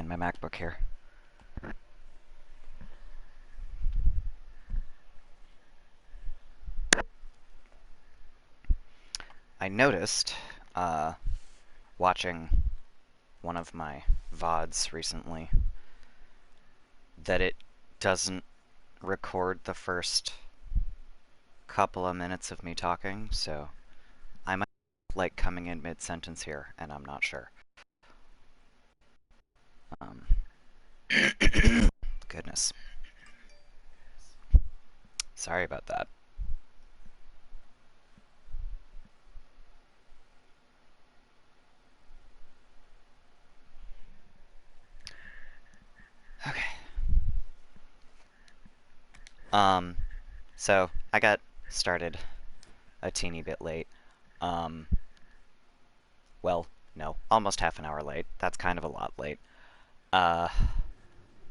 my MacBook here. I noticed, watching one of my VODs recently, that it doesn't record the first couple of minutes of me talking, so I might like coming in mid-sentence here, and I'm not sure. Um, Goodness. Sorry about that. Okay. Um, so I got started a teeny bit late. Um, well, no, almost half an hour late. That's kind of a lot late. Uh,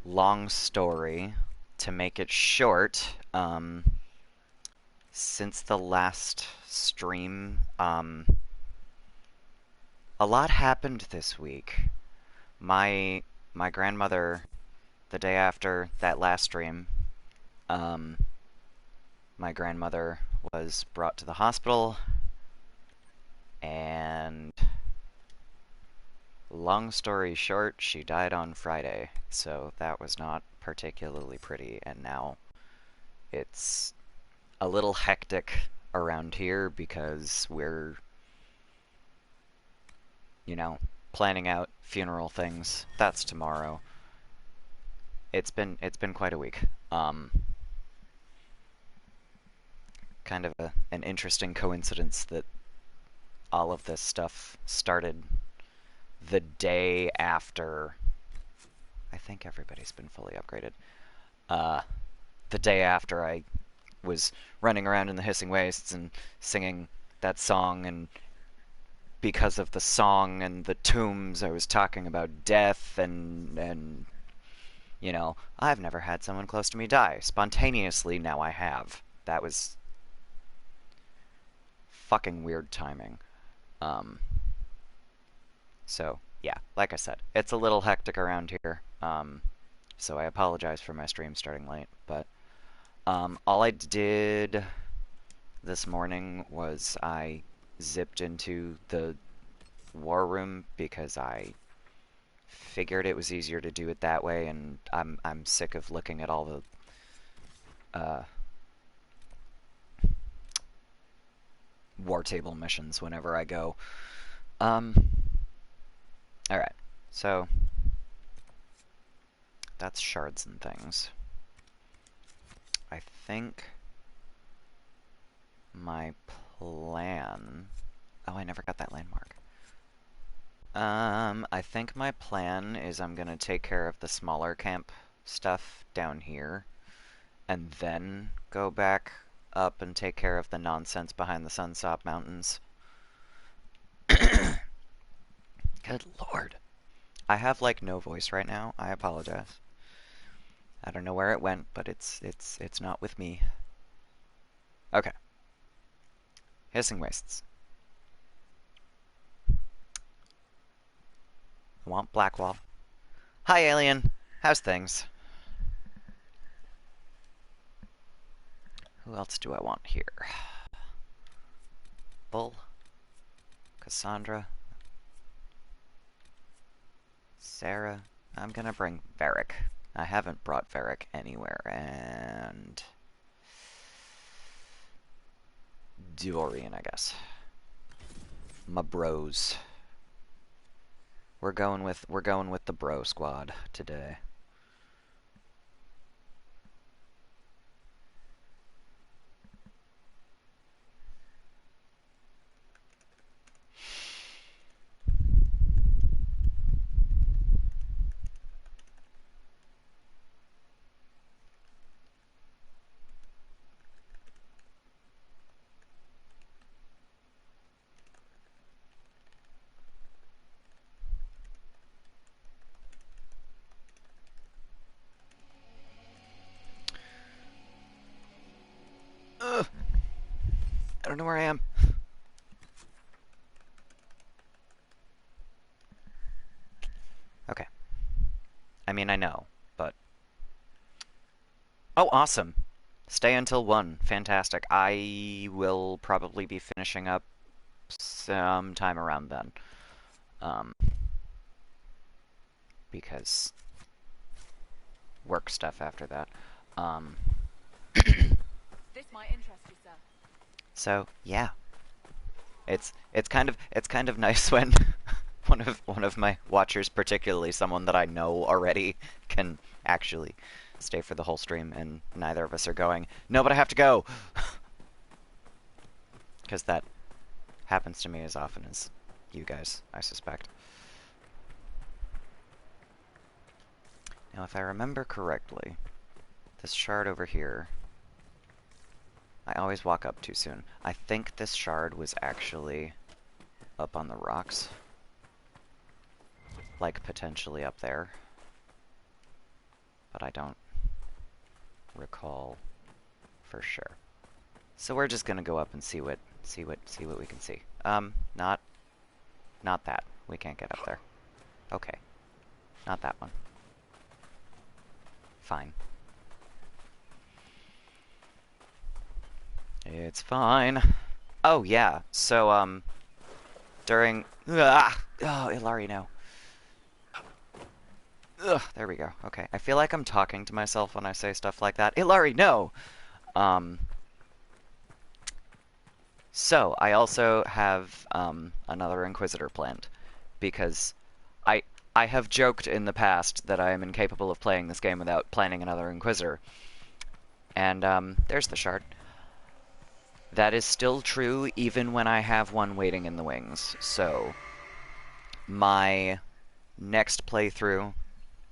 Long story. To make it short, since the last stream, a lot happened this week. My my grandmother, the day after that last stream, um, my grandmother was brought to the hospital, and long story short, she died on Friday, so that was not particularly pretty, and now it's a little hectic around here because we're, you know, planning out funeral things. That's tomorrow. It's been quite a week. Kind of an interesting coincidence that all of this stuff started the day after. I think everybody's been fully upgraded. Uh, the day after I was running around in the hissing wastes and singing that song, and because of the song and the tombs, I was talking about death and you know, I've never had someone close to me die. Spontaneously, now I have. That was fucking weird timing. Um, so, yeah, like I said, it's a little hectic around here. So I apologize for my stream starting late, but all I did this morning was I zipped into the war room because I figured it was easier to do it that way, and I'm sick of looking at all the war table missions whenever I go. Um, all right, so that's shards and things. I think my plan. Oh, I never got that landmark. I think my plan is I'm gonna take care of the smaller camp stuff down here, and then go back up and take care of the nonsense behind the Sunsop Mountains. Good lord. I have like no voice right now. I apologize. I don't know where it went, but it's not with me. Okay. Hissing Wastes. I want Blackwall. Hi, alien. How's things? Who else do I want here? Bull. Cassandra. Sarah. I'm gonna bring Varric. I haven't brought Varric anywhere, and Dorian, I guess. My bros. We're going with the bro squad today. Ugh. I don't know where I am. Okay. I mean, I know, but... Oh, awesome. Stay until 1. Fantastic. I will probably be finishing up sometime around then. Um, because work stuff after that. This might interest you, sir. So, yeah. It's kind of nice when one of my watchers, particularly someone that I know already, can actually stay for the whole stream, and neither of us are going, no, but I have to go! Because that happens to me as often as you guys, I suspect. Now, if I remember correctly, this shard over here, I always walk up too soon. I think this shard was actually up on the rocks. Like, potentially up there. But I don't recall for sure. So we're just gonna go up and see what we can see. Not that. We can't get up there. Okay. Not that one. Fine. It's fine. Oh, yeah. So, during... Oh, Ilari, no. Ugh, there we go. Okay. I feel like I'm talking to myself when I say stuff like that. Ilari, no! So, I also have, another Inquisitor planned. Because I have joked in the past that I am incapable of playing this game without planning another Inquisitor. And, there's the shard. That is still true even when I have one waiting in the wings. So, my next playthrough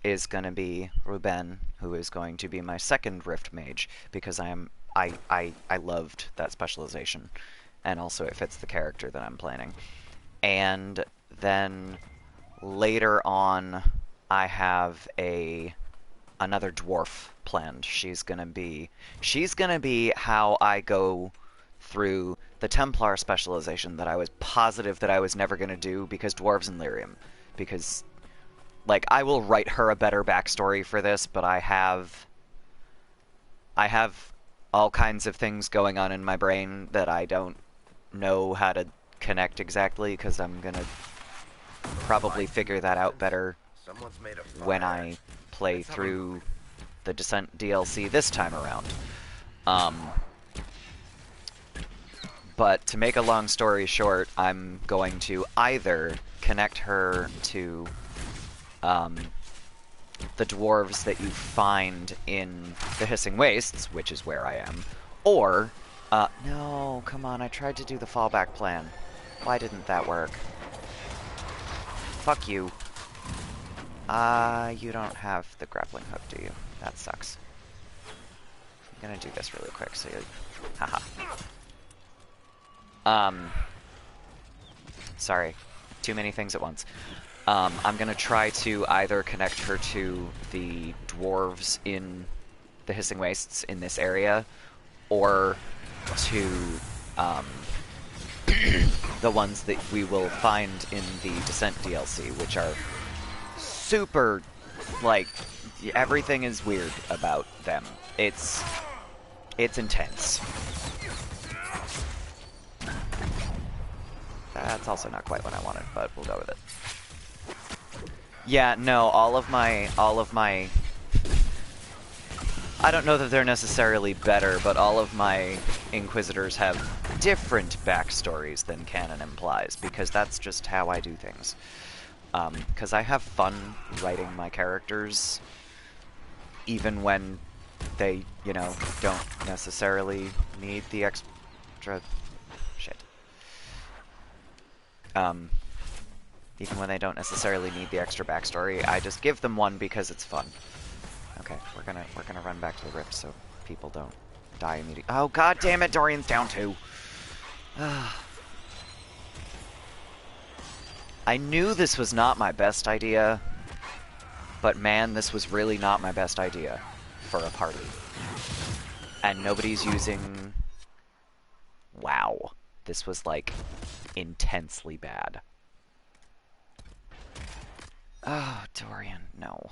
is going to be Ruben, who is going to be my second Rift Mage, because I loved that specialization, and also it fits the character that I'm planning. And then later on, I have another dwarf planned. She's gonna be how I go through the Templar specialization that I was positive that I was never gonna do because dwarves and lyrium. Because, like, I will write her a better backstory for this, but I have all kinds of things going on in my brain that I don't know how to connect exactly, because I'm gonna probably figure that out better when I play through the Descent DLC this time around. But to make a long story short, I'm going to either connect her to the dwarves that you find in the Hissing Wastes, which is where I am, or, no, come on, I tried to do the fallback plan. Why didn't that work? Fuck you. You don't have the grappling hook, do you? That sucks. I'm gonna do this really quick, so you... Haha. Sorry. Too many things at once. I'm gonna try to either connect her to the dwarves in the Hissing Wastes in this area, or to, the ones that we will find in the Descent DLC, which are super, like, everything is weird about them. It's intense. That's also not quite what I wanted, but we'll go with it. Yeah, no, all of my... I don't know that they're necessarily better, but all of my Inquisitors have different backstories than canon implies, because that's just how I do things. Because I have fun writing my characters, even when they, you know, don't necessarily need the extra... shit. Even when they don't necessarily need the extra backstory, I just give them one because it's fun. Okay, we're gonna run back to the rift so people don't die immediately. Oh, god damn it, Dorian's down too. I knew this was not my best idea, but man, this was really not my best idea for a party. And nobody's using... Wow. This was, like, intensely bad. Oh, Dorian, no.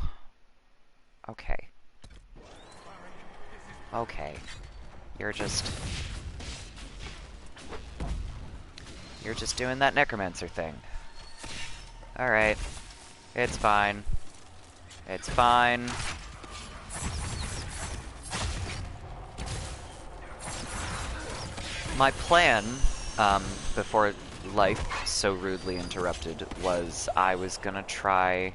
Okay. Okay. You're just... You're just doing that necromancer thing. Alright. It's fine. It's fine. My plan, before life so rudely interrupted, was I was gonna try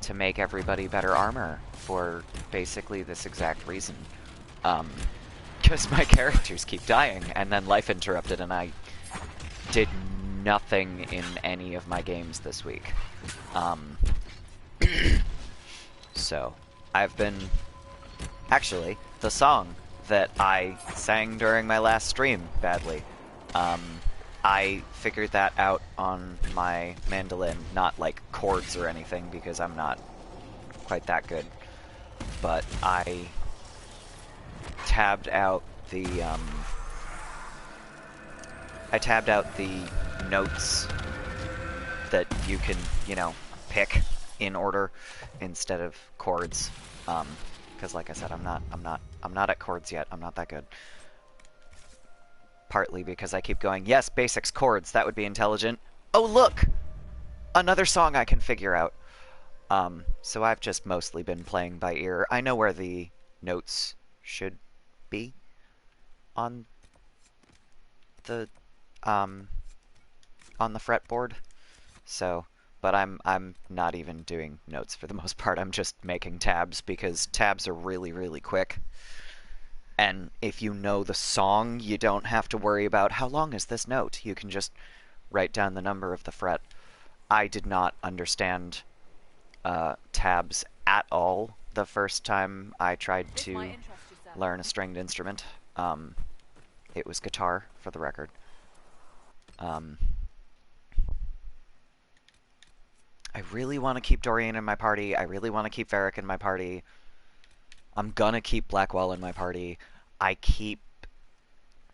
to make everybody better armor for basically this exact reason. Because my characters keep dying, and then life interrupted, and I did nothing in any of my games this week. So, I've been... Actually, the song that I sang during my last stream badly, I figured that out on my mandolin, not like chords or anything, because I'm not quite that good, but I tabbed out the, notes that you can, you know, pick in order instead of chords, because like I said, I'm not at chords yet. I'm not that good. Partly because I keep going, yes, basics, chords, that would be intelligent. Oh, look! Another song I can figure out. So I've just mostly been playing by ear. I know where the notes should be on the, on the fretboard. So, but I'm not even doing notes for the most part. I'm just making tabs because tabs are really, really quick. And if you know the song, you don't have to worry about how long is this note. You can just write down the number of the fret. I did not understand tabs at all the first time I tried to learn a stringed instrument. It was guitar, for the record. I really want to keep Dorian in my party. I really want to keep Varric in my party. I'm gonna keep Blackwell in my party. I keep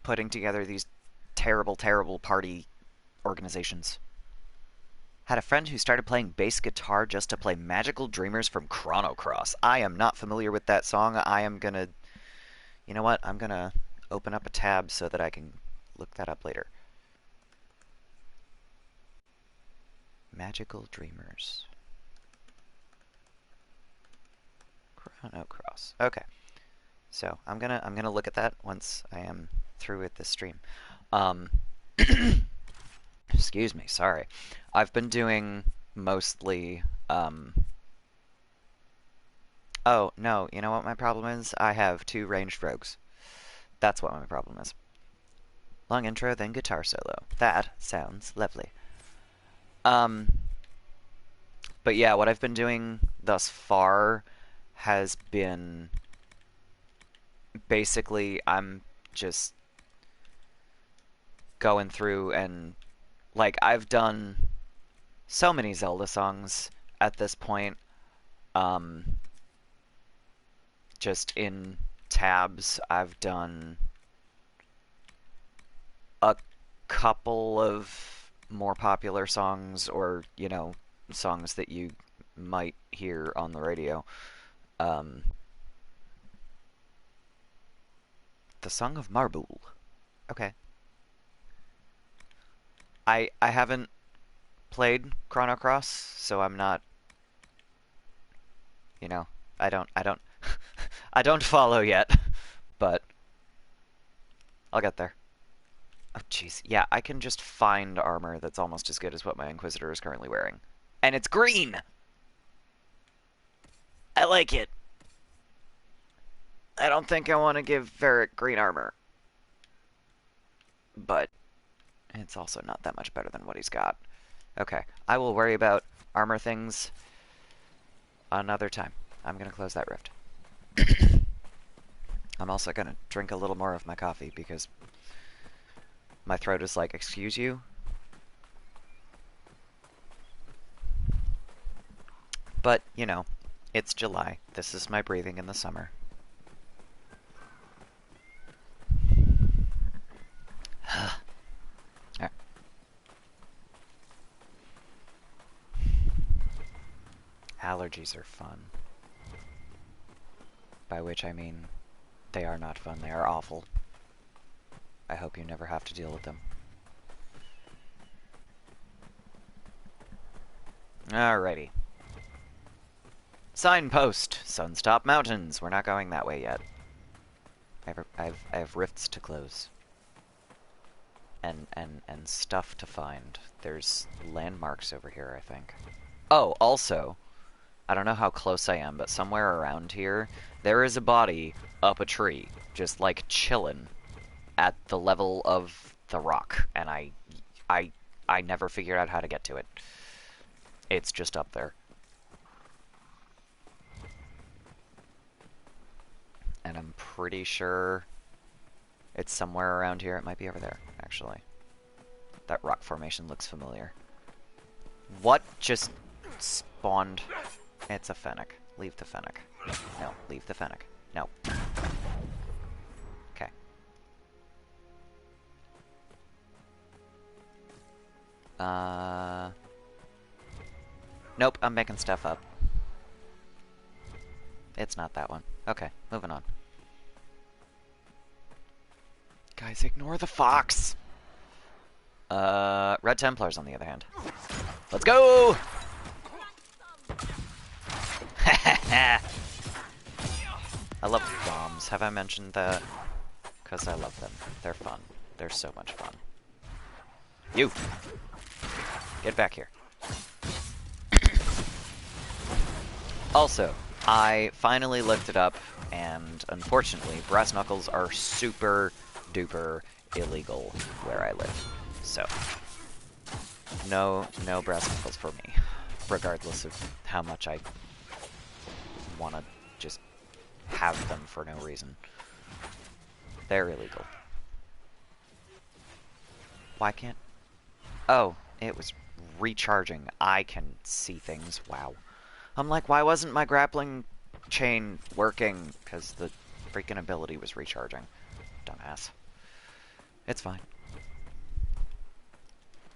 putting together these terrible, terrible party organizations. Had a friend who started playing bass guitar just to play Magical Dreamers from Chrono Cross. I am not familiar with that song. I am gonna... You know what? I'm gonna open up a tab so that I can look that up later. Magical Dreamers. Chrono Cross. Okay. So I'm gonna look at that once I am through with this stream. Excuse me, sorry. I've been doing mostly oh, no, you know what my problem is? I have 2 ranged rogues. That's what my problem is. Long intro, then guitar solo. That sounds lovely. But yeah, what I've been doing thus far has been basically I'm just going through and like I've done so many Zelda songs at this point, just in tabs. I've done a couple of more popular songs, or you know, songs that you might hear on the radio. The Song of Marboul. Okay. I haven't played Chrono Cross, so I'm not, you know, I don't I don't follow yet, but I'll get there. Oh jeez. Yeah, I can just find armor that's almost as good as what my Inquisitor is currently wearing. And it's green. I like it. I don't think I want to give Varric green armor. But it's also not that much better than what he's got. Okay, I will worry about armor things another time. I'm going to close that rift. I'm also going to drink a little more of my coffee because my throat is like, excuse you? But, you know, it's July. This is my breathing in the summer. Right. Allergies are fun. by which I mean they are not fun, they are awful. I hope you never have to deal with them. Alrighty. Signpost! Sunstop Mountains! We're not going that way yet. I have rifts to close. And stuff to find. There's landmarks over here, I think. Oh, also, I don't know how close I am, but somewhere around here, there is a body up a tree, just like chillin' at the level of the rock, and I never figured out how to get to it. It's just up there. And I'm pretty sure it's somewhere around here. It might be over there, actually. That rock formation looks familiar. What just spawned? It's a fennec. Leave the fennec. No, leave the fennec. No. Okay. Nope, I'm making stuff up. It's not that one. Okay, moving on. Guys, ignore the fox! Red Templars, on the other hand. Let's go! I love bombs. Have I mentioned that? Because I love them. They're fun. They're so much fun. You! Get back here. Also, I finally looked it up, and unfortunately, brass knuckles are super duper illegal where I live. So, no brass knuckles for me, regardless of how much I want to just have them for no reason. They're illegal. Why can't... Oh, it was recharging. I can see things. Wow. I'm like, why wasn't my grappling chain working? Because the freaking ability was recharging. Dumbass. It's fine.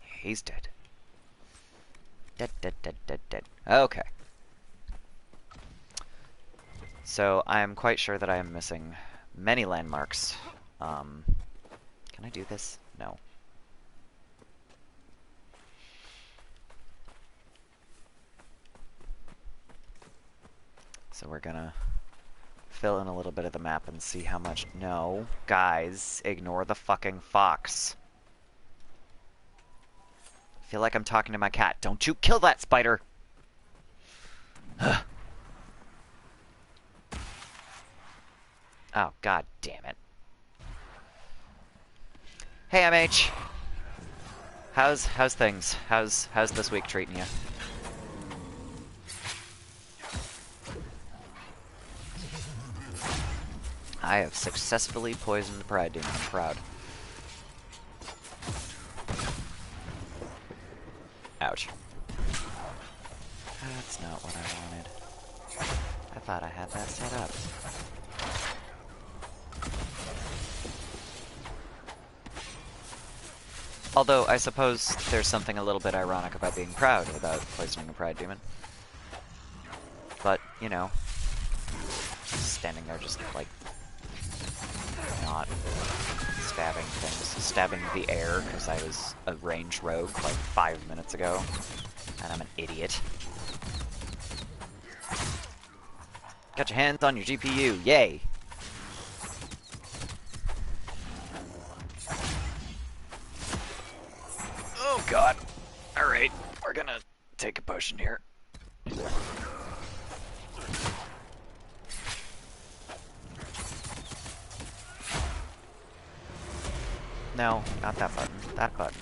He's dead. Dead, dead, dead, dead, dead. Okay. So, I am quite sure that I am missing many landmarks. Can I do this? No. So we're gonna fill in a little bit of the map and see how much... No, guys, ignore the fucking fox. I feel like I'm talking to my cat. Don't you kill that spider! Oh, god damn it. Hey, MH. How's things? How's this week treating you? I have successfully poisoned the Pride Demon. I'm proud. Ouch. That's not what I wanted. I thought I had that set up. Although, I suppose there's something a little bit ironic about being proud about poisoning a Pride Demon. But, you know, standing there just, like, not stabbing things. Stabbing the air, because I was a ranged rogue, like, 5 minutes ago. And I'm an idiot. Got your hands on your GPU, yay! Oh god. Alright, we're gonna take a potion here. No, not that button. That button.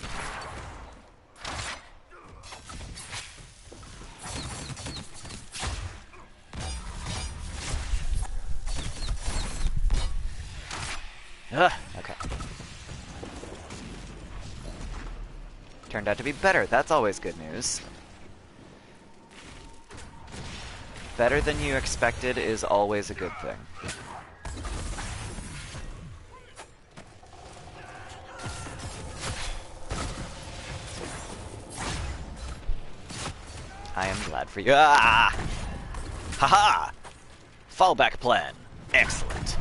Ugh, okay. Turned out to be better. That's always good news. Better than you expected is always a good thing. I am glad for you. Ah! Haha! Fallback plan. Excellent.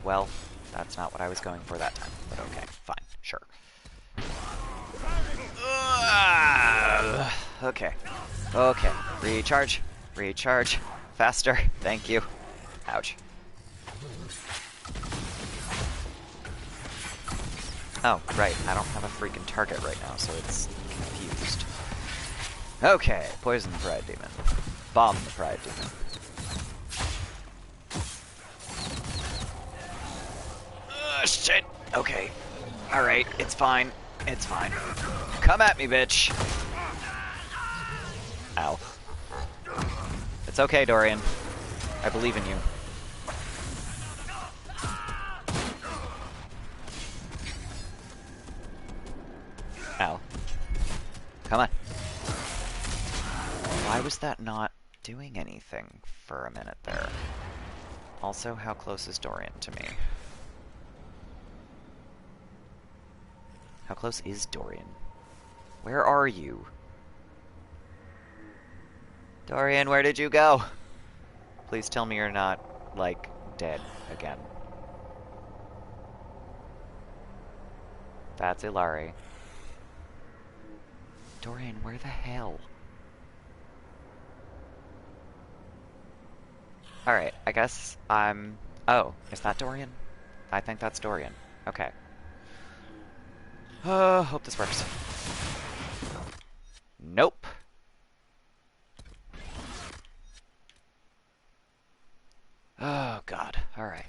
Well, that's not what I was going for that time, but okay, fine, sure. Okay. Okay. Recharge. Recharge. Faster. Thank you. Ouch. Oh, right. I don't have a freaking target right now, so it's confused. Okay. Poison the Pride Demon. Bomb the Pride Demon. Shit. Okay. Alright. It's fine. It's fine. Come at me, bitch. Ow. It's okay, Dorian. I believe in you. Ow. Come on. Why was that not doing anything for a minute there? Also, how close is Dorian to me? How close is Dorian? Where are you? Dorian, where did you go? Please tell me you're not, like, dead again. That's Ilari. Dorian, where the hell? Alright, I guess I'm... Oh, is that Dorian? I think that's Dorian. Okay. Hope this works. Nope. Oh, God. Alright.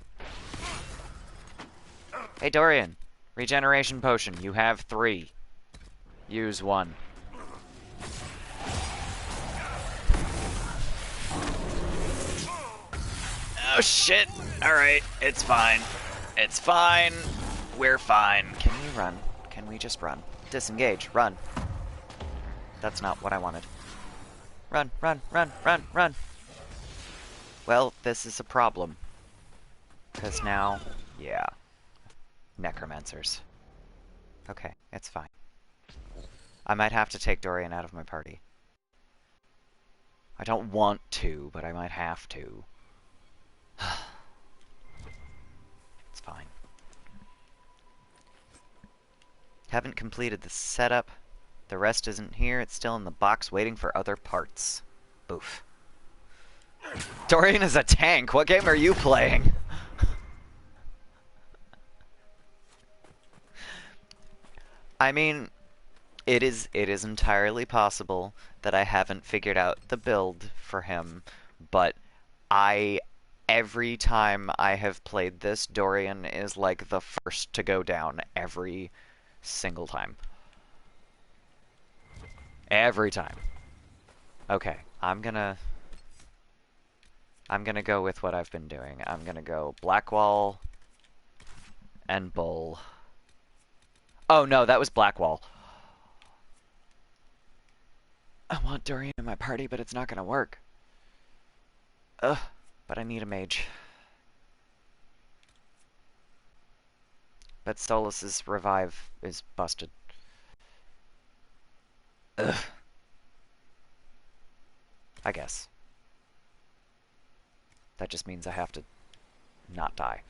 Hey, Dorian. Regeneration potion. You have 3. Use 1. Oh, shit. Alright. It's fine. It's fine. We're fine. Can we run? Can we just run? Disengage. Run. That's not what I wanted. Run, run, run, run, run. Well, this is a problem. Because now, yeah. Necromancers. Okay, it's fine. I might have to take Dorian out of my party. I don't want to, but I might have to. It's fine. Haven't completed the setup. The rest isn't here. It's still in the box waiting for other parts. Boof. Dorian is a tank. What game are you playing? I mean, it is entirely possible that I haven't figured out the build for him, but every time I have played this, Dorian is like the first to go down every single time. Every time. Okay, I'm gonna go with what I've been doing. I'm gonna go Blackwall and Bull. Oh no, that was Blackwall. I want Dorian in my party, but it's not gonna work. Ugh, but I need a mage. But Solus's revive is busted. Ugh. I guess. That just means I have to not die.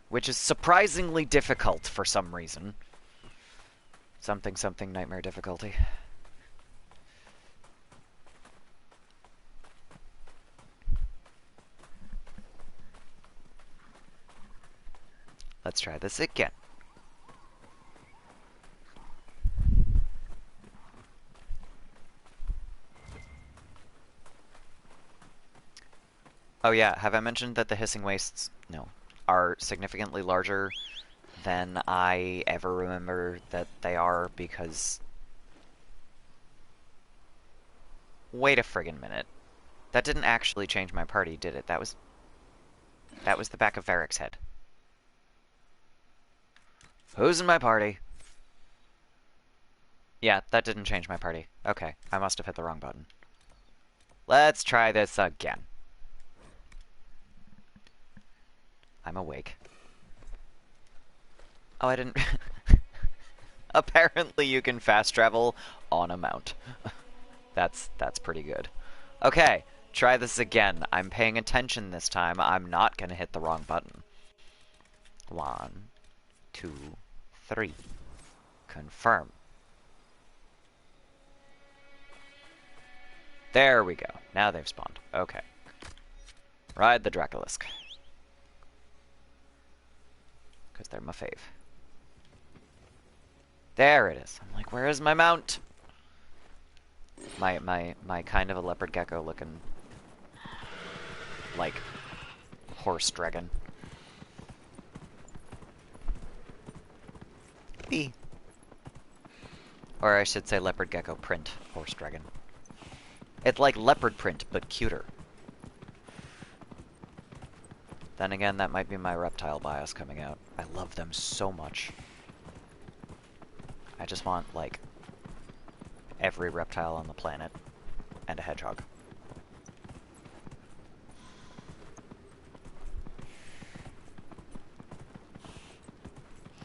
Which is surprisingly difficult for some reason. Something nightmare difficulty. Let's try this again. Oh yeah, have I mentioned that the hissing wastes, no, are significantly larger than I ever remember that they are because... Wait a friggin' minute. That didn't actually change my party, did it? That was the back of Varric's head. Who's in my party? Yeah, that didn't change my party. Okay, I must have hit the wrong button. Let's try this again. I'm awake. Oh, I didn't... Apparently you can fast travel on a mount. That's pretty good. Okay, Try this again. I'm paying attention this time. I'm not gonna hit the wrong button. 1, 2, 3. Confirm. There we go. Now they've spawned. Okay. Ride the Dracolisk. Because they're my fave. There it is. I'm like, where is my mount? My kind of a leopard gecko looking like horse dragon. E. Or I should say leopard gecko print horse dragon. It's like leopard print, but cuter. Then again, that might be my reptile bias coming out. I love them so much. I just want, like, every reptile on the planet and a hedgehog.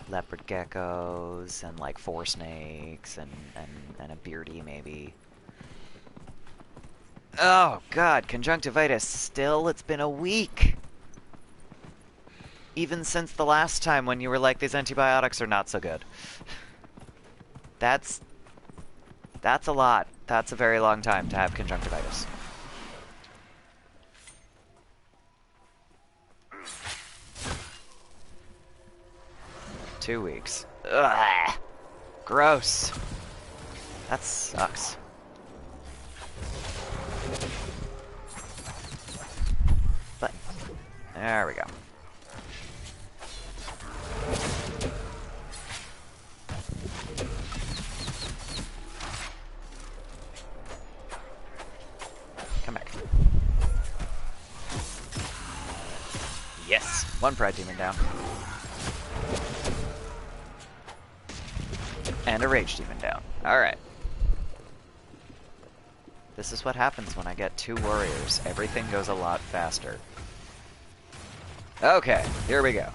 Leopard geckos and like 4 snakes and a beardy maybe. Oh god, conjunctivitis still? It's been a week! Even since the last time when you were like, these antibiotics are not so good. That's a lot. That's a very long time to have conjunctivitis. Two weeks. Ugh. Gross. That sucks. But, there we go. Come back. Yes! One Pride Demon down. And a Rage Demon down. Alright. This is what happens when I get 2 warriors. Everything goes a lot faster. Okay, here we go.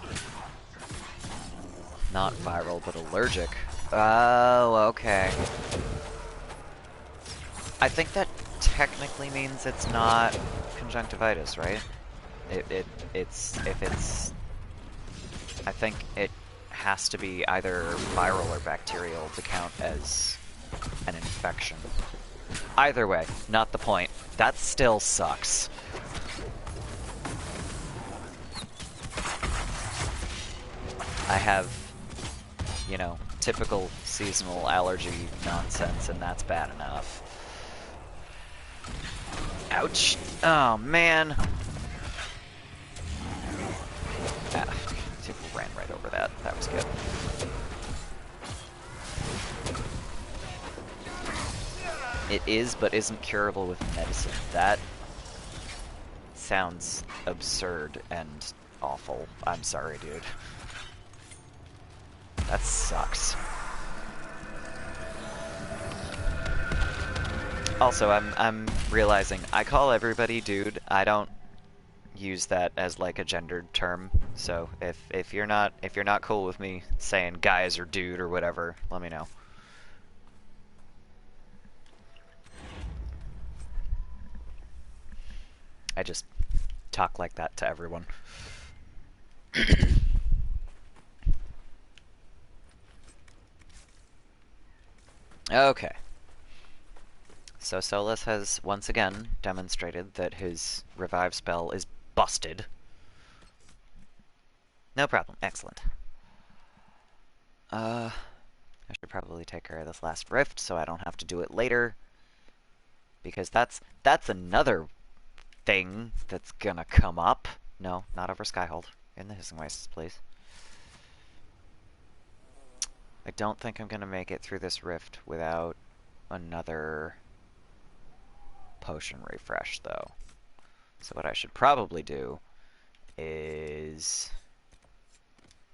Not viral, but allergic. Oh, okay. I think that technically means it's not conjunctivitis, right? It's I think it has to be either viral or bacterial to count as an infection. Either way, not the point. That still sucks. I have, you know, typical seasonal allergy nonsense, and that's bad enough. Ouch. Oh, man. Ah, ran right over that. That was good. It is, but isn't curable with medicine. That sounds absurd and awful. I'm sorry, dude. That sucks. Also, I'm realizing I call everybody dude. I don't use that as like a gendered term. So if you're not cool with me saying guys or dude or whatever, let me know. I just talk like that to everyone. Okay. So Solus has once again demonstrated that his revive spell is busted. No problem. Excellent. I should probably take care of this last rift so I don't have to do it later. Because that's another thing that's gonna come up. No, not over Skyhold. In the Hissing Wastes, please. I don't think I'm gonna make it through this rift without another potion refresh, though. So what I should probably do is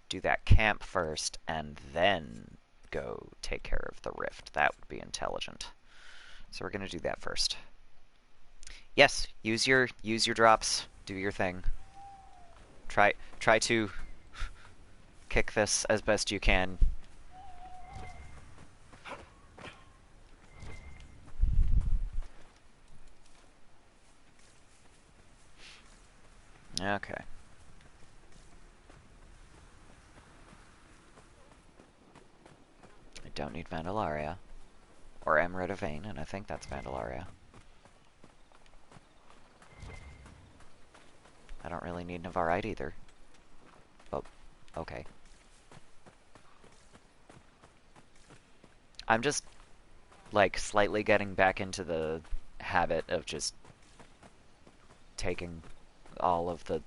do that camp first and then go take care of the rift. That would be intelligent. So we're gonna do that first. Yes, use your drops. Do your thing. Try to kick this as best you can. Okay. I don't need Vandalaria. Or Emerald of Vein, and I think that's Vandalaria. I don't really need Navarite either. But, okay. I'm just, like, slightly getting back into the habit of just taking all of the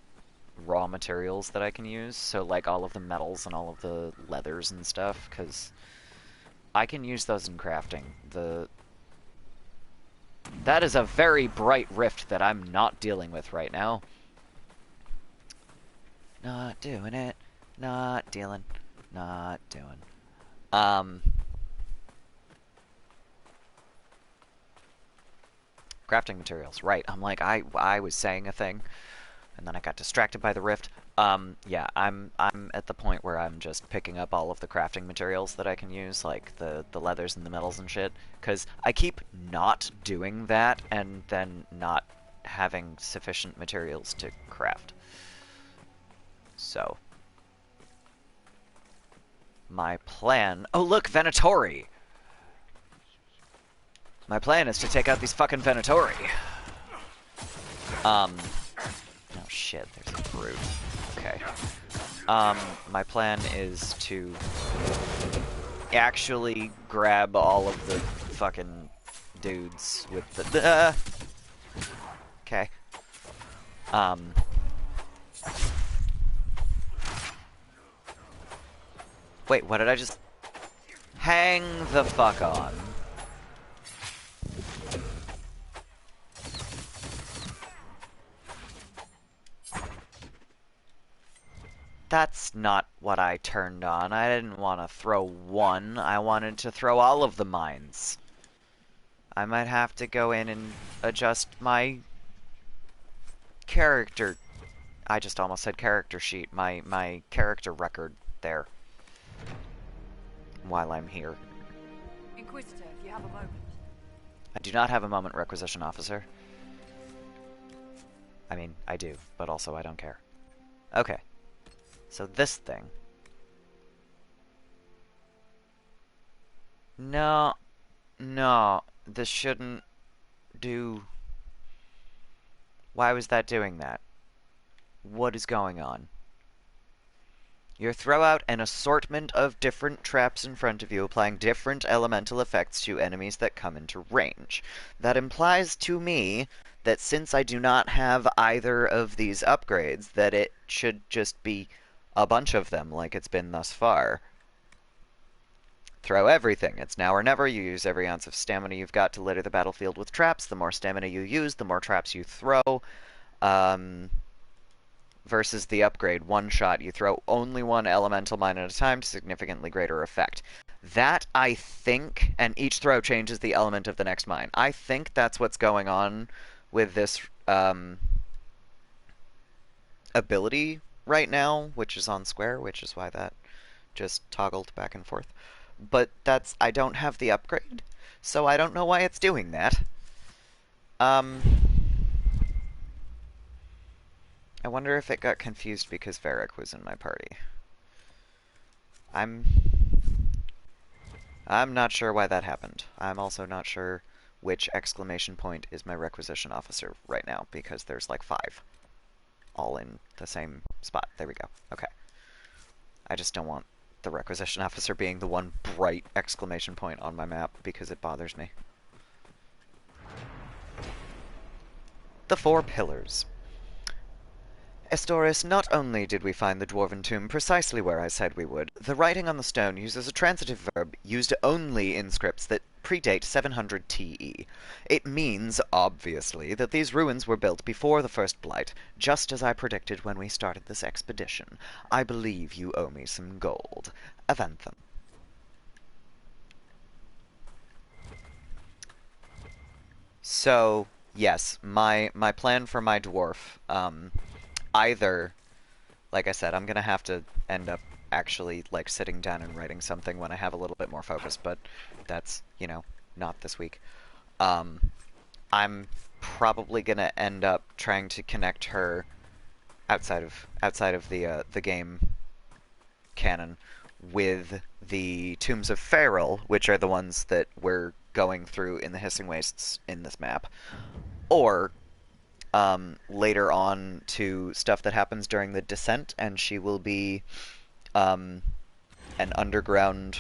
raw materials that I can use. So, like, all of the metals and all of the leathers and stuff, because I can use those in crafting. That is a very bright rift that I'm not dealing with right now. Not doing it. Not dealing. Not doing. Crafting materials. Right. I'm like, I was saying a thing, and then I got distracted by the rift. Yeah, I'm at the point where I'm just picking up all of the crafting materials that I can use, like the leathers and the metals and shit, because I keep not doing that and then not having sufficient materials to craft. So, my plan... Oh, look! Venatori! My plan is to take out these fucking Venatori. Oh shit, there's a brute. Okay. My plan is to actually grab all of the fucking dudes with the... Okay. Wait, what did I just... Hang the fuck on. That's not what I turned on. I didn't want to throw one. I wanted to throw all of the mines. I might have to go in and adjust my character... I just almost said character sheet. My character record there. While I'm here. Inquisitor, if you have a moment. I do not have a moment, Requisition Officer. I mean, I do, but also I don't care. Okay. So this thing. No. No. This shouldn't do... Why was that doing that? What is going on? You throw out an assortment of different traps in front of you, applying different elemental effects to enemies that come into range. That implies to me that since I do not have either of these upgrades, that it should just be a bunch of them like it's been thus far. Throw everything. It's now or never. You use every ounce of stamina you've got to litter the battlefield with traps. The more stamina you use, the more traps you throw. Versus the upgrade, one shot, you throw only one elemental mine at a time to significantly greater effect. That, I think, and each throw changes the element of the next mine. I think that's what's going on with this ability right now, which is on square, which is why that just toggled back and forth. But that's, I don't have the upgrade, so I don't know why it's doing that. I wonder if it got confused because Varric was in my party. I'm not sure why that happened. I'm also not sure which exclamation point is my Requisition Officer right now, because there's like 5. All in the same spot. There we go. Okay. I just don't want the Requisition Officer being the one bright exclamation point on my map, because it bothers me. The 4 Pillars. Estoris, not only did we find the dwarven tomb precisely where I said we would, the writing on the stone uses a transitive verb used only in scripts that predate 700 TE. It means, obviously, that these ruins were built before the First Blight, just as I predicted when we started this expedition. I believe you owe me some gold. Avantham. So, yes, my plan for my dwarf, either, like I said, I'm gonna have to end up actually, like, sitting down and writing something when I have a little bit more focus, but that's, you know, not this week. I'm probably gonna end up trying to connect her outside of the game canon, with the Tombs of Feral, which are the ones that we're going through in the Hissing Wastes in this map, or later on to stuff that happens during the Descent, and she will be um, an underground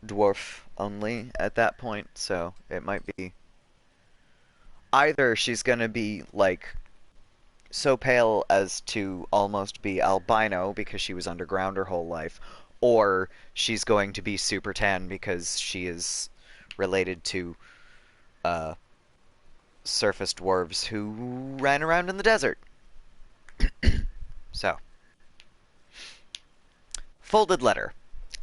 dwarf only at that point, so it might be either she's gonna be like so pale as to almost be albino because she was underground her whole life, or she's going to be super tan because she is related to uh, surface dwarves who ran around in the desert. So, folded letter.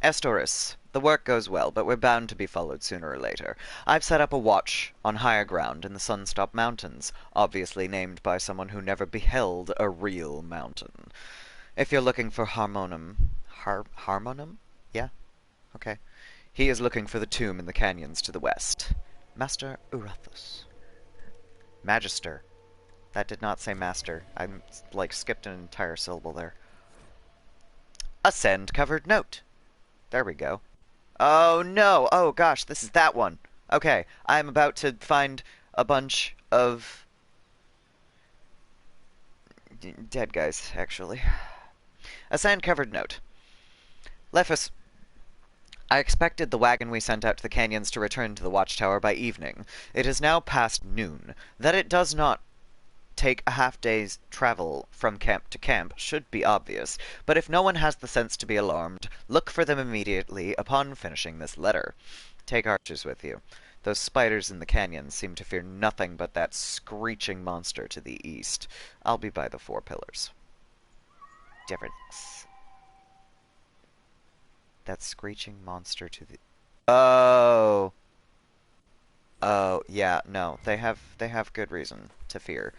Estoris, the work goes well, but we're bound to be followed sooner or later. I've set up a watch on higher ground in the Sunstop Mountains, obviously named by someone who never beheld a real mountain. If you're looking for Harmonum? Yeah? Okay. He is looking for the tomb in the canyons to the west. Master Urathus. Magister. That did not say master. I, like, skipped an entire syllable there. A sand-covered note. There we go. Oh no! Oh gosh, this is that one. Okay, I'm about to find a bunch of dead guys, actually. A sand-covered note. Lephus, I expected the wagon we sent out to the canyons to return to the watchtower by evening. It is now past noon. That it does not take a half-day's travel from camp to camp should be obvious, but if no one has the sense to be alarmed, look for them immediately upon finishing this letter. Take archers with you. Those spiders in the canyons seem to fear nothing but that screeching monster to the east. I'll be by the 4 pillars. Difference. That screeching monster to the... Oh! Oh, yeah, no. They have good reason to fear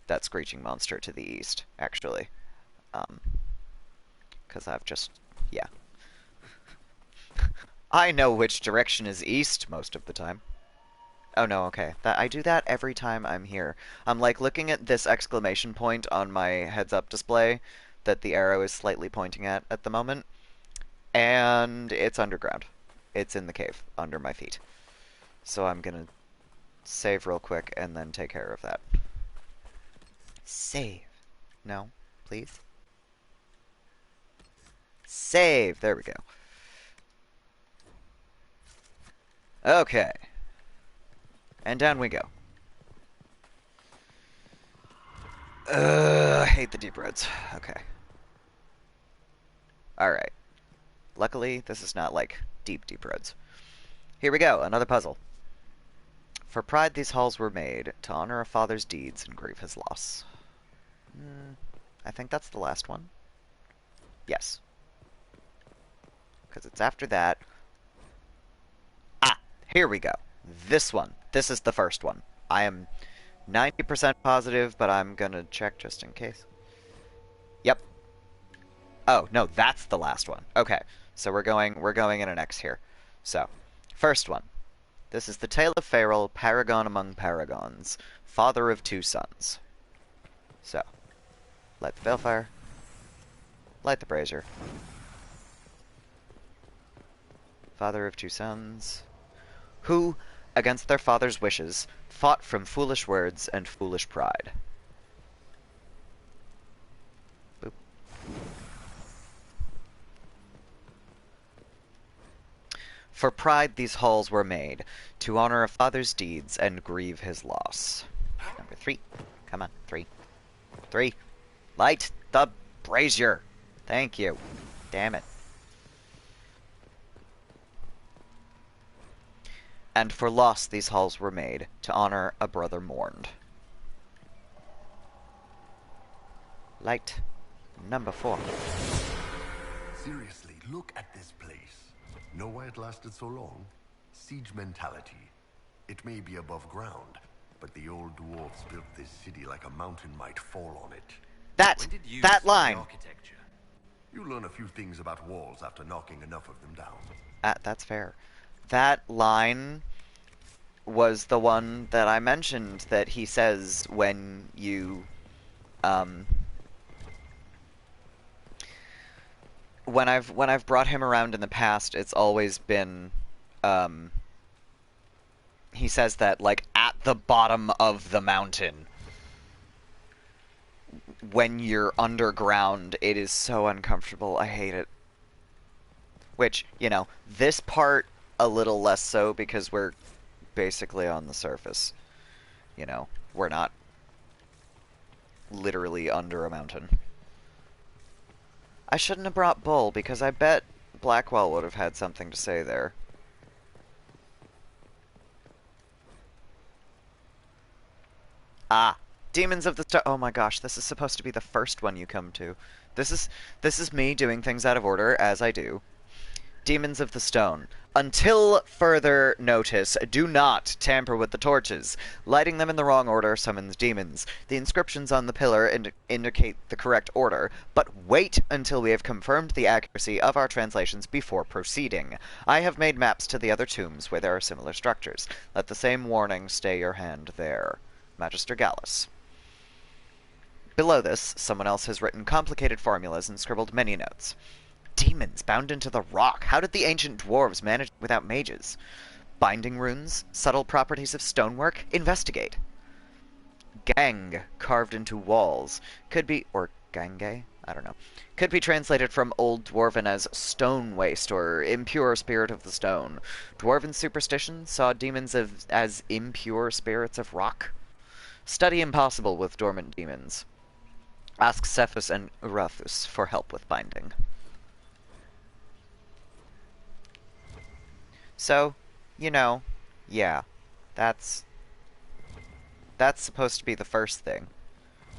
that screeching monster to the east, actually. Because I've just... yeah. I know which direction is east most of the time. Oh no, okay. I do that every time I'm here. I'm like looking at this exclamation point on my heads-up display that the arrow is slightly pointing at the moment, and it's underground. It's in the cave, under my feet. So I'm gonna save real quick and then take care of that. Save. No, please. Save. There we go. Okay. And down we go. I hate the deep roads. Okay. Alright. Luckily, this is not like deep, deep roads. Here we go, another puzzle. For pride these halls were made, to honor a father's deeds and grieve his loss. I think that's the last one. Yes. Because it's after that. Ah! Here we go. This one. This is the first one. I am 90% positive, but I'm gonna check just in case. Yep. Oh, no, that's the last one. Okay. So we're going in an X here. So, first one. This is the tale of Feral, paragon among paragons, father of 2 sons. So, light the balefire, light the brazier. Father of 2 sons, who, against their father's wishes, fought from foolish words and foolish pride. Boop. For pride these halls were made, to honor a father's deeds and grieve his loss. Number 3. Come on, 3. 3. Light the brazier. Thank you. Damn it. And for loss these halls were made, to honor a brother mourned. Light. Number 4. Seriously, look at this place. Know why it lasted so long? Siege mentality. It may be above ground, but the old dwarves built this city like a mountain might fall on it. That line. Architecture. You learn a few things about walls after knocking enough of them down. That's fair. That line was the one that I mentioned that he says when you when I've brought him around in the past, it's always been, um, he says that, like, at the bottom of the mountain, when you're underground, it is so uncomfortable. I hate it. Which, you know, this part a little less so because we're basically on the surface. You know, we're not literally under a mountain. I shouldn't have brought Bull because I bet Blackwell would have had something to say there. Ah, Demons of the Star. Oh my gosh, this is supposed to be the first one you come to. This is me doing things out of order as I do. Demons of the Stone. Until further notice, do not tamper with the torches. Lighting them in the wrong order summons demons. The inscriptions on the pillar indicate the correct order, but wait until we have confirmed the accuracy of our translations before proceeding. I have made maps to the other tombs where there are similar structures. Let the same warning stay your hand there. Magister Gallus. Below this, someone else has written complicated formulas and scribbled many notes. Demons bound into the rock. How did the ancient dwarves manage without mages? Binding runes? Subtle properties of stonework? Investigate. Gang carved into walls. Could be, or gange? I don't know. Could be translated from Old Dwarven as stone waste or impure spirit of the stone. Dwarven superstition saw demons as impure spirits of rock. Study impossible with dormant demons. Ask Cephas and Urathus for help with binding. So, you know, yeah, that's supposed to be the first thing.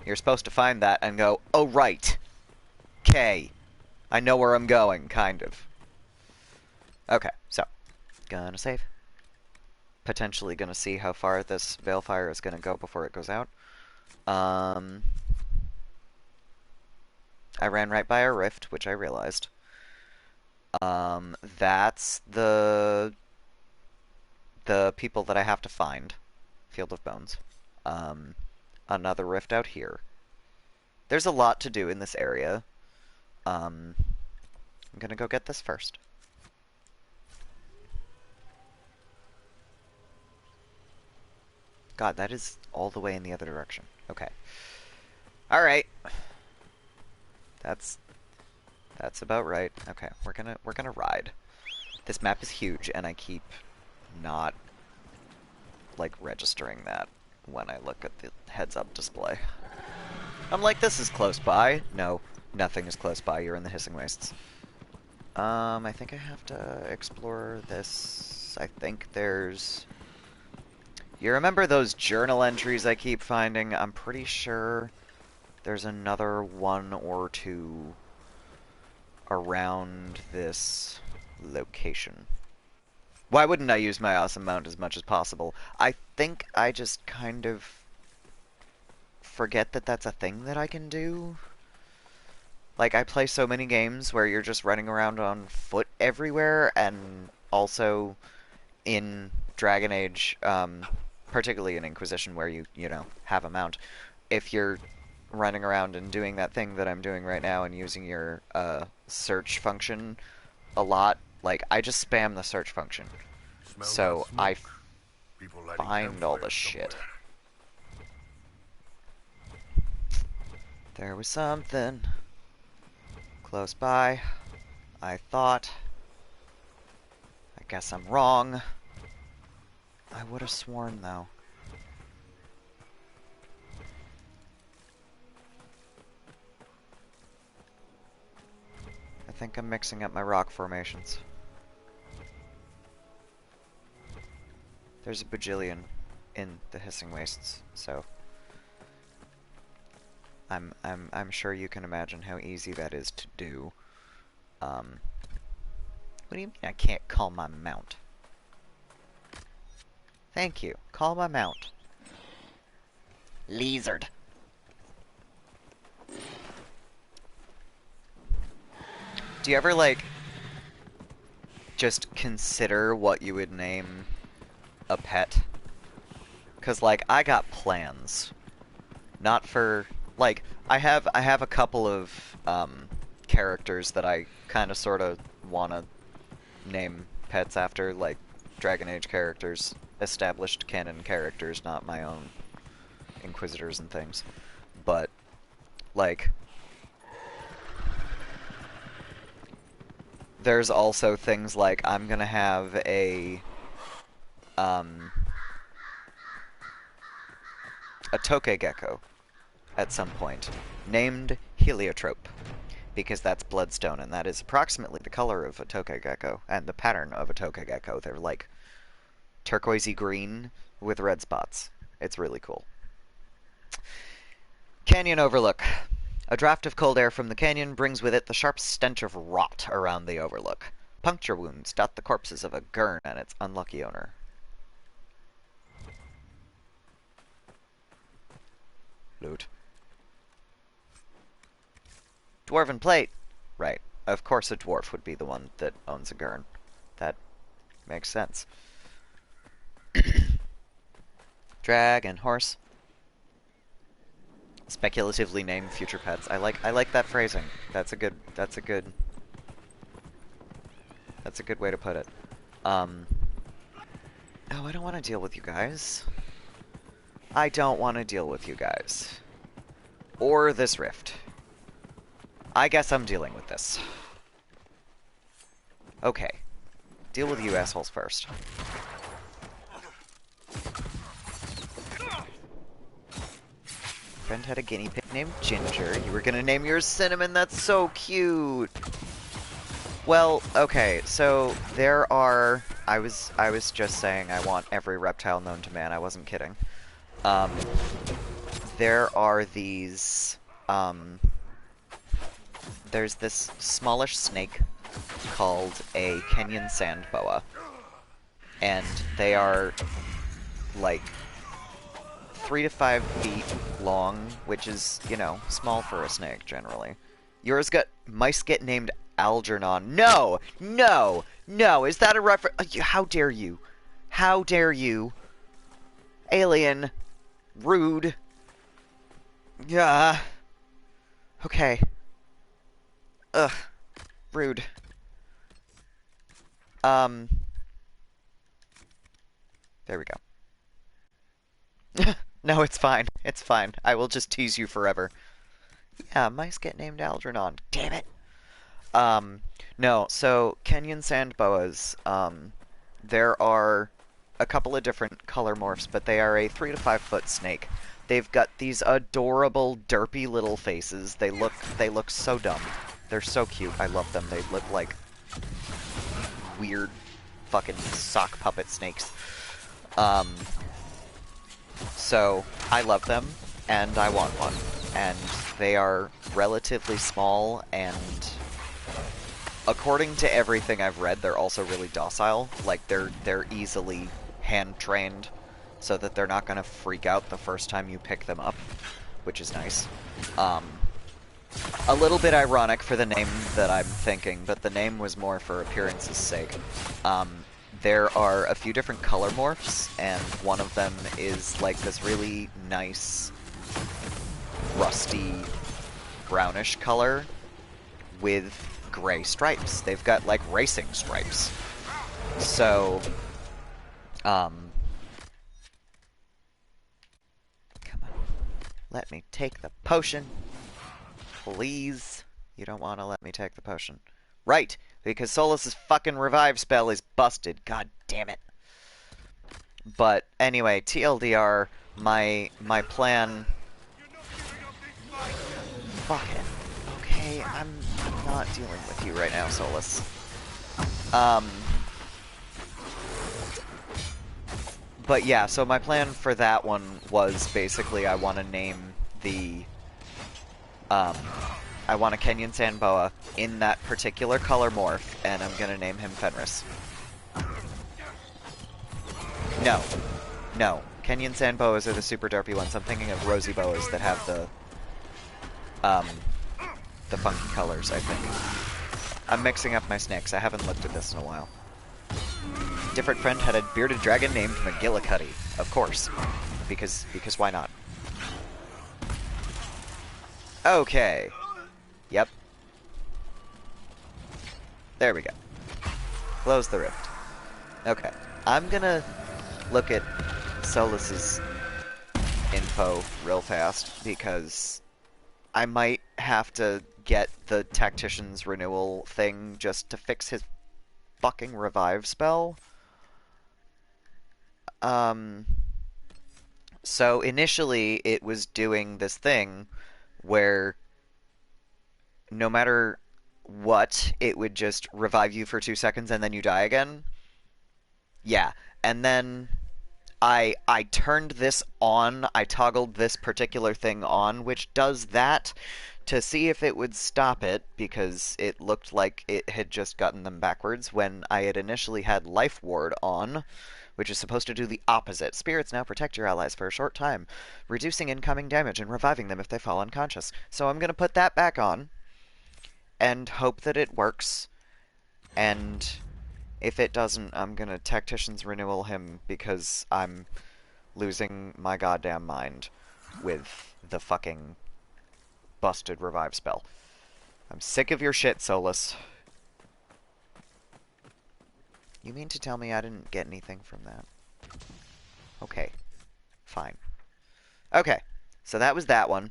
You're supposed to find that and go, oh right, okay, I know where I'm going, kind of. Okay, so, gonna save. Potentially gonna see how far this Veilfire is gonna go before it goes out. I ran right by a rift, which I realized. That's the people that I have to find. Field of Bones. Another rift out here. There's a lot to do in this area. I'm gonna go get this first. God, that is all the way in the other direction. Okay. Alright. That's about right. Okay, we're gonna ride. This map is huge, and I keep not, like, registering that when I look at the heads-up display. I'm like, this is close by. No, nothing is close by. You're in the Hissing Wastes. I think I have to explore this. I think there's... You remember those journal entries I keep finding? I'm pretty sure there's another one or two around this location. Why wouldn't I use my awesome mount as much as possible? I think I just kind of forget that that's a thing that I can do. Like, I play so many games where you're just running around on foot everywhere, and also in Dragon Age, particularly in Inquisition where you know, have a mount. If you're running around and doing that thing that I'm doing right now and using your search function a lot, like, I just spam the search function. So I find all the shit. There was something close by. I thought. I guess I'm wrong. I would have sworn, though. I think I'm mixing up my rock formations. There's a bajillion in the Hissing Wastes, so I'm sure you can imagine how easy that is to do. What do you mean I can't call my mount? Thank you. Call my mount. Lizard. Do you ever, like, just consider what you would name a pet? Cause, like, I got plans. Not for, like, I have a couple of characters that I kind of sort of want to name pets after, like Dragon Age characters, established canon characters, not my own Inquisitors and things. But, like, there's also things like I'm gonna have a Tokegekko at some point, named Heliotrope, because that's bloodstone, and that is approximately the color of a Tokegekko, and the pattern of a Tokegekko. They're like turquoisey green with red spots. It's really cool. Canyon overlook. A draft of cold air from the canyon brings with it the sharp stench of rot around the overlook. Puncture wounds dot the corpses of a gurn and its unlucky owner. Loot. Dwarven plate! Right. Of course a dwarf would be the one that owns a gurn. That makes sense. Dragon, horse. Speculatively name future pets. I like that phrasing. That's a good way to put it. Oh, I don't want to deal with you guys. I don't want to deal with you guys. Or this rift. I guess I'm dealing with this. Okay. Deal with you assholes first. Friend had a guinea pig named Ginger. You were gonna name yours Cinnamon. That's so cute. Well, okay, so there are... I was just saying I want every reptile known to man. I wasn't kidding. There are these... there's this smallish snake called a Kenyan sand boa. And they are, like, 3 to 5 feet long, which is, you know, small for a snake, generally. Mice get named Algernon. No! No! No! Is that a reference? How dare you? How dare you? Alien. Rude. Yeah. Okay. Ugh. Rude. There we go. No, it's fine. It's fine. I will just tease you forever. Yeah, mice get named Algernon. Damn it. No, so Kenyan sand boas, there are a couple of different color morphs, but they are a 3 to 5 foot snake. They've got these adorable, derpy little faces. They look so dumb. They're so cute. I love them. They look like weird fucking sock puppet snakes. So I love them, and I want one. And they are relatively small, and according to everything I've read, they're also really docile. Like, they're easily hand-trained, so that they're not gonna freak out the first time you pick them up, which is nice. A little bit ironic for the name that I'm thinking, but the name was more for appearance's sake. There are a few different color morphs, and one of them is like this really nice, rusty, brownish color with gray stripes. They've got, like, racing stripes. So, come on. Let me take the potion. Please. You don't want to let me take the potion. Right, because Solus's fucking revive spell is busted. God damn it. But anyway, TLDR, my plan... Fuck it. Okay, I'm not dealing with you right now, Solus. But yeah, so my plan for that one was basically I want to name the... I want a Kenyan sand boa in that particular color morph, and I'm gonna name him Fenris. No. No. Kenyan sand boas are the super derpy ones. I'm thinking of rosy boas that have the funky colors, I think. I'm mixing up my snakes. I haven't looked at this in a while. Different friend had a bearded dragon named McGillicuddy. Of course. Because why not? Okay. Yep. There we go. Close the rift. Okay. I'm gonna look at Solus's info real fast, because I might have to get the Tactician's Renewal thing just to fix his fucking revive spell. So initially it was doing this thing where no matter what, it would just revive you for 2 seconds and then you die again. Yeah, and then I turned this on. I toggled this particular thing on, which does that to see if it would stop it, because it looked like it had just gotten them backwards when I had initially had Life Ward on, which is supposed to do the opposite. Spirits now protect your allies for a short time, reducing incoming damage and reviving them if they fall unconscious. So I'm going to put that back on and hope that it works, and if it doesn't, I'm going to Tactician's Renewal him, because I'm losing my goddamn mind with the fucking busted revive spell. I'm sick of your shit, Solus. You mean to tell me I didn't get anything from that? Okay. Fine. Okay. So that was that one.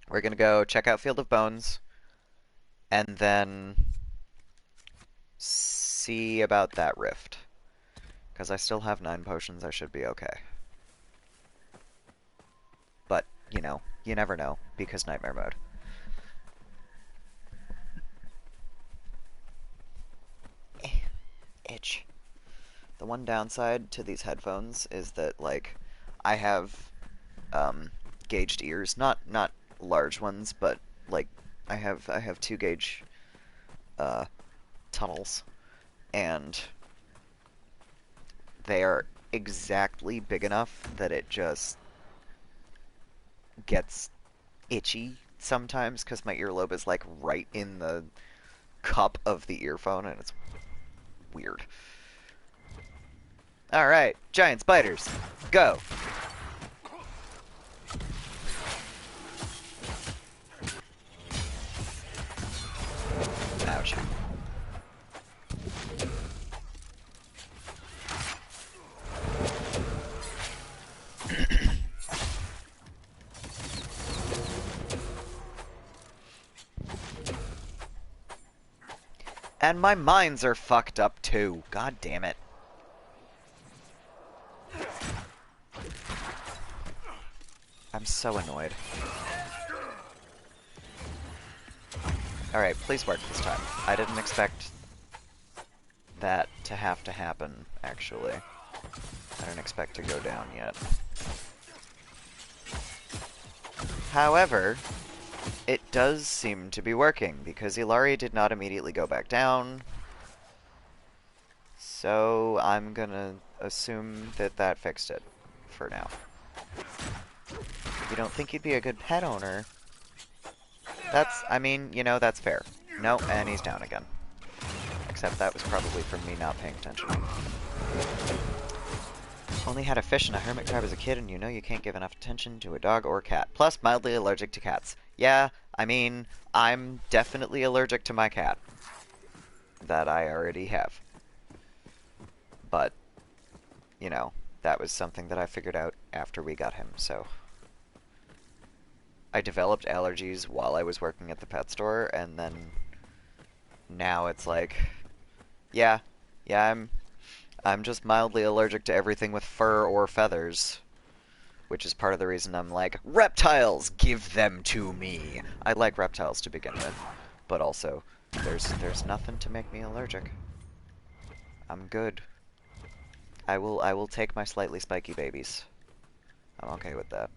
We're gonna go check out Field of Bones, and then see about that rift. Because I still have 9 potions, I should be okay. But, you know, you never know, because Nightmare Mode. Itch. The one downside to these headphones is that, like, I have gauged ears, not large ones, but like I have 2 gauge tunnels, and they are exactly big enough that it just gets itchy sometimes, because my earlobe is like right in the cup of the earphone, and it's weird. Alright, giant spiders, go! Ouch. And my mines are fucked up too. God damn it. I'm so annoyed. Alright, please work this time. I didn't expect that to have to happen, actually. I didn't expect to go down yet. However, it does seem to be working, because Ilari did not immediately go back down. So I'm gonna assume that that fixed it, for now. You don't think you'd be a good pet owner? That's, I mean, you know, that's fair. No, and he's down again. Except that was probably from me not paying attention. Only had a fish and a hermit crab as a kid, and you know you can't give enough attention to a dog or cat. Plus, mildly allergic to cats. Yeah, I mean, I'm definitely allergic to my cat. That I already have. But, you know, that was something that I figured out after we got him, so... I developed allergies while I was working at the pet store, and then now it's like, yeah, I'm just mildly allergic to everything with fur or feathers, which is part of the reason I'm like, reptiles, give them to me. I like reptiles to begin with, but also there's nothing to make me allergic. I'm good. I will take my slightly spiky babies. I'm okay with that.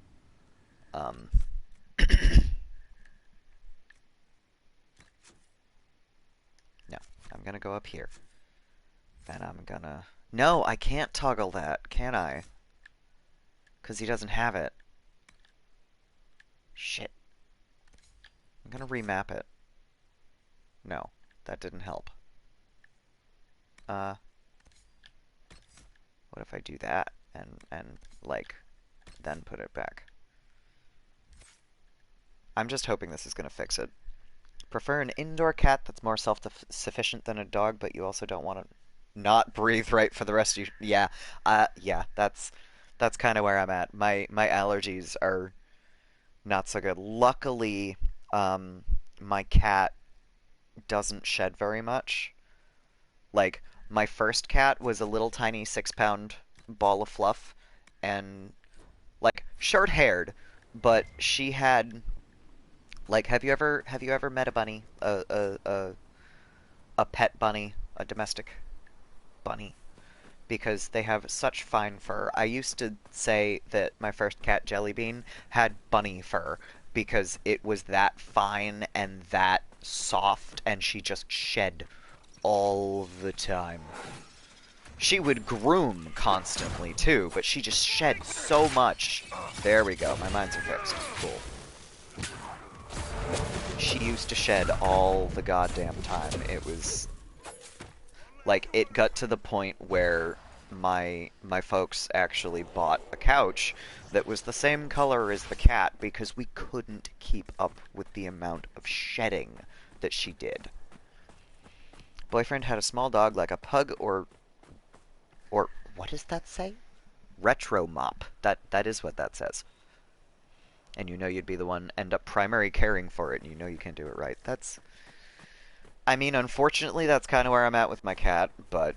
No, I'm gonna go up here. Then I'm gonna... No, I can't toggle that, can I? Because he doesn't have it. Shit. I'm gonna remap it. No, that didn't help. What if I do that and like, then put it back? I'm just hoping this is gonna fix it. Prefer an indoor cat that's more self-sufficient than a dog, but you also don't want to not breathe right for the rest of your... Yeah, yeah, that's kind of where I'm at. My allergies are not so good. Luckily, my cat doesn't shed very much. Like, my first cat was a little tiny 6 pound ball of fluff, and like short-haired, but she had like have you ever met a bunny, a pet bunny, a domestic bunny? Because they have such fine fur. I used to say that my first cat, Jellybean, had bunny fur because it was that fine and that soft, and she just shed all the time. She would groom constantly too, but she just shed so much. There we go. My minds are fixed. Cool. She used to shed all the goddamn time. It was like it got to the point where my folks actually bought a couch that was the same color as the cat because we couldn't keep up with the amount of shedding that she did. Boyfriend had a small dog like a pug or what does that say? Retro mop. That is what that says. And you know you'd be the one end up primary caring for it, and you know you can't do it right. I mean, unfortunately, that's kind of where I'm at with my cat, but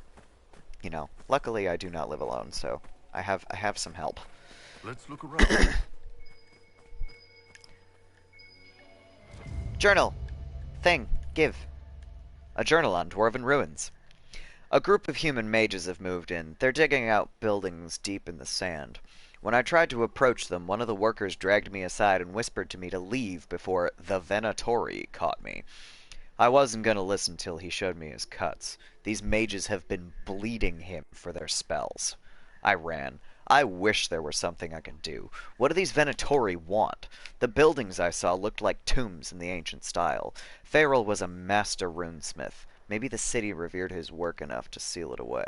you know, luckily I do not live alone, so I have some help. Let's look around. Journal. Thing. Give. A journal on dwarven ruins. A group of human mages have moved in. They're digging out buildings deep in the sand. When I tried to approach them, one of the workers dragged me aside and whispered to me to leave before the Venatori caught me. I wasn't going to listen till he showed me his cuts. These mages have been bleeding him for their spells. I ran. I wish there were something I could do. What do these Venatori want? The buildings I saw looked like tombs in the ancient style. Farrell was a master runesmith. Maybe the city revered his work enough to seal it away.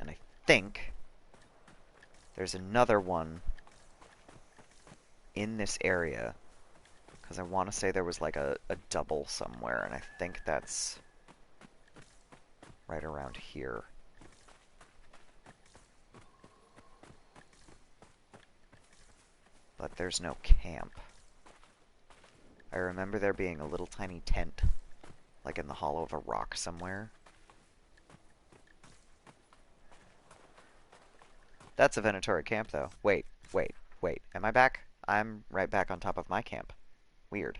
And I think there's another one in this area, because I want to say there was like a double somewhere, and I think that's right around here. But there's no camp. I remember there being a little tiny tent, like in the hollow of a rock somewhere. That's a Venatori camp, though. Wait. Am I back? I'm right back on top of my camp. Weird.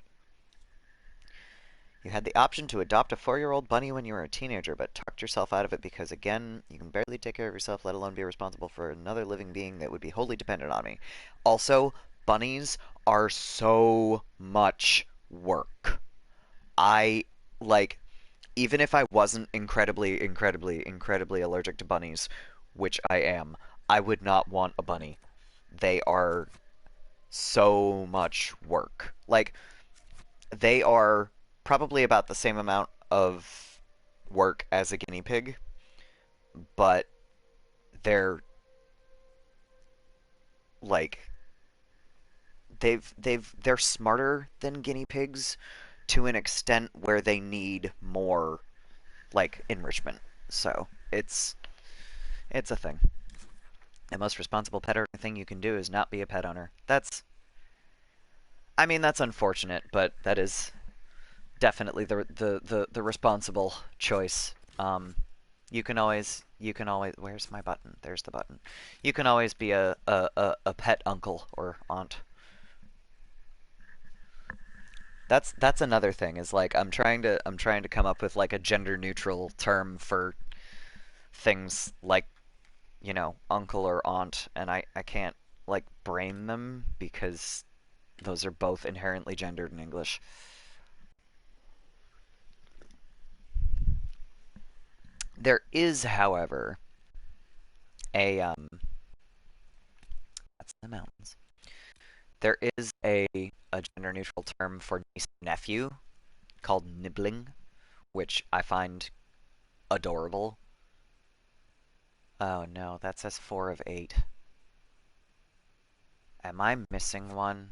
You had the option to adopt a 4-year-old bunny when you were a teenager, but talked yourself out of it because, again, you can barely take care of yourself, let alone be responsible for another living being that would be wholly dependent on me. Also, bunnies are so much work. I, like, even if I wasn't incredibly allergic to bunnies, which I am, I would not want a bunny. They are so much work. Like, they are probably about the same amount of work as a guinea pig, but like they're smarter than guinea pigs to an extent where they need more like enrichment. So it's a thing. The most responsible pet owner thing you can do is not be a pet owner. I mean, that's unfortunate, but that is definitely the responsible choice. You can always where's my button? There's the button. You can always be a pet uncle or aunt. That's another thing is like I'm trying to come up with like a gender neutral term for things like, you know, uncle or aunt, and I can't like brain them because those are both inherently gendered in English. There is, however, a that's in the mountains. There is a gender neutral term for niece and nephew called nibbling, which I find adorable. Oh no, that says 4 of 8. Am I missing one?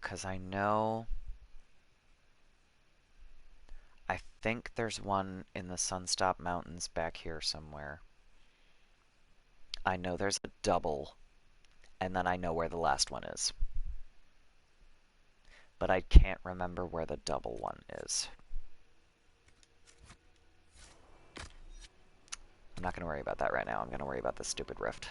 'cause I know... I think there's one in the Sunstop Mountains back here somewhere. I know there's a double, and then I know where the last one is. But I can't remember where the double one is. I'm not going to worry about that right now. I'm going to worry about this stupid rift.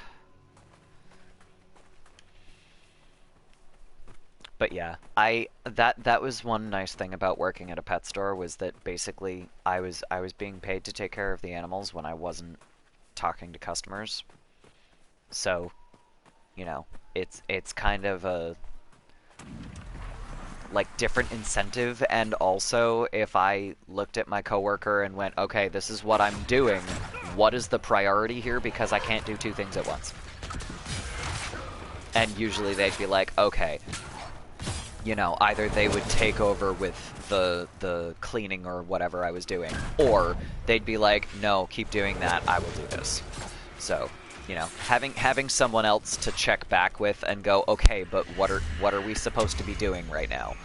But yeah, that was one nice thing about working at a pet store, was that basically I was being paid to take care of the animals when I wasn't talking to customers. So, you know, it's kind of a like different incentive, and also if I looked at my coworker and went, okay, this is what I'm doing, what is the priority here, because I can't do two things at once. And usually they'd be like, okay, you know, either they would take over with the cleaning or whatever I was doing, or they'd be like, no, keep doing that, I will do this. So, you know, having someone else to check back with and go, okay, but what are we supposed to be doing right now,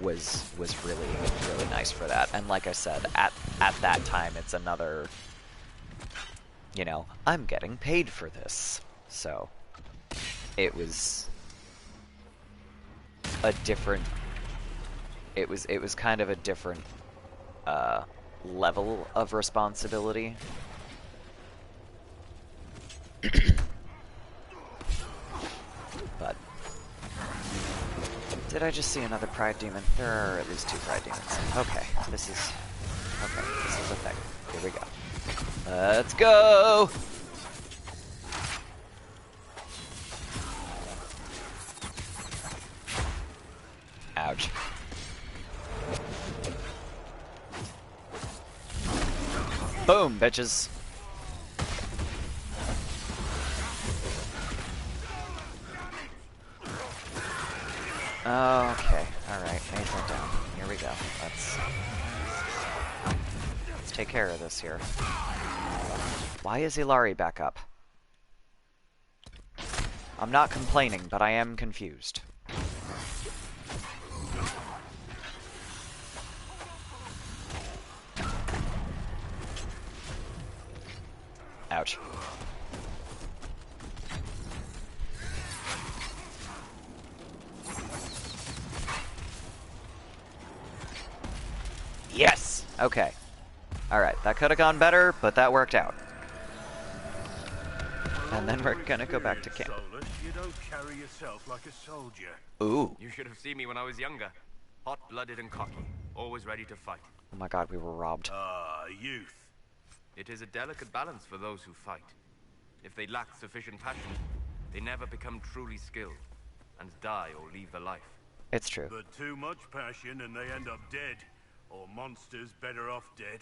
was really nice for that. And like I said, at that time, it's another, you know, I'm getting paid for this, so it was a different. It was kind of a different level of responsibility. But did I just see another pride demon? There are at least 2 pride demons. Okay, this is a thing. Here we go. Let's go! Ouch. Boom, bitches. Okay, alright, made that down. Here we go. Let's take care of this here. Why is Ilari back up? I'm not complaining, but I am confused. Ouch. Yes! Okay. Alright, that could have gone better, but that worked out. And then we're gonna go back to camp. You don't carry yourself like a soldier. Ooh. You should have seen me when I was younger. Hot-blooded and cocky, always ready to fight. Oh my god, we were robbed. Ah, youth. It is a delicate balance for those who fight. If they lack sufficient passion, they never become truly skilled, and die or leave the life. It's true. But too much passion and they end up dead. Or monsters better off dead.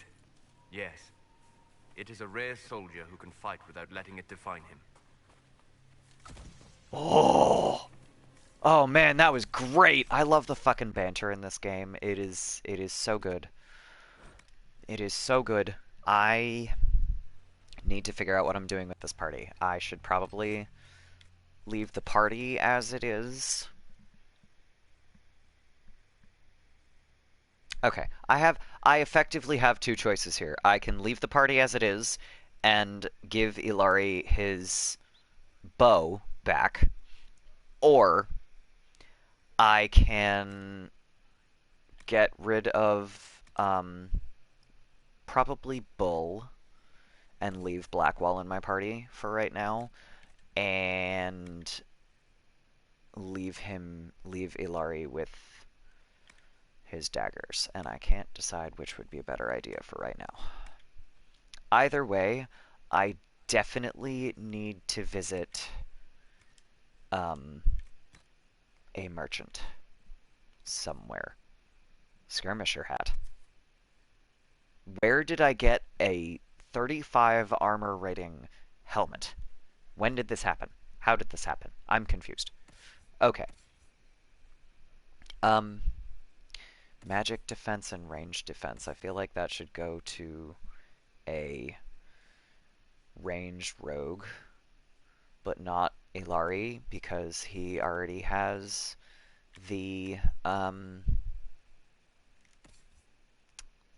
Yes. It is a rare soldier who can fight without letting it define him. Oh! Oh man, that was great! I love the fucking banter in this game. It is so good. It is so good. I need to figure out what I'm doing with this party. I should probably leave the party as it is. Okay, I effectively have 2 choices here. I can leave the party as it is and give Ilari his bow back, or I can get rid of probably Bull and leave Blackwall in my party for right now, and leave Ilari with his daggers, and I can't decide which would be a better idea for right now. Either way, I definitely need to visit a merchant somewhere. Skirmisher hat. Where did I get a 35 armor rating helmet? When did this happen? How did this happen? I'm confused. Okay. Magic defense and range defense. I feel like that should go to a ranged rogue, but not Ilari, because he already has the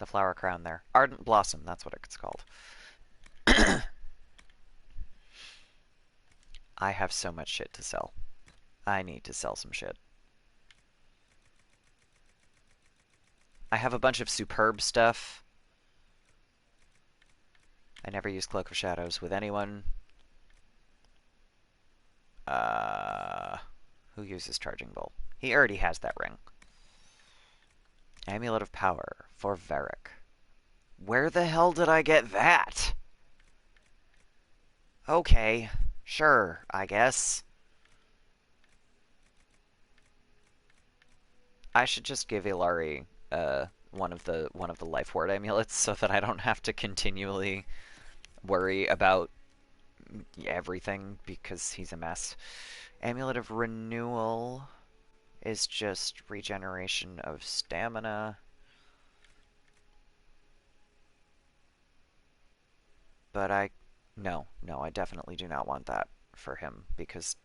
flower crown there. Ardent Blossom, that's what it's called. I have so much shit to sell. I need to sell some shit. I have a bunch of superb stuff. I never use Cloak of Shadows with anyone. Who uses Charging Bolt? He already has that ring. Amulet of Power for Varric. Where the hell did I get that? Okay, sure, I guess. I should just give Ilari one of the life ward amulets so that I don't have to continually worry about everything because he's a mess. Amulet of Renewal is just regeneration of stamina. But no, I definitely do not want that for him because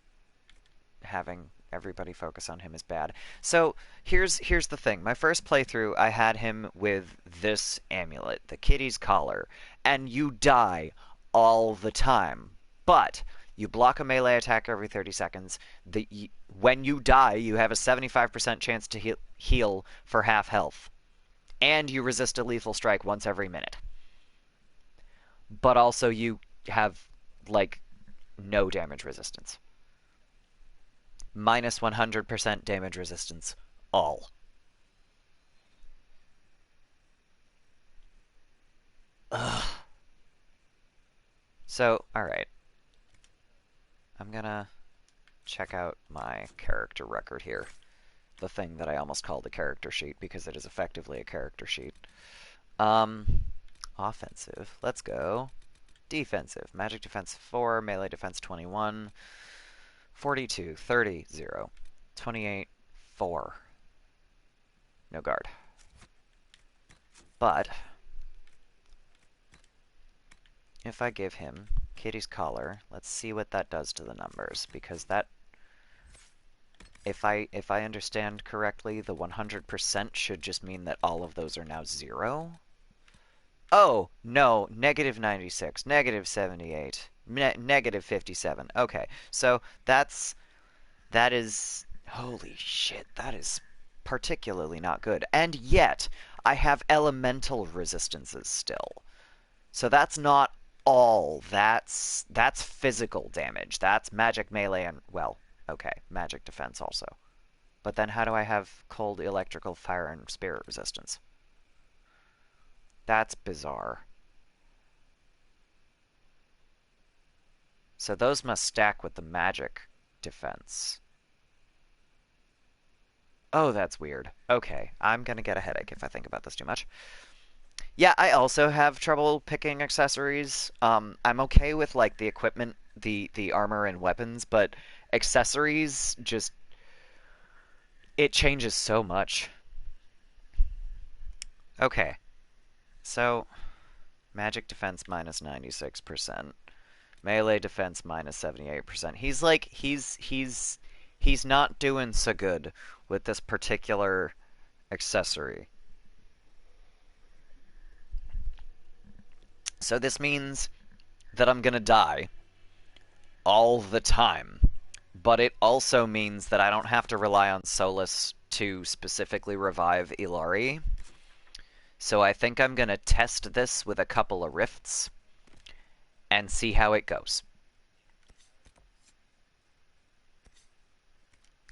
having everybody focus on him is bad. So here's the thing. My first playthrough, I had him with this amulet, the Kitty's Collar, and you die all the time. But you block a melee attack every 30 seconds. When you die, you have a 75% chance to heal for half health. And you resist a lethal strike once every minute. But also you have, like, no damage resistance. Minus 100% damage resistance. All. Ugh. So, alright. I'm gonna check out my character record here. The thing that I almost called a character sheet because it is effectively a character sheet. Offensive. Let's go. Defensive. Magic defense 4, melee defense 21, 42, 30, 0, 28, 4. No guard. But if I give him Kitty's Collar, let's see what that does to the numbers, because that, if I understand correctly, the 100% should just mean that all of those are now 0. Oh, no, negative 96, negative 78, negative 57. Okay, so that is, holy shit, that is particularly not good. And yet, I have elemental resistances still. So that's not all. That's physical damage. That's magic melee and, well, okay, magic defense also. But then how do I have cold, electrical, fire, and spirit resistance? That's bizarre. So those must stack with the magic defense. Oh, that's weird. Okay, I'm gonna get a headache if I think about this too much. Yeah, I also have trouble picking accessories. I'm okay with, like, the equipment, the armor and weapons, but accessories just, it changes so much. Okay. So, magic defense minus 96%. Melee defense minus 78%. He's like, he's not doing so good with this particular accessory. So this means that I'm gonna die all the time. But it also means that I don't have to rely on Solus to specifically revive Ilari. So I think I'm going to test this with a couple of rifts and see how it goes.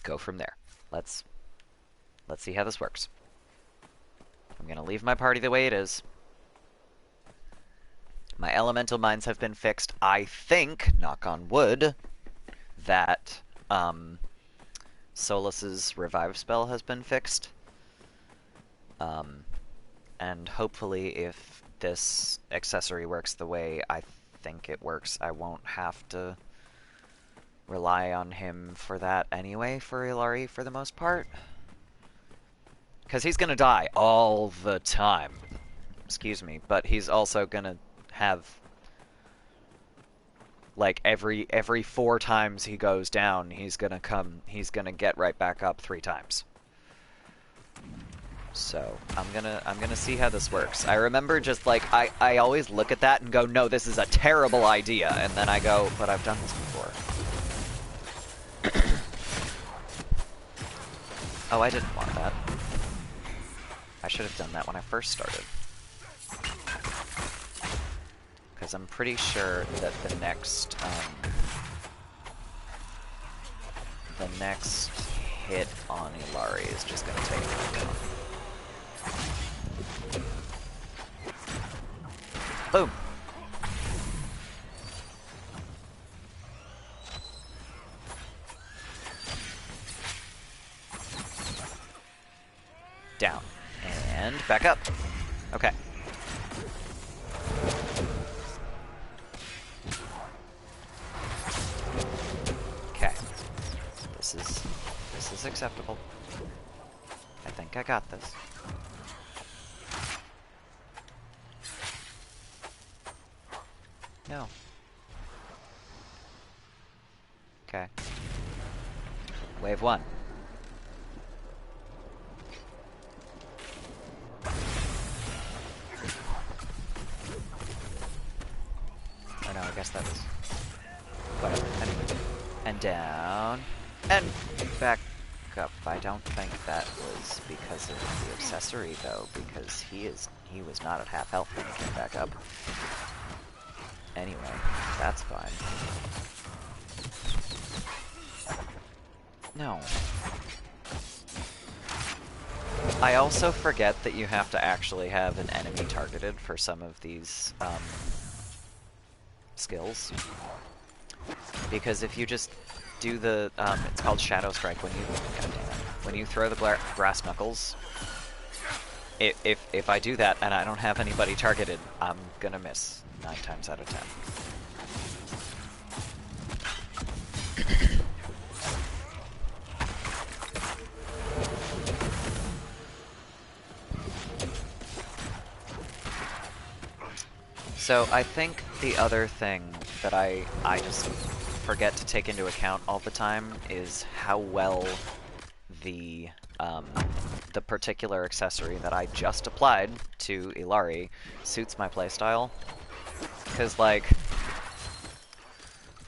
Go from there. Let's see how this works. I'm going to leave my party the way it is. My elemental mines have been fixed. I think, knock on wood, that Solus's revive spell has been fixed. And hopefully if this accessory works the way I think it works, I won't have to rely on him for that anyway for Ilari for the most part. Because he's going to die all the time. Excuse me, but he's also going to have Like every 4 times he goes down, he's gonna get right back up 3 times. So I'm gonna see how this works. I remember just like I always look at that and go, no, this is a terrible idea, and then I go, but I've done this before. Oh, I didn't want that. I should have done that when I first started. Because I'm pretty sure that the next hit on Ilari is just gonna take him down. Boom! Down. And back up. Okay. Okay. This is acceptable. I think I got this. No. Okay. Wave 1. Oh no, I guess that was... whatever. Anyway. And down. And back up. I don't think that was because of the accessory, though, because he was not at half health when he came back up. Anyway, that's fine. No. I also forget that you have to actually have an enemy targeted for some of these skills. Because if you just do the, it's called Shadow Strike, when you throw the brass knuckles, if I do that and I don't have anybody targeted, I'm gonna miss 9 times out of 10. So I think the other thing that I just forget to take into account all the time is how well the particular accessory that I just applied to Ilari suits my playstyle. Because, like,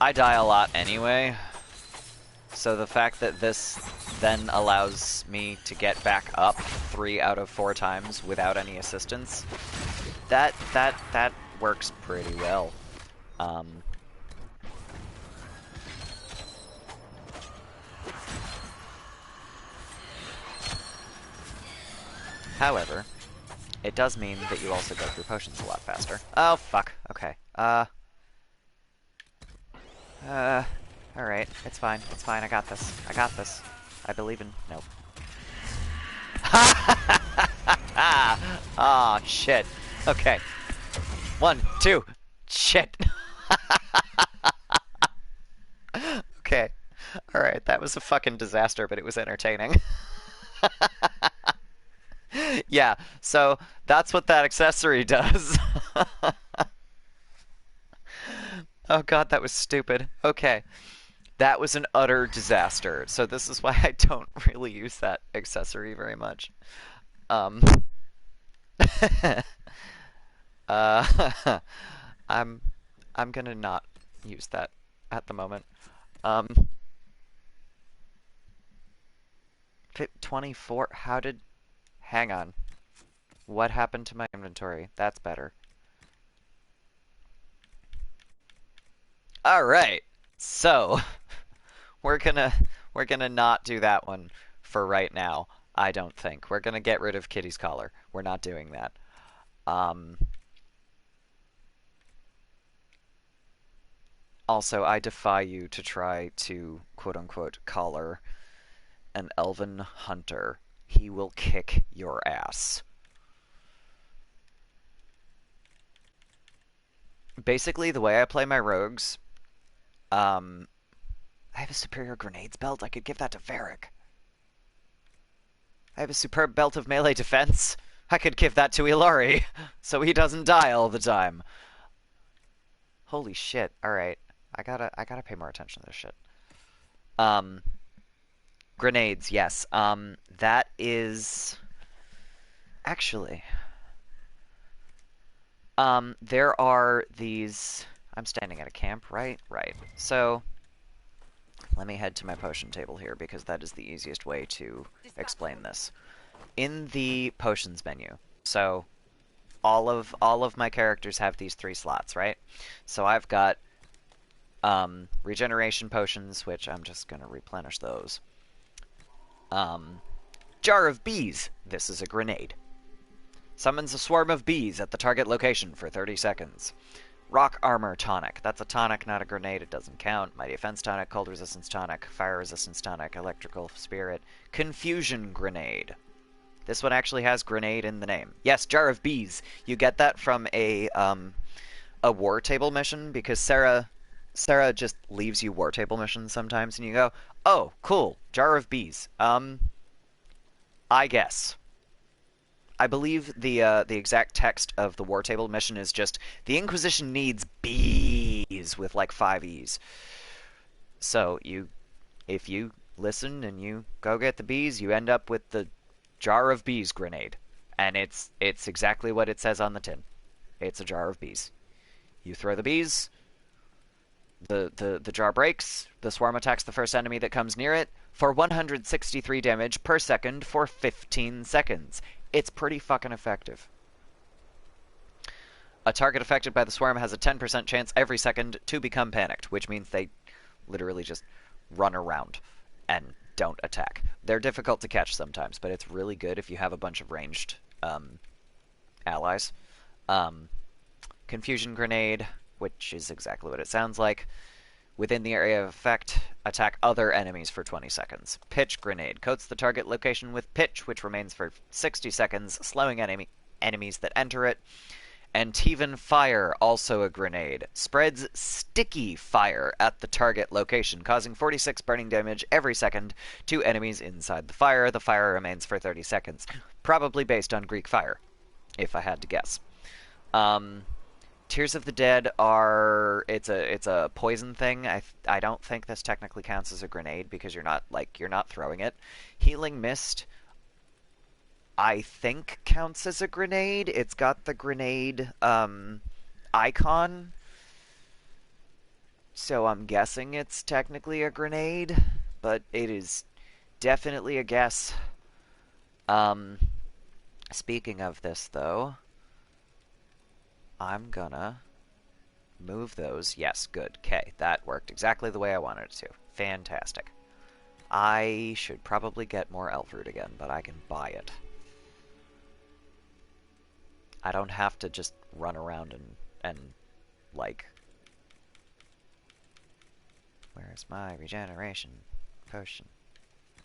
I die a lot anyway, so the fact that this then allows me to get back up 3 out of 4 times without any assistance, that works pretty well. However, it does mean that you also go through potions a lot faster. Oh, fuck. Okay. Alright. It's fine. It's fine. I got this. I got this. I believe in... Nope. Ah, oh, shit. Okay. 1, 2. Shit. Okay. Alright, that was a fucking disaster, but it was entertaining. Yeah, so that's what that accessory does. Oh god, that was stupid. Okay. That was an utter disaster. So this is why I don't really use that accessory very much. I'm gonna not use that at the moment. 24, how did... Hang on. What happened to my inventory? That's better. Alright, so we're gonna not do that one for right now, I don't think. We're gonna get rid of Kitty's collar. We're not doing that. Also, I defy you to try to quote-unquote collar an elven hunter. He will kick your ass. Basically, the way I play my rogues, I have a superior grenades belt. I could give that to Varric. I have a superb belt of melee defense. I could give that to Ilari, so he doesn't die all the time. Holy shit. Alright. I gotta pay more attention to this shit. Grenades, yes. That is actually. There are these. I'm standing at a camp, right? Right. So let me head to my potion table here because that is the easiest way to explain this. In the potions menu, so all of my characters have these 3 slots, right? So I've got regeneration potions, which I'm just gonna replenish those. Jar of bees. This is a grenade. Summons a swarm of bees at the target location for 30 seconds. Rock armor tonic. That's a tonic, not a grenade. It doesn't count. Mighty defense tonic, cold resistance tonic, fire resistance tonic, electrical spirit, confusion grenade. This one actually has grenade in the name. Yes, jar of bees. You get that from a war table mission because Sarah just leaves you war table missions sometimes, and you go, "Oh, cool, jar of bees." I guess. I believe the exact text of the war table mission is just the Inquisition needs bees with like 5 E's. So if you listen and you go get the bees, you end up with the jar of bees grenade, and it's exactly what it says on the tin. It's a jar of bees. You throw the bees, the jar breaks, the swarm attacks the first enemy that comes near it for 163 damage per second for 15 seconds. It's pretty fucking effective. A target affected by the swarm has a 10% chance every second to become panicked, which means they literally just run around and don't attack. They're difficult to catch sometimes, but it's really good if you have a bunch of ranged allies. Confusion grenade, which is exactly what it sounds like. Within the area of effect, attack other enemies for 20 seconds. Pitch grenade coats the target location with pitch, which remains for 60 seconds, slowing enemies that enter it. And Tevan fire, also a grenade, spreads sticky fire at the target location, causing 46 burning damage every second to enemies inside the fire. The fire remains for 30 seconds, probably based on Greek fire, if I had to guess. Tears of the Dead are it's a poison thing. I don't think this technically counts as a grenade because you're not throwing it. Healing Mist I think counts as a grenade. It's got the grenade icon. So I'm guessing it's technically a grenade, but it is definitely a guess. Speaking of this though, I'm gonna move those. Yes, good. Okay, that worked exactly the way I wanted it to. Fantastic. I should probably get more elf root again, but I can buy it. I don't have to just run around and like... Where's my regeneration potion?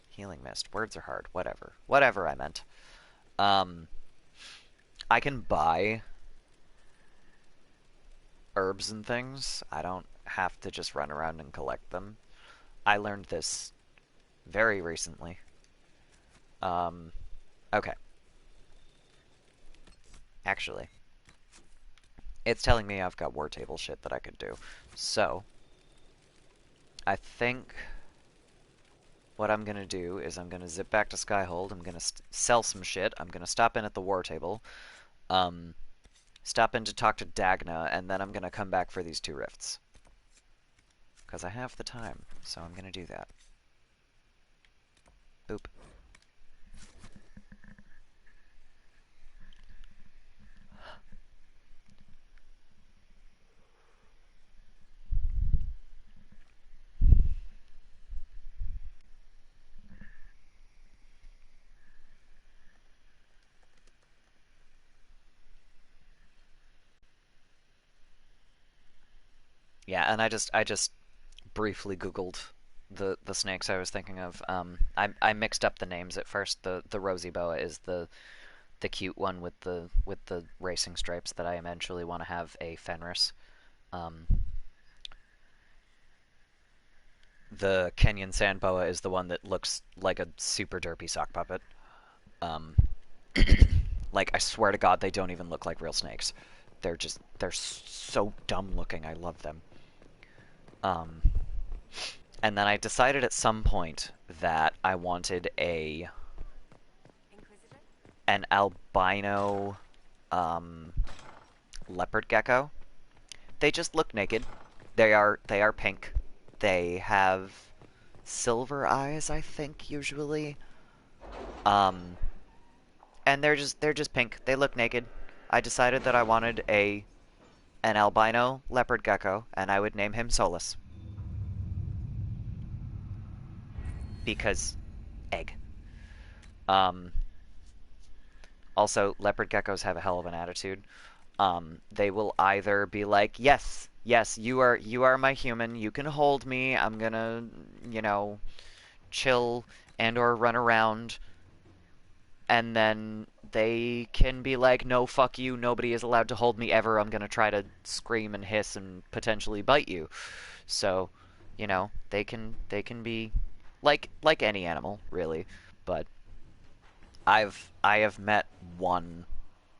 Healing mist. Words are hard. Whatever. Whatever I meant. I can buy herbs and things. I don't have to just run around and collect them. I learned this very recently. Okay. Actually, it's telling me I've got war table shit that I could do. So, I think what I'm gonna do is I'm gonna zip back to Skyhold. I'm gonna sell some shit. I'm gonna stop in at the war table. Stop in to talk to Dagna, and then I'm gonna come back for these 2 rifts. Because I have the time, so I'm gonna do that. Boop. Yeah, and I just briefly Googled the snakes I was thinking of. I mixed up the names at first. The rosy boa is the cute one with the racing stripes that I eventually want to have a Fenris. The Kenyan sand boa is the one that looks like a super derpy sock puppet. Like, I swear to God, they don't even look like real snakes. They're so dumb looking. I love them. Um, and then I decided at some point that I wanted Inquisitor? an albino leopard gecko. They just look naked. They are pink. They have silver eyes, I think, usually. Um, and they're just pink. They look naked. I decided that I wanted an albino leopard gecko, and I would name him Solus because egg. Um, Also, leopard geckos have a hell of an attitude. They will either be like, yes, yes, you are my human. You can hold me. I'm gonna, you know, chill and or run around. And then they can be like, no, fuck you. Nobody is allowed to hold me ever. I'm gonna try to scream and hiss and potentially bite you. So, they can be like any animal, really. But I have met one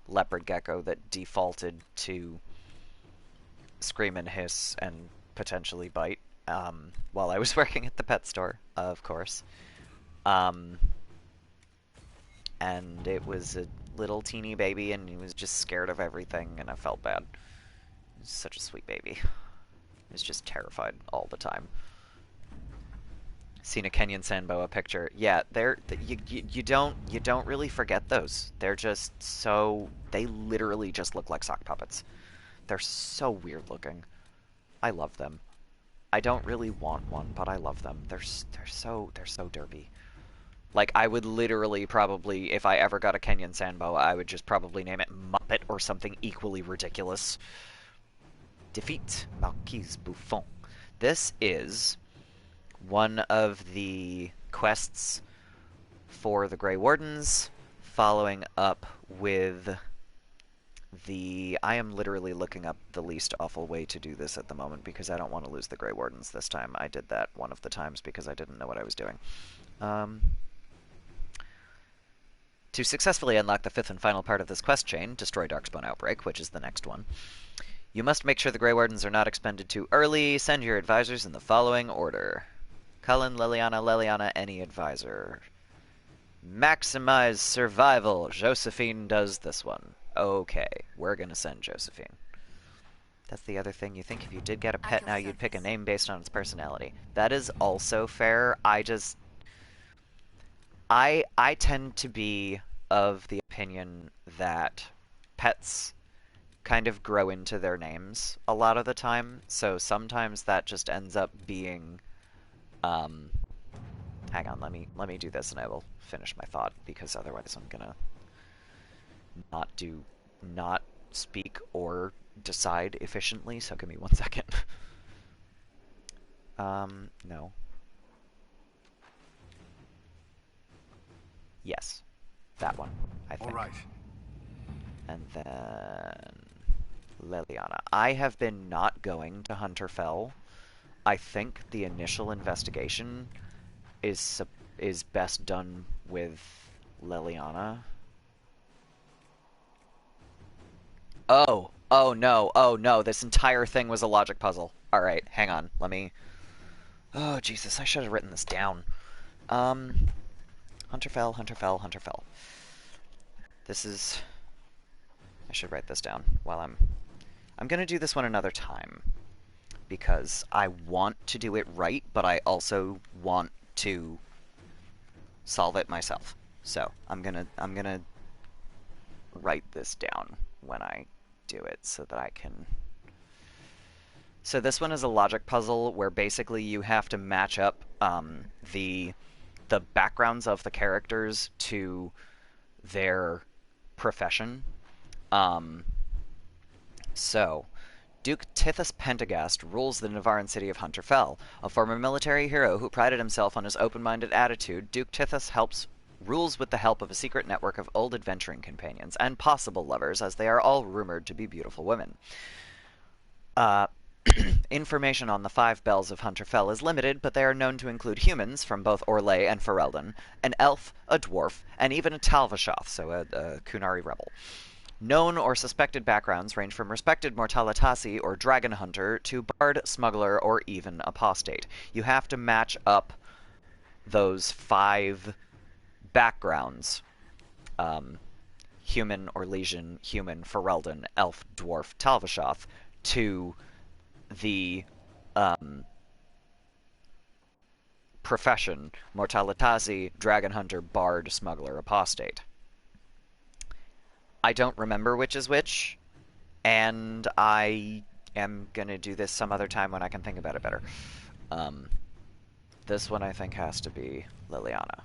leopard gecko that defaulted to scream and hiss and potentially bite while I was working at the pet store, of course. Um, and it was a little teeny baby, and he was just scared of everything, and I felt bad. He was such a sweet baby. He was just terrified all the time. Seen a Kenyan Sanboa picture. Yeah, you don't really forget those. They're just so they literally just look like sock puppets. They're so weird looking. I love them. I don't really want one, but I love them. They're so derpy. Like I would literally probably if I ever got a Kenyan Sanboa, I would just probably name it Muppet or something equally ridiculous. Defeat Marquise Buffon. This is one of the quests for the Grey Wardens, following up with I am literally looking up the least awful way to do this at the moment because I don't want to lose the Grey Wardens this time. I did that one of the times because I didn't know what I was doing. To successfully unlock the fifth and final part of this quest chain, destroy Darkspawn Outbreak, which is the next one, you must make sure the Grey Wardens are not expended too early. Send your advisors in the following order. Cullen, Leliana, any advisor. Maximize survival. Josephine does this one. Okay, we're gonna send Josephine. That's the other thing. You think if you did get a pet now, you'd pick a name based on its personality. That is also fair. I tend to be of the opinion that pets kind of grow into their names a lot of the time. So sometimes that just ends up being hang on, let me do this and I will finish my thought because otherwise I'm gonna not speak or decide efficiently, so give me 1 second. No. Yes. That one, I think. All right. And then Leliana. I have been not going to Hunterfell. I think the initial investigation is best done with Leliana. Oh no, this entire thing was a logic puzzle. Alright, hang on, let me... Oh, Jesus, I should have written this down. Hunterfell. This is... I should write this down while I'm gonna do this one another time. Because I want to do it right, but I also want to solve it myself. So, I'm gonna write this down when I do it so that I can... So this one is a logic puzzle where basically you have to match up the backgrounds of the characters to their profession. So, Duke Tithus Pentagast rules the Navaran city of Hunterfell. A former military hero who prided himself on his open-minded attitude, Duke Tithus rules with the help of a secret network of old adventuring companions and possible lovers, as they are all rumored to be beautiful women. Information on the 5 bells of Hunterfell is limited, but they are known to include humans from both Orlais and Ferelden, an elf, a dwarf, and even a Talvashoth, so a Kunari rebel. Known or suspected backgrounds range from respected mortalitasi or dragon hunter to bard, smuggler, or even apostate. You have to match up those 5 backgrounds. Human or Legion, human, Ferelden, elf, dwarf, Talvashoth, to the profession, mortalitasi, dragon hunter, bard, smuggler, apostate. I don't remember which is which, and I am gonna do this some other time when I can think about it better. This one I think has to be Liliana.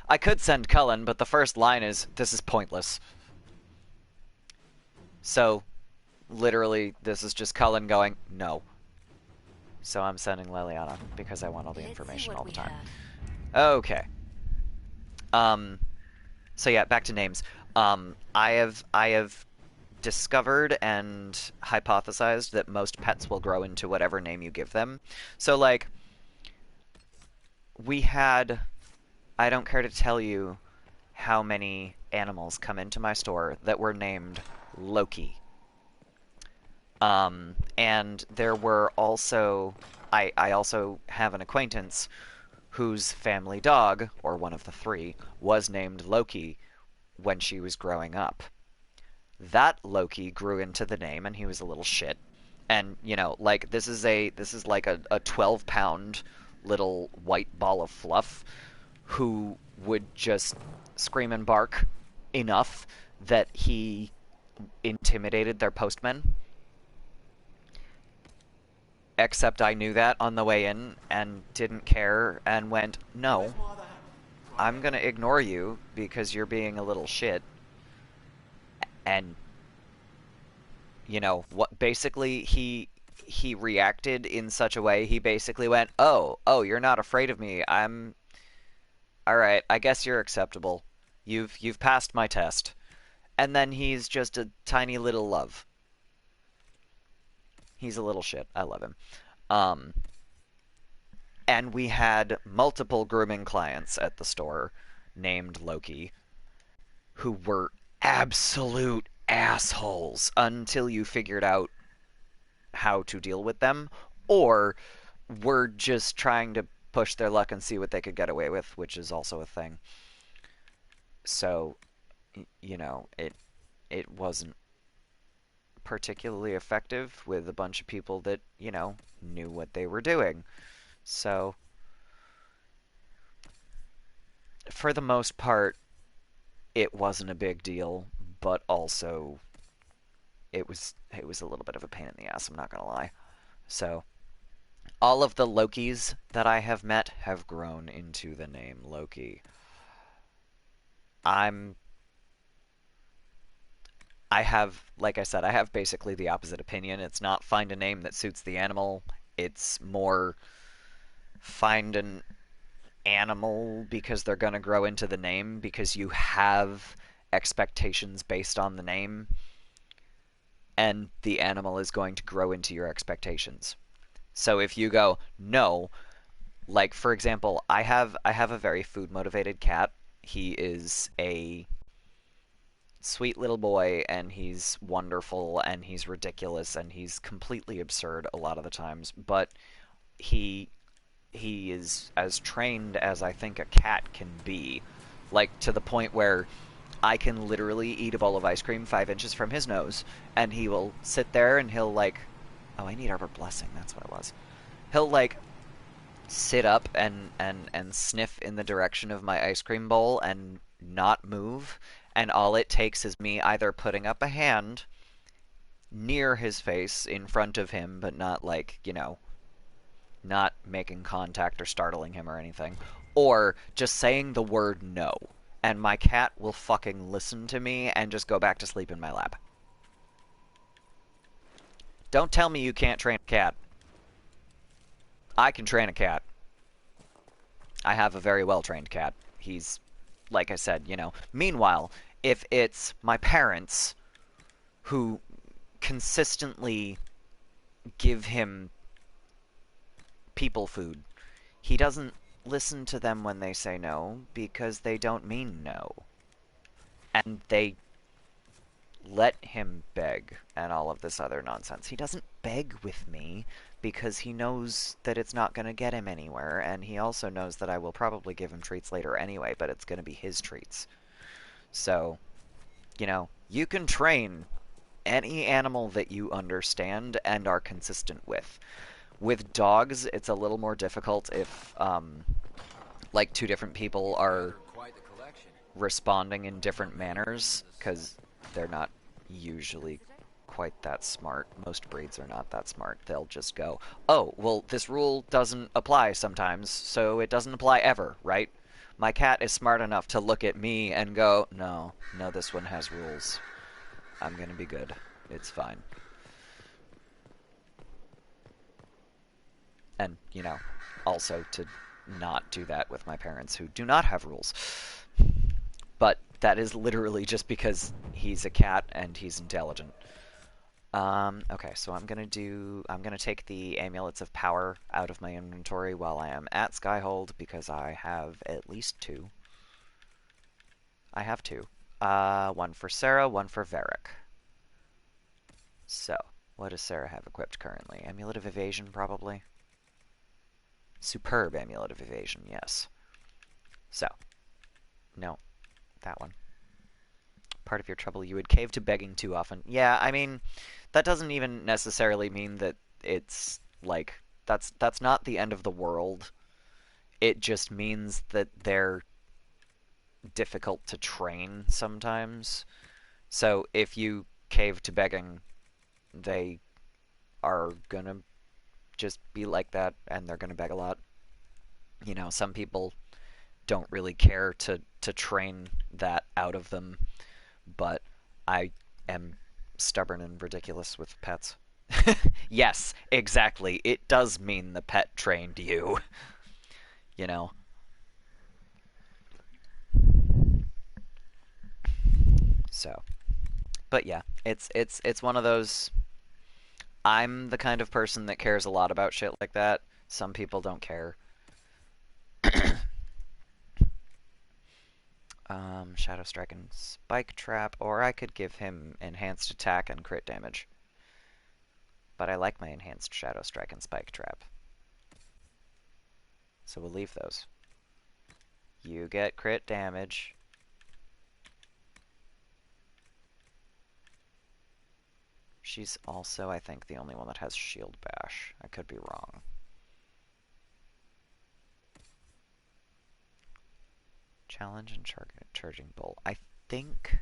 I could send Cullen, but the first line is, "This is pointless." So, literally, this is just Cullen going, "No." So I'm sending Liliana, because I want all the information all the time. Okay. So yeah, back to names. I have discovered and hypothesized that most pets will grow into whatever name you give them. So, like, we had... I don't care to tell you how many animals come into my store that were named Loki. And there were also... I also have an acquaintance whose family dog, or one of the 3, was named Loki when she was growing up. That Loki grew into the name, and he was a little shit. And, you know, like, this is like a 12-pound little white ball of fluff who would just scream and bark enough that he intimidated their postmen. Except I knew that on the way in and didn't care and went, "No, I'm gonna ignore you because you're being a little shit." And, you know, what basically he reacted in such a way, he basically went, oh, you're not afraid of me. Alright, I guess you're acceptable. You've passed my test. And then he's just a tiny little love. He's a little shit. I love him. And we had multiple grooming clients at the store named Loki who were absolute assholes until you figured out how to deal with them, or were just trying to push their luck and see what they could get away with, which is also a thing. So, you know, it wasn't particularly effective with a bunch of people that, you know, knew what they were doing. So, for the most part, it wasn't a big deal, but also it was a little bit of a pain in the ass, I'm not gonna lie. So, all of the Lokis that I have met have grown into the name Loki. I have, like I said, I have basically the opposite opinion. It's not find a name that suits the animal. It's more find an animal because they're going to grow into the name, because you have expectations based on the name, and the animal is going to grow into your expectations. So if you go, no, like, for example, I have a very food-motivated cat. He is a sweet little boy, and he's wonderful, and he's ridiculous, and he's completely absurd a lot of the times, but he is as trained as I think a cat can be, like, to the point where I can literally eat a bowl of ice cream 5 inches from his nose, and he will sit there and he'll, like, oh, I need Arbor Blessing, that's what it was. He'll, like, sit up and sniff in the direction of my ice cream bowl and not move, and all it takes is me either putting up a hand near his face in front of him, but not, like, you know, not making contact or startling him or anything, or just saying the word no, and my cat will fucking listen to me and just go back to sleep in my lap. Don't tell me you can't train a cat. I can train a cat. I have a very well-trained cat. He's, like I said, you know. Meanwhile, if it's my parents who consistently give him people food, he doesn't listen to them when they say no, because they don't mean no. And they let him beg and all of this other nonsense. He doesn't beg with me because he knows that it's not going to get him anywhere, and he also knows that I will probably give him treats later anyway, but it's going to be his treats. So, you can train any animal that you understand and are consistent with. With dogs, it's a little more difficult if, like, two different people are responding in different manners, because they're not usually quite that smart. Most breeds are not that smart. They'll just go, oh, well, this rule doesn't apply sometimes, so it doesn't apply ever, right? My cat is smart enough to look at me and go, no, this one has rules. I'm gonna be good. It's fine. And, also to not do that with my parents who do not have rules. But that is literally just because he's a cat and he's intelligent. Okay, so I'm gonna take the Amulets of Power out of my inventory while I am at Skyhold, because I have at least two. I have two. One for Sarah, one for Varric. So, what does Sarah have equipped currently? Amulet of Evasion, probably? Superb Amulet of Evasion, yes. So, no, that one. Part of your trouble, you would cave to begging too often. Yeah, I mean, that doesn't even necessarily mean that it's, like, that's not the end of the world. It just means that they're difficult to train sometimes. So if you cave to begging, they are gonna just be like that, and they're gonna beg a lot. Some people don't really care to train that out of them, but I am stubborn and ridiculous with pets. Yes, exactly. It does mean the pet trained you. you know. So, but yeah, it's one of those. I'm the kind of person that cares a lot about shit like that. Some people don't care. Shadow Strike and Spike Trap, or I could give him enhanced attack and crit damage. But I like my enhanced Shadow Strike and Spike Trap. So we'll leave those. You get crit damage. She's also, I think, the only one that has Shield Bash. I could be wrong. Challenge and Charging Bolt. I think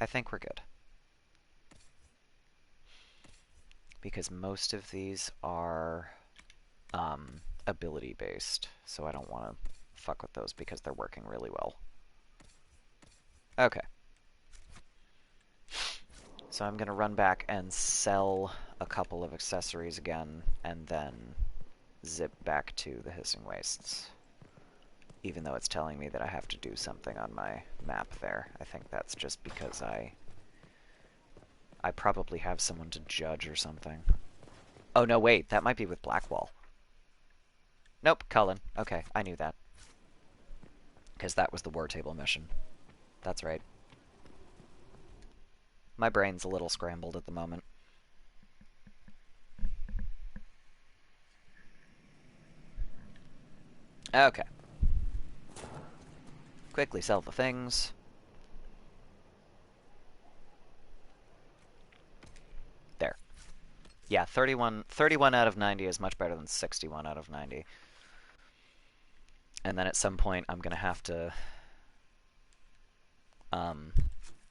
we're good. Because most of these are ability based, so I don't want to fuck with those because they're working really well. Okay. So I'm going to run back and sell a couple of accessories again, and then zip back to the Hissing Wastes. Even though it's telling me that I have to do something on my map there. I think that's just because I probably have someone to judge or something. Oh no, wait, that might be with Blackwall. Nope, Cullen. Okay, I knew that. Because that was the War Table mission. That's right. My brain's a little scrambled at the moment. Okay. Quickly sell the things. There. Yeah, 31 out of 90 is much better than 61 out of 90. And then at some point I'm going to have to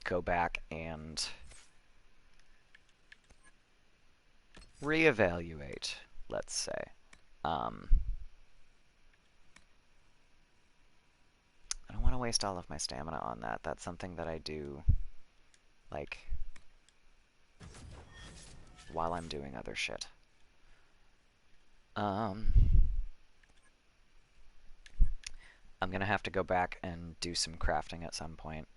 go back and reevaluate, let's say. I don't want to waste all of my stamina on that. That's something that I do, like, while I'm doing other shit. I'm gonna have to go back and do some crafting at some point.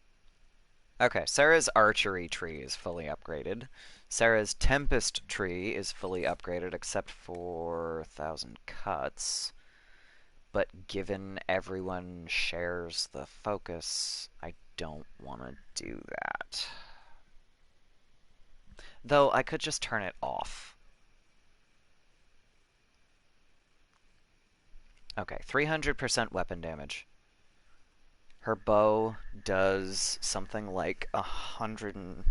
Okay, Sarah's archery tree is fully upgraded. Sarah's Tempest tree is fully upgraded except for 1,000 cuts. But given everyone shares the focus, I don't want to do that. Though I could just turn it off. Okay, 300% weapon damage. Her bow does something like 100 and...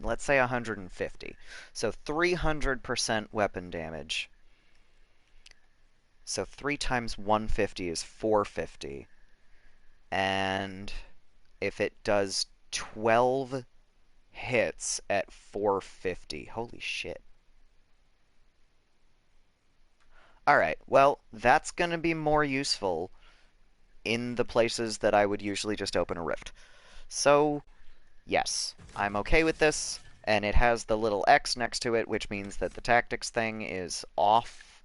let's say 150. So 300% weapon damage. So 3 times 150 is 450. And if it does 12 hits at 450, holy shit. Alright, well, that's going to be more useful in the places that I would usually just open a rift. So, yes, I'm okay with this, and it has the little X next to it, which means that the tactics thing is off,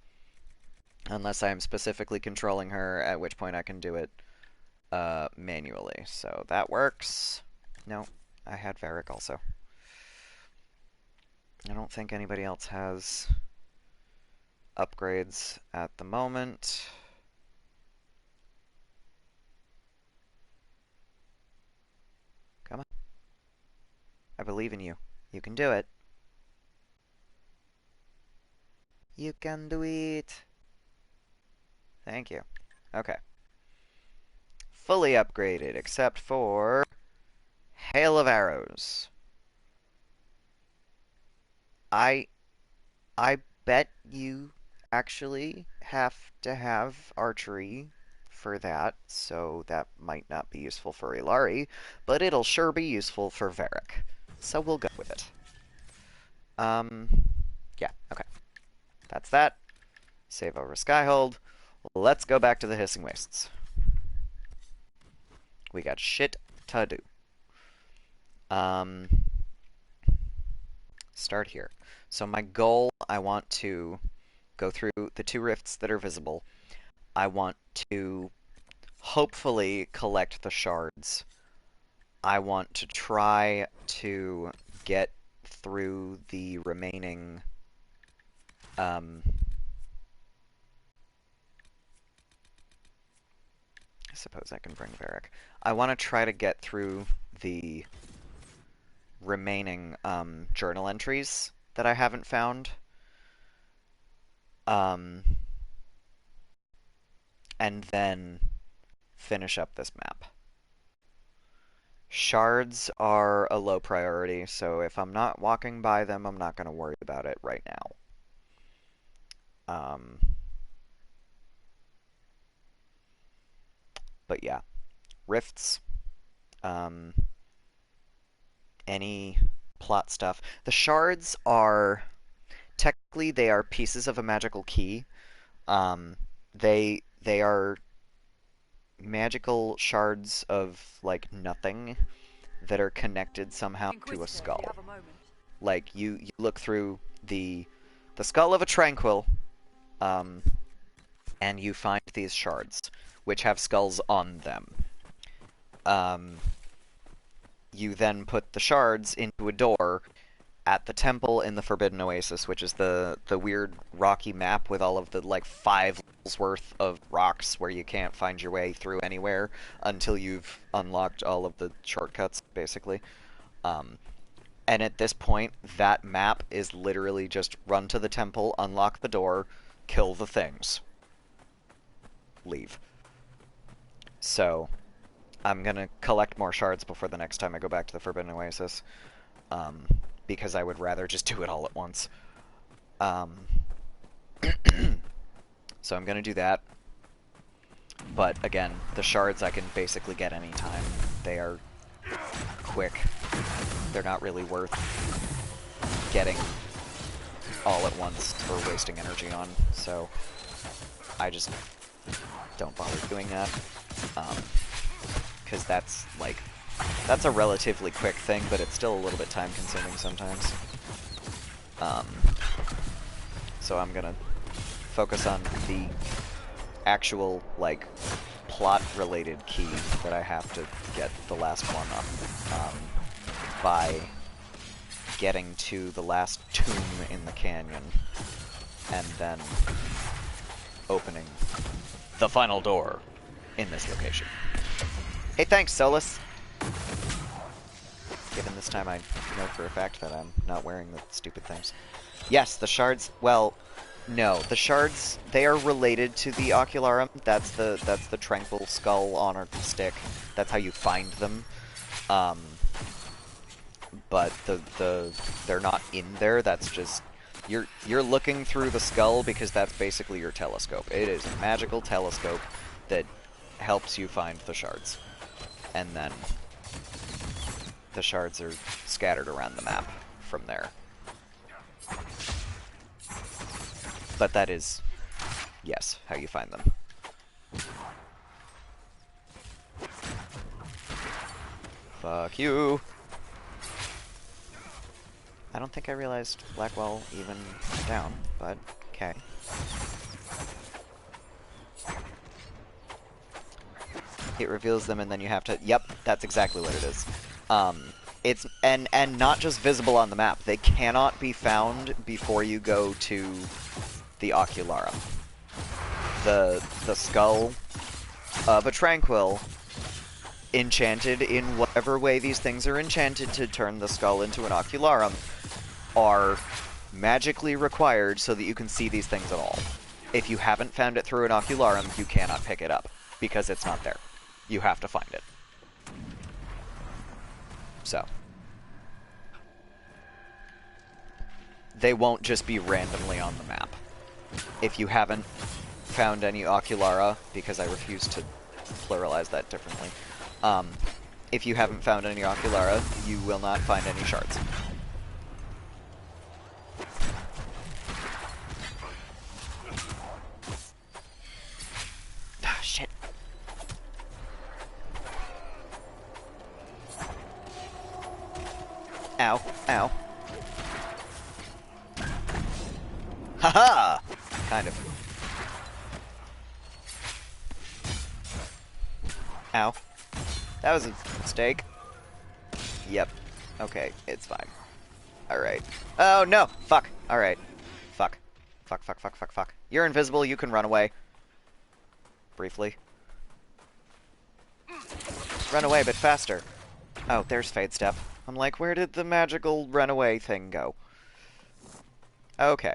unless I am specifically controlling her, at which point I can do it manually. So that works. No, I had Varric also. I don't think anybody else has upgrades at the moment. Come on. I believe in you. You can do it. You can do it. Thank you. Okay. Fully upgraded, except for Hail of Arrows. I bet you actually have to have archery for that, so that might not be useful for Ilari, but it'll sure be useful for Varric. So we'll go with it. Yeah, okay. That's that. Save over Skyhold. Let's go back to the Hissing Wastes. We got shit to do. Start here. So my goal, I want to go through the 2 rifts that are visible. I want to hopefully collect the shards. I want to try to get through the remaining I suppose I can bring Varric. I want to try to get through the remaining journal entries that I haven't found. And then finish up this map. Shards are a low priority, so if I'm not walking by them, I'm not going to worry about it right now. But yeah, rifts, any plot stuff. The shards are, technically they are pieces of a magical key. They are magical shards of, like, nothing that are connected somehow to a skull. Like, you look through the skull of a tranquil, and you find these shards, which have skulls on them. You then put the shards into a door at the temple in the Forbidden Oasis, which is the weird rocky map with all of the, like, 5 levels worth of rocks where you can't find your way through anywhere until you've unlocked all of the shortcuts, basically. And at this point, that map is literally just run to the temple, unlock the door, kill the things. Leave. So, I'm gonna collect more shards before the next time I go back to the Forbidden Oasis. Because I would rather just do it all at once. So I'm gonna do that. But again, the shards I can basically get anytime. They are quick. They're not really worth getting all at once or wasting energy on, so I just don't bother doing that. Because that's, like, that's a relatively quick thing, but it's still a little bit time-consuming sometimes. So I'm gonna focus on the actual, like, plot-related key that I have to get the last one on, by getting to the last tomb in the canyon, and then opening the final door in this location. Hey, thanks, Solus. given this time I know for a fact that I'm not wearing the stupid things. Yes, the shards, well, no. The shards, they are related to the ocularum. That's the tranquil skull on a stick. That's how you find them. But they're not in there. That's just you're looking through the skull because that's basically your telescope. It is a magical telescope that helps you find the shards. And then the shards are scattered around the map from there. But that is, yes, how you find them. Fuck you! I don't think I realized Blackwall even went down, but okay. It reveals them and then you have to, yep, that's exactly what it is. It's, and not just visible on the map, they cannot be found before you go to the ocularum. The skull of a tranquil, enchanted in whatever way these things are enchanted to turn the skull into an ocularum, are magically required so that you can see these things at all. If you haven't found it through an ocularum, you cannot pick it up, because it's not there. You have to find it. So. They won't just be randomly on the map. If you haven't found any oculara, because I refuse to pluralize that differently, if you haven't found any oculara, you will not find any shards. Ah, shit. Ow, ow. Haha! Kind of. Ow. That was a mistake. Yep. Okay, it's fine. Alright. Oh, no! Fuck! Alright. Fuck. Fuck, fuck, fuck, fuck, fuck. You're invisible, you can run away. Briefly. Run away, but faster. Oh, there's Fade Step. I'm like, where did the magical runaway thing go? Okay.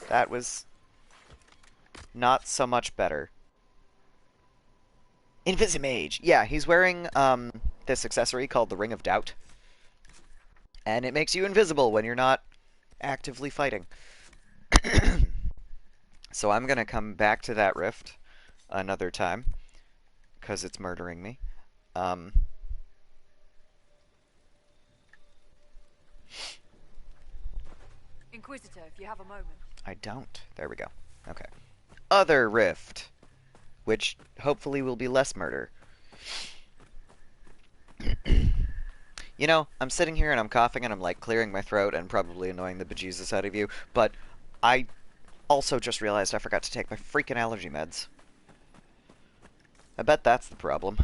That was not so much better. Invisimage! Yeah, he's wearing this accessory called the Ring of Doubt. And it makes you invisible when you're not actively fighting. So I'm gonna come back to that rift another time, because it's murdering me. Inquisitor, if you have a moment. I don't. There we go. Okay. Other rift, which hopefully will be less murder. You know, I'm sitting here and I'm coughing and I'm like clearing my throat and probably annoying the bejesus out of you, but I also just realized I forgot to take my freaking allergy meds. I bet that's the problem.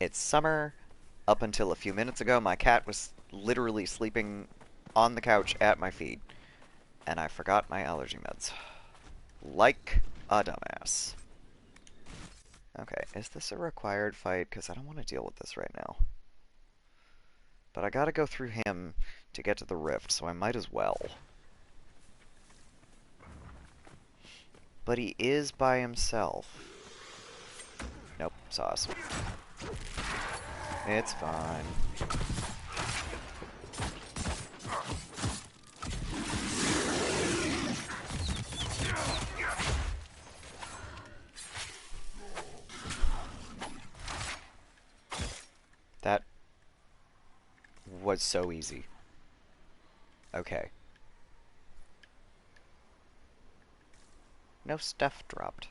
It's summer. Up until a few minutes ago, my cat was literally sleeping on the couch at my feet, and I forgot my allergy meds. Like a dumbass. Okay, is this a required fight? Because I don't want to deal with this right now. But I gotta go through him to get to the rift, so I might as well. But he is by himself. Nope, sauce. It's fine. That was so easy. Okay. No stuff dropped.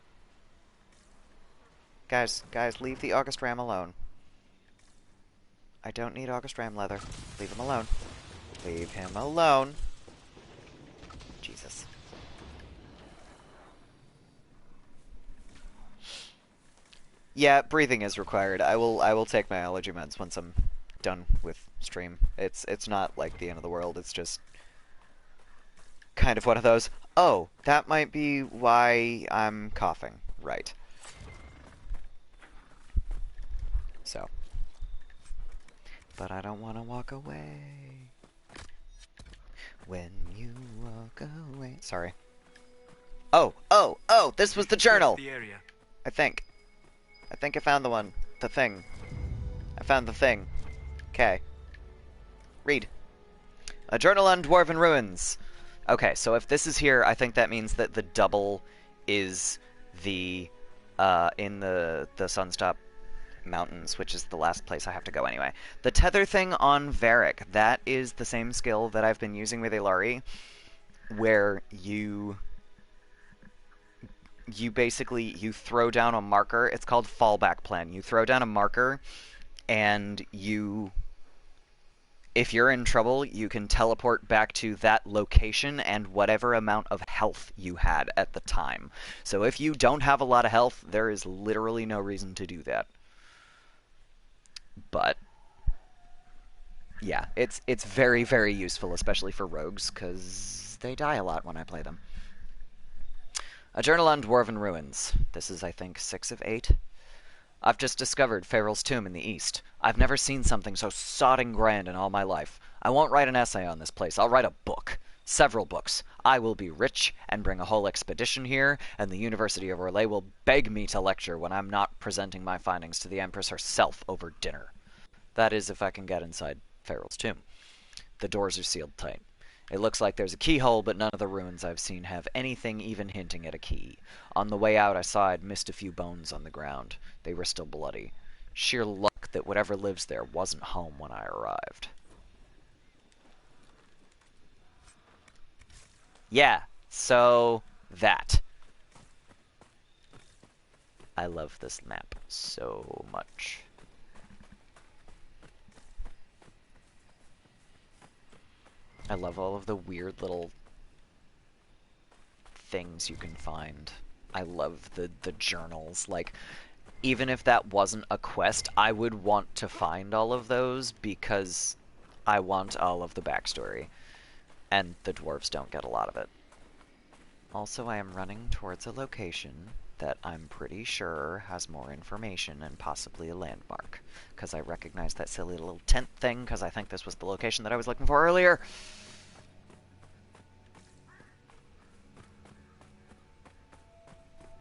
Guys, leave the August Ram alone. I don't need August Ram leather. Leave him alone. Leave him alone. Jesus. Yeah, breathing is required. I will take my allergy meds once I'm done with stream. It's not like the end of the world. It's just kind of one of those, oh, that might be why I'm coughing. Right. So. But I don't want to walk away. When you walk away. Sorry. Oh, this was the journal! The area. I think I found the one. The thing. I found the thing. Okay. Read. A journal on dwarven ruins. Okay, so if this is here, I think that means that the double is the, in the Sunstop Mountains, which is the last place I have to go anyway. The tether thing on Varric, that is the same skill that I've been using with Ilari, where you basically, you throw down a marker. It's called fallback plan. You throw down a marker, and if you're in trouble, you can teleport back to that location and whatever amount of health you had at the time. So if you don't have a lot of health, there is literally no reason to do that. But yeah, it's very, very useful, especially for rogues, because they die a lot when I play them. A journal on dwarven ruins. This is, I think, 6 of 8. I've just discovered Farrell's tomb in the east. I've never seen something so sodding grand in all my life. I won't write an essay on this place. I'll write a book. Several books. I will be rich and bring a whole expedition here, and the University of Orlais will beg me to lecture when I'm not presenting my findings to the Empress herself over dinner. That is, if I can get inside Farrell's tomb. The doors are sealed tight. It looks like there's a keyhole, but none of the ruins I've seen have anything even hinting at a key. On the way out, I saw I'd missed a few bones on the ground. They were still bloody. Sheer luck that whatever lives there wasn't home when I arrived. Yeah, so that. I love this map so much. I love all of the weird little things you can find. I love the journals. Like, even if that wasn't a quest, I would want to find all of those because I want all of the backstory. And the dwarves don't get a lot of it. Also, I am running towards a location that I'm pretty sure has more information and possibly a landmark. Because I recognize that silly little tent thing, because I think this was the location that I was looking for earlier.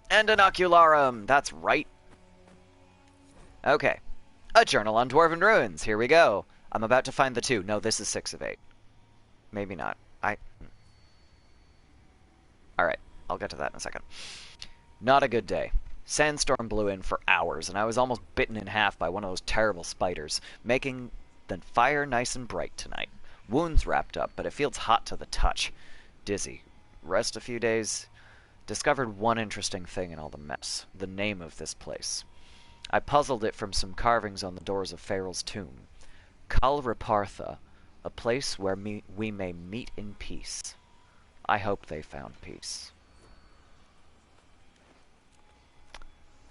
And an ocularum! That's right. Okay. A journal on dwarven ruins. Here we go. I'm about to find the 2. No, this is 6 of 8. Maybe not. Alright, I'll get to that in a second. Not a good day. Sandstorm blew in for hours, and I was almost bitten in half by one of those terrible spiders, making the fire nice and bright tonight. Wounds wrapped up, but it feels hot to the touch. Dizzy. Rest a few days. Discovered one interesting thing in all the mess. The name of this place. I puzzled it from some carvings on the doors of Farrell's tomb. Kal Repartha, a place where we may meet in peace. I hope they found peace.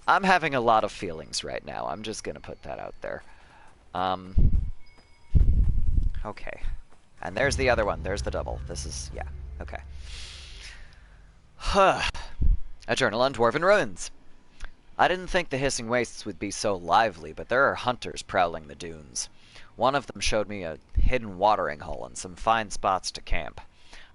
I'm having a lot of feelings right now. I'm just gonna put that out there. Okay. And there's the other one. There's the double. This is, yeah, okay. A journal on dwarven ruins. I didn't think the hissing wastes would be so lively, but there are hunters prowling the dunes. One of them showed me a hidden watering hole and some fine spots to camp.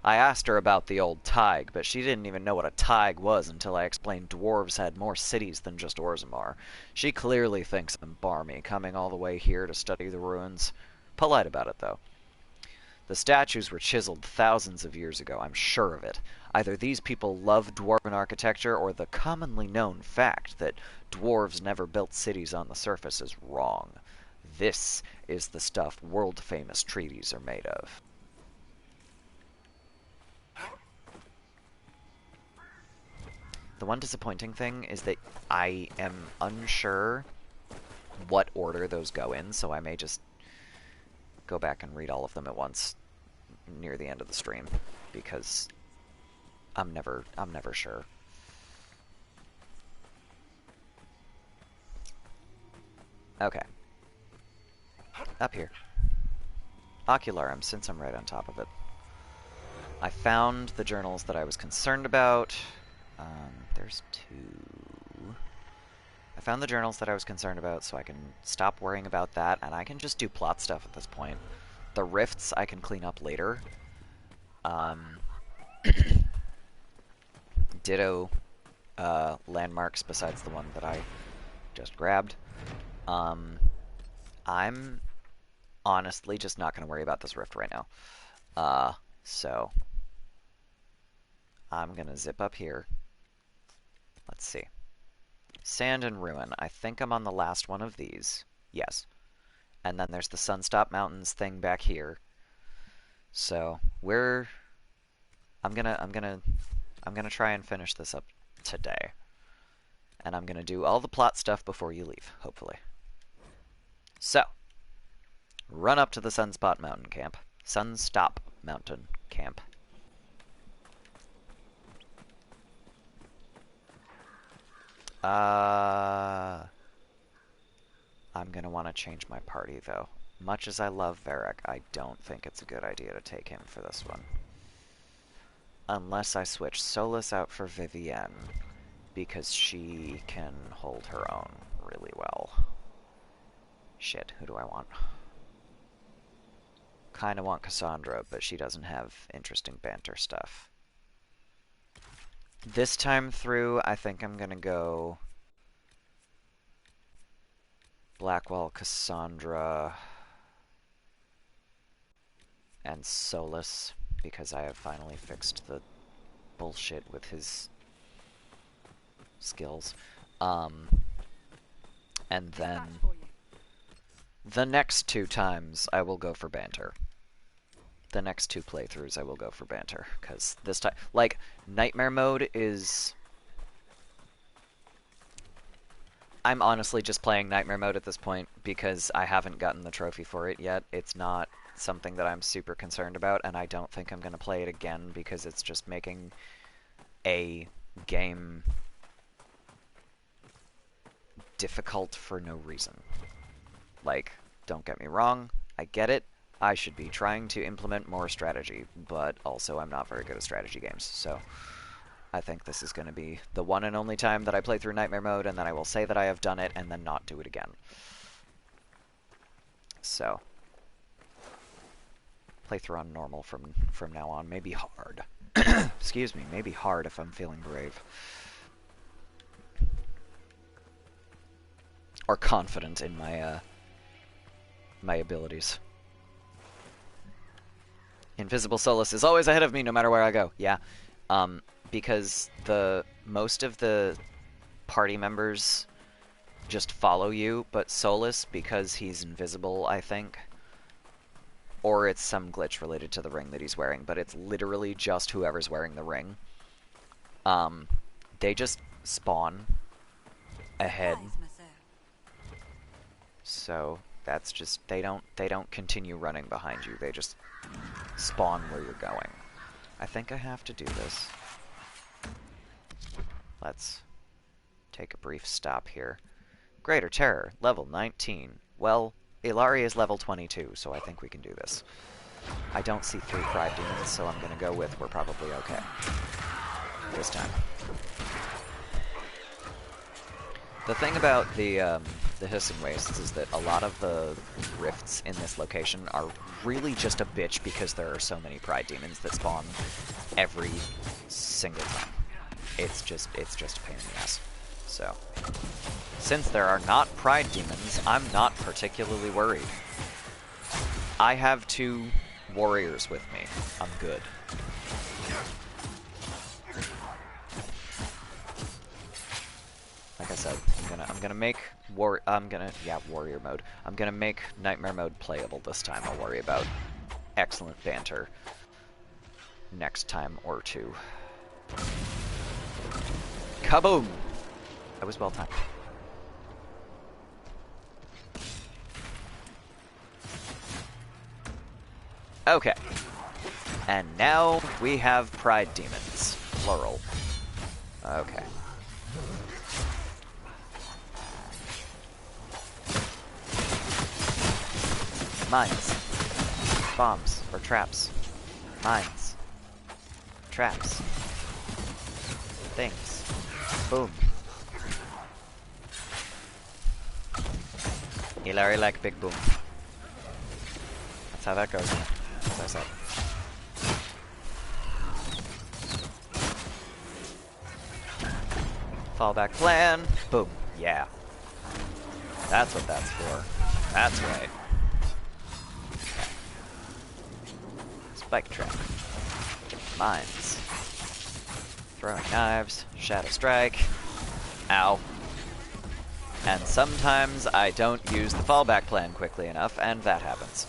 I asked her about the old Tig, but she didn't even know what a Tig was until I explained dwarves had more cities than just Orzammar. She clearly thinks I'm barmy, coming all the way here to study the ruins. Polite about it, though. The statues were chiseled thousands of years ago, I'm sure of it. Either these people love dwarven architecture, or the commonly known fact that dwarves never built cities on the surface is wrong. This is the stuff world-famous treaties are made of. The one disappointing thing is that I am unsure what order those go in, so I may just go back and read all of them at once near the end of the stream, because I'm never sure. Okay. Up here. Ocularum, since I'm right on top of it. I found the journals that I was concerned about. There's 2. I found the journals that I was concerned about, so I can stop worrying about that, and I can just do plot stuff at this point. The rifts I can clean up later. Ditto landmarks besides the one that I just grabbed. I'm honestly just not going to worry about this rift right now. So I'm going to zip up here. Let's see. Sand and Ruin. I think I'm on the last one of these. Yes. And then there's the Sunstop Mountains thing back here. So I'm gonna try and finish this up today. And I'm gonna do all the plot stuff before you leave, hopefully. So, run up to the Sunstop Mountain Camp. I'm gonna want to change my party, though. Much as I love Varric, I don't think it's a good idea to take him for this one. Unless I switch Solus out for Vivienne, because she can hold her own really well. Shit, who do I want? Kinda want Cassandra, but she doesn't have interesting banter stuff. This time through, I think I'm gonna go Blackwell, Cassandra, and Solus, because I have finally fixed the bullshit with his skills. And then the next 2 times I will go for banter. The next 2 playthroughs I will go for banter, because this time, like, Nightmare Mode is... I'm honestly just playing Nightmare Mode at this point because I haven't gotten the trophy for it yet. It's not something that I'm super concerned about, and I don't think I'm going to play it again because it's just making a game difficult for no reason. Like, don't get me wrong, I get it. I should be trying to implement more strategy, but also I'm not very good at strategy games, so I think this is going to be the one and only time that I play through Nightmare Mode, and then I will say that I have done it and then not do it again. So, playthrough on normal from now on. Maybe hard. Excuse me, maybe hard if I'm feeling brave. Or confident in my, my abilities. Invisible Solus is always ahead of me no matter where I go. Yeah. Because most of the party members just follow you, but Solus, because he's invisible, I think, or it's some glitch related to the ring that he's wearing, but it's literally just whoever's wearing the ring. They just spawn ahead. So that's just, they don't continue running behind you. They just spawn where you're going. I think I have to do this. Let's take a brief stop here. Greater Terror, level 19. Well, Ilari is level 22, so I think we can do this. I don't see 3 Pride Demons, so I'm going to go with we're probably okay. This time. The thing about the Hissing Wastes is that a lot of the rifts in this location are really just a bitch because there are so many Pride Demons that spawn every single time. It's just a pain in the ass. So, since there are not Pride Demons, I'm not particularly worried. I have 2 warriors with me. I'm good. Like I said, I'm gonna make warrior mode. I'm gonna make Nightmare Mode playable this time. I'll worry about excellent banter next time or 2. Kaboom! That was well timed. Okay. And now we have Pride Demons. Plural. Okay. Mines. Bombs. Or traps. Mines. Traps. Things. Boom. Hilari like big boom. That's how that goes, as I said. Fallback plan. Boom. Yeah. That's what that's for. That's right. Okay. Spike trap. Mines. Throwing knives. Shadow strike. Ow. And sometimes I don't use the fallback plan quickly enough, and that happens.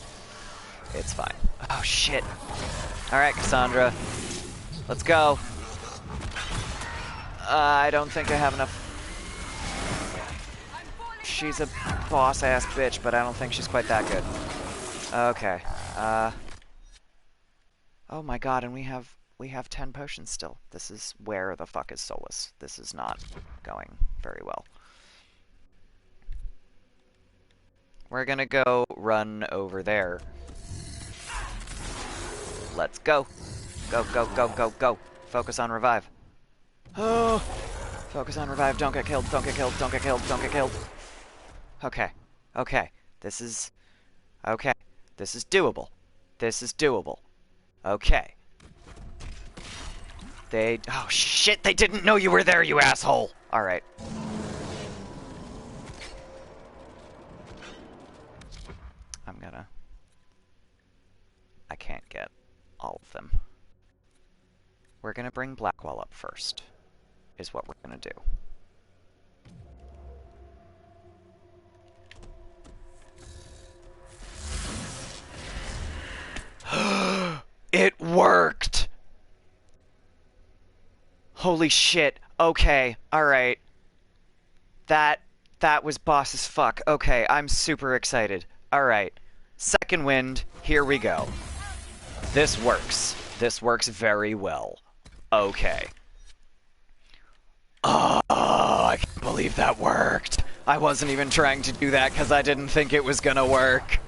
It's fine. Oh, shit. Alright, Cassandra. Let's go. I don't think I have enough. She's a boss-ass bitch, but I don't think she's quite that good. Okay. Oh my god, and we have 10 potions still. This is where the fuck is Solus. This is not going very well. We're gonna go run over there. Let's go. Go, go, go, go, go. Focus on revive. Oh! Focus on revive. Don't get killed. Don't get killed. Don't get killed. Don't get killed. Okay. Okay. This is... Okay. This is doable. This is doable. Okay. They... Oh, shit! They didn't know you were there, you asshole! Alright. I'm gonna... I can't get all of them. We're gonna bring Blackwall up first, is what we're gonna do. It worked! Holy shit. Okay, alright. That was boss as fuck. Okay, I'm super excited. Alright. Second wind, here we go. This works. This works very well. Okay. Oh, I can't believe that worked. I wasn't even trying to do that because I didn't think it was gonna work.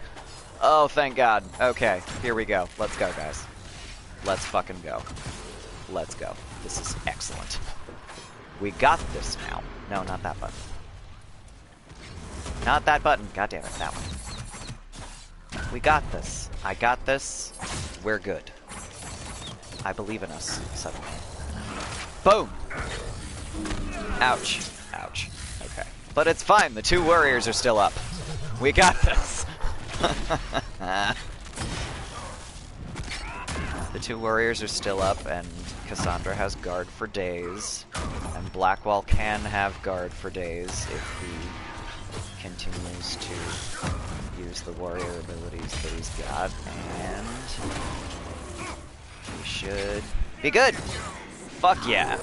Oh, thank God. Okay, here we go. Let's go, guys. Let's fucking go. Let's go. This is excellent. We got this now. No, not that button. Not that button. God damn it, that one. We got this. I got this. We're good. I believe in us, suddenly. Boom! Ouch. Ouch. Okay. But it's fine. The 2 warriors are still up. We got this. The 2 warriors are still up, and Cassandra has guard for days. And Blackwall can have guard for days if he continues to use the warrior abilities that he's got. And he should be good. Fuck yeah.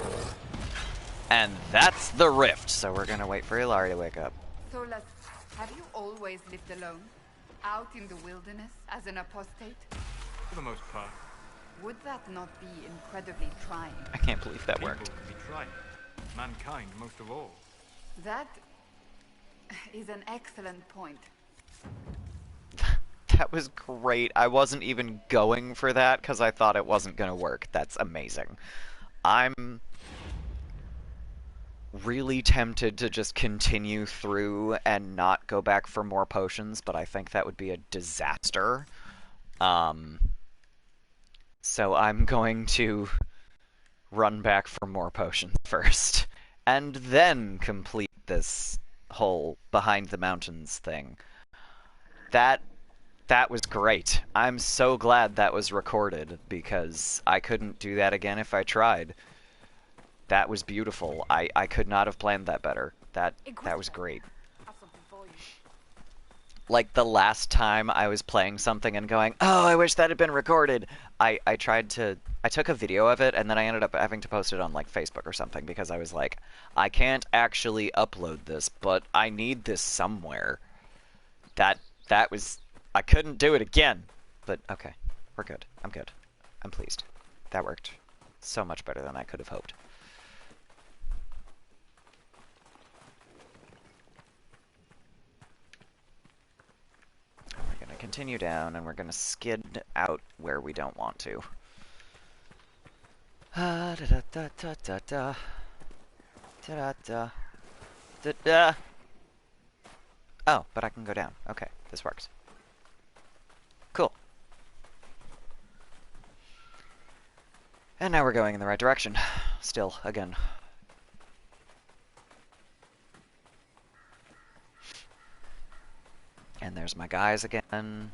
And that's the rift, so we're gonna wait for Hilari to wake up. Solus, have you always lived alone? Out in the wilderness as an apostate? For the most part. Would that not be incredibly trying? I can't believe that worked. People can be trying. Mankind, most of all. That is an excellent point. That was great. I wasn't even going for that because I thought it wasn't gonna work. That's amazing. I'm really tempted to just continue through and not go back for more potions, but I think that would be a disaster. So I'm going to run back for more potions first, and then complete this whole behind the mountains thing. That was great. I'm so glad that was recorded, because I couldn't do that again if I tried. That was beautiful. I could not have planned that better. That was great. Like, the last time I was playing something and going, oh, I wish that had been recorded, I took a video of it, and then I ended up having to post it on, like, Facebook or something, because I was like, I can't actually upload this, but I need this somewhere. That was... I couldn't do it again. But, okay. We're good. I'm good. I'm pleased. That worked so much better than I could have hoped. We're going to continue down, and we're going to skid out where we don't want to. Da da da da da da da da da da. Oh, but I can go down. Okay, this works. Cool. And now we're going in the right direction. Still, again. And there's my guys again,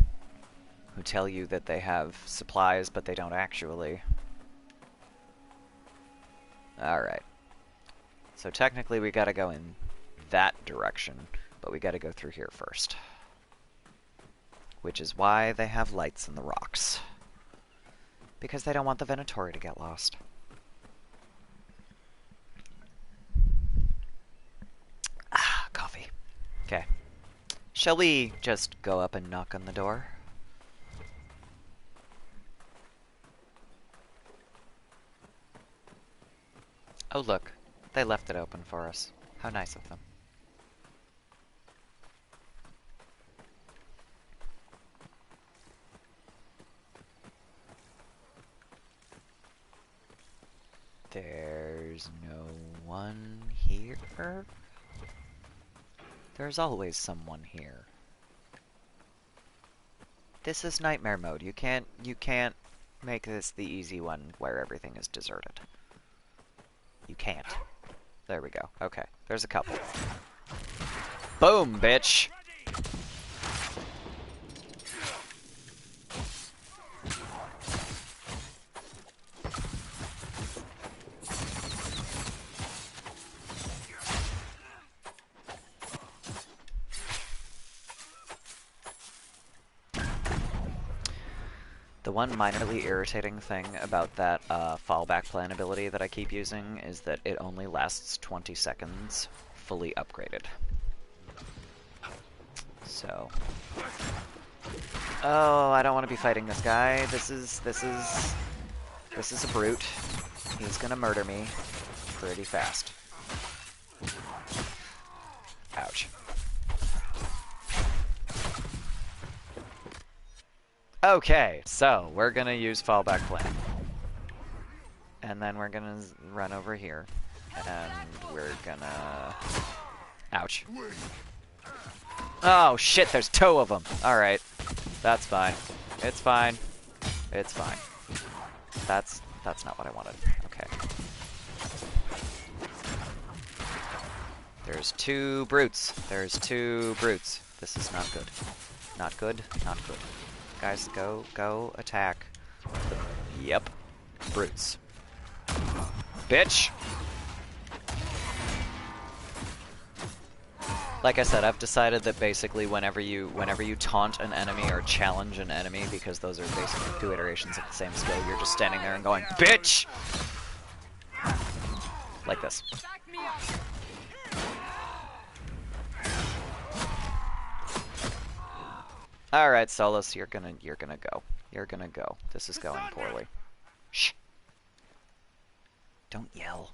who tell you that they have supplies, but they don't actually. Alright. So technically we gotta go in that direction, but we gotta go through here first. Which is why they have lights in the rocks. Because they don't want the Venatori to get lost. Ah, coffee. Okay. Shall we just go up and knock on the door? Oh look, they left it open for us. How nice of them. There's no one here? There's always someone here. This is nightmare mode. You can't make this the easy one where everything is deserted. You can't. There we go. Okay, there's a couple. Boom, bitch! The one minorly irritating thing about that fallback plan ability that I keep using is that it only lasts 20 seconds fully upgraded. So... Oh, I don't want to be fighting this guy. This is a brute. He's gonna murder me pretty fast. Ouch. Okay, so we're gonna use fallback plan. And then we're gonna run over here. And we're gonna... Ouch. Oh shit, there's two of them! Alright. That's fine. It's fine. It's fine. That's not what I wanted. Okay. There's two brutes. There's two brutes. This is not good. Not good. Not good. Guys, go attack. Yep. Brutes. Bitch! Like I said, I've decided that basically whenever you taunt an enemy or challenge an enemy, because those are basically two iterations of the same skill, you're just standing there and going, BITCH! Like this. Alright, Solus, you're gonna go. You're gonna go. This is going poorly. Shh. Don't yell.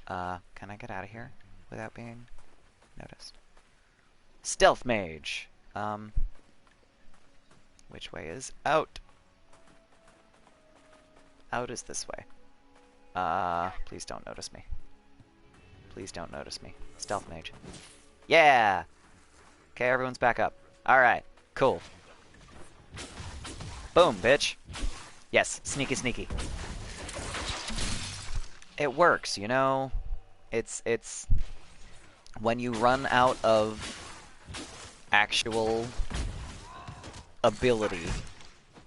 Can I get out of here without being noticed? Stealth mage. Which way is out? Out is this way. Please don't notice me. Please don't notice me. Stealth mage. Yeah! Okay, everyone's back up. Alright, cool. Boom, bitch. Yes, sneaky, sneaky. It works, you know? It's... When you run out of actual ability,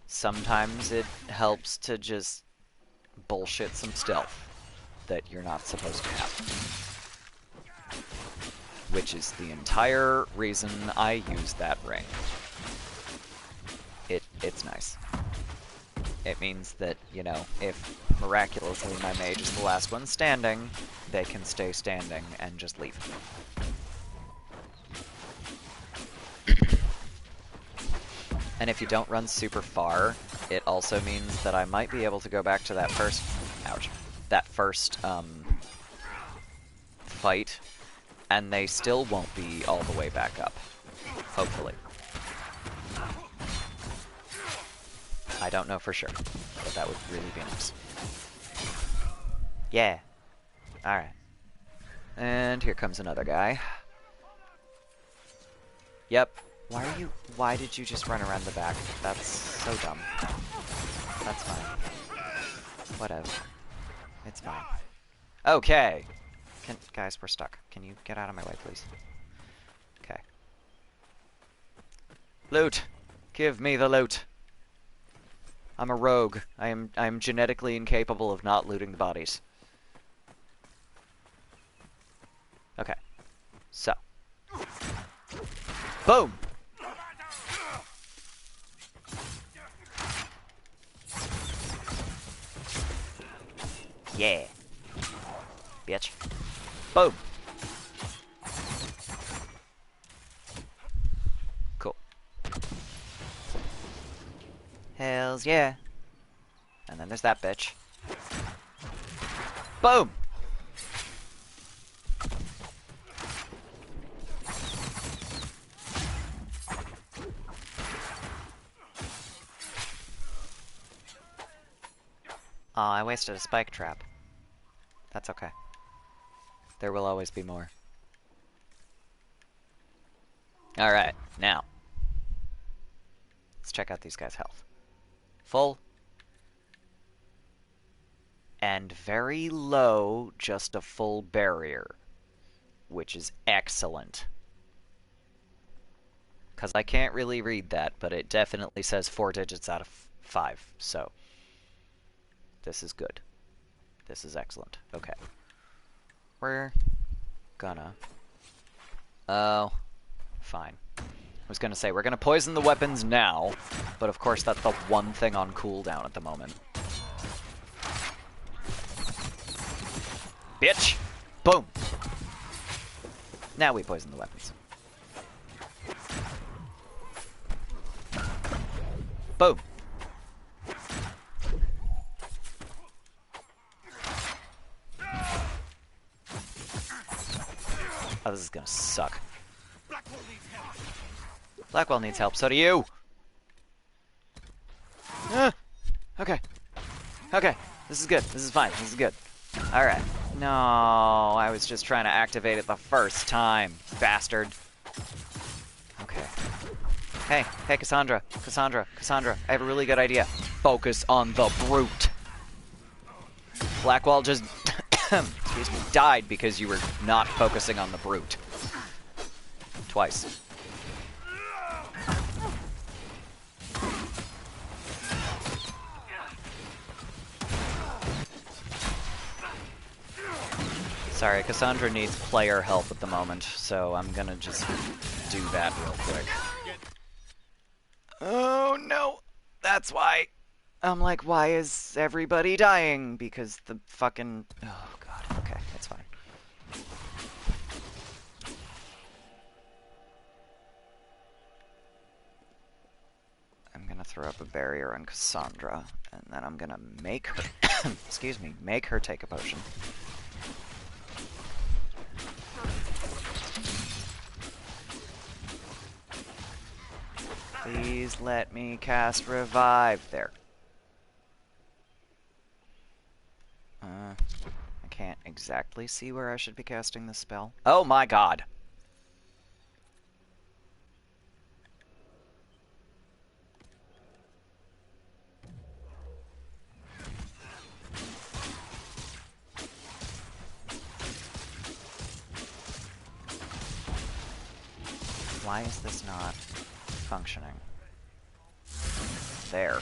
sometimes it helps to just bullshit some stealth that you're not supposed to have. Which is the entire reason I use that ring. It's nice. It means that, you know, if miraculously my mage is the last one standing, they can stay standing and just leave. And if you don't run super far, it also means that I might be able to go back to that first... Ouch. That first, fight, and they still won't be all the way back up. Hopefully. I don't know for sure, but that would really be nice. Yeah. Alright. And here comes another guy. Yep. Why did you just run around the back? That's so dumb. That's fine. Whatever. It's fine. Okay. Guys, we're stuck. Can you get out of my way, please? Okay. Loot! Give me the loot! I'm a rogue. I am genetically incapable of not looting the bodies. Okay. So. Boom! Yeah. Bitch. Boom! Cool. Hells yeah. And then there's that bitch. Boom! Aw, I wasted a spike trap. That's okay. There will always be more. Alright, now. Let's check out these guys' health. Full. And very low, just a full barrier. Which is excellent. Because I can't really read that, but it definitely says 4 digits out of 5, so... This is good. This is excellent. Okay. We're gonna... Oh, fine. I was gonna say, we're gonna poison the weapons now, but of course that's the one thing on cooldown at the moment. Bitch! Boom! Now we poison the weapons. Boom! Oh, this is gonna suck. Blackwell needs help, so do you! Okay. Okay, this is good. This is fine. This is good. Alright. No, I was just trying to activate it the first time, bastard. Okay. Hey, Cassandra. Cassandra, I have a really good idea. Focus on the brute. Blackwell just... excuse me, died because you were not focusing on the brute. Twice. Sorry, Cassandra needs player help at the moment, so I'm gonna just do that real quick. Oh no! That's why. I'm like, why is everybody dying? Because the fucking... Oh god, okay, it's fine. I'm gonna throw up a barrier on Cassandra, and then I'm gonna make her... excuse me, make her take a potion. Please let me cast Revive. There. I can't exactly see where I should be casting this spell. Oh my god! Why is this not functioning? There.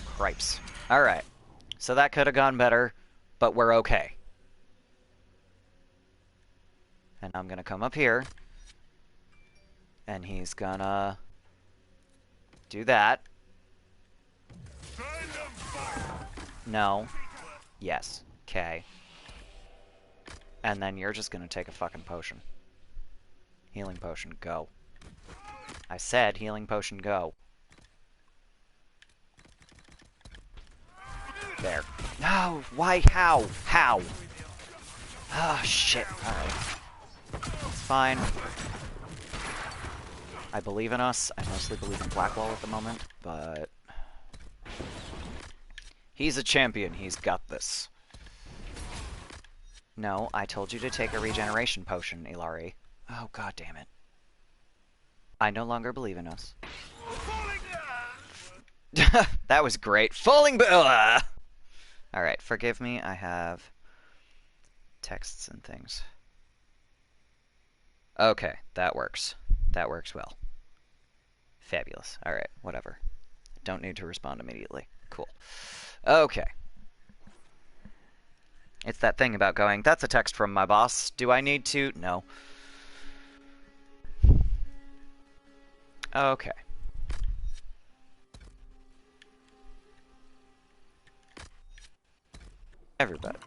Cripes. Alright. So that could have gone better, but we're okay. And I'm gonna come up here. And he's gonna... do that. No. Yes. Okay. And then you're just gonna take a fucking potion. Healing potion, go. I said healing potion, go. There. No! Why? How? How? Oh, shit. Alright. It's fine. I believe in us. I mostly believe in Blackwall at the moment, but... he's a champion. He's got this. No, I told you to take a regeneration potion, Ilari. Oh, god damn it. I no longer believe in us. That was great. Falling Alright, forgive me, I have texts and things. Okay, that works. That works well. Fabulous. Alright, whatever. Don't need to respond immediately. Cool. Okay. It's that thing about going, that's a text from my boss. Do I need to? No. Okay. Everybody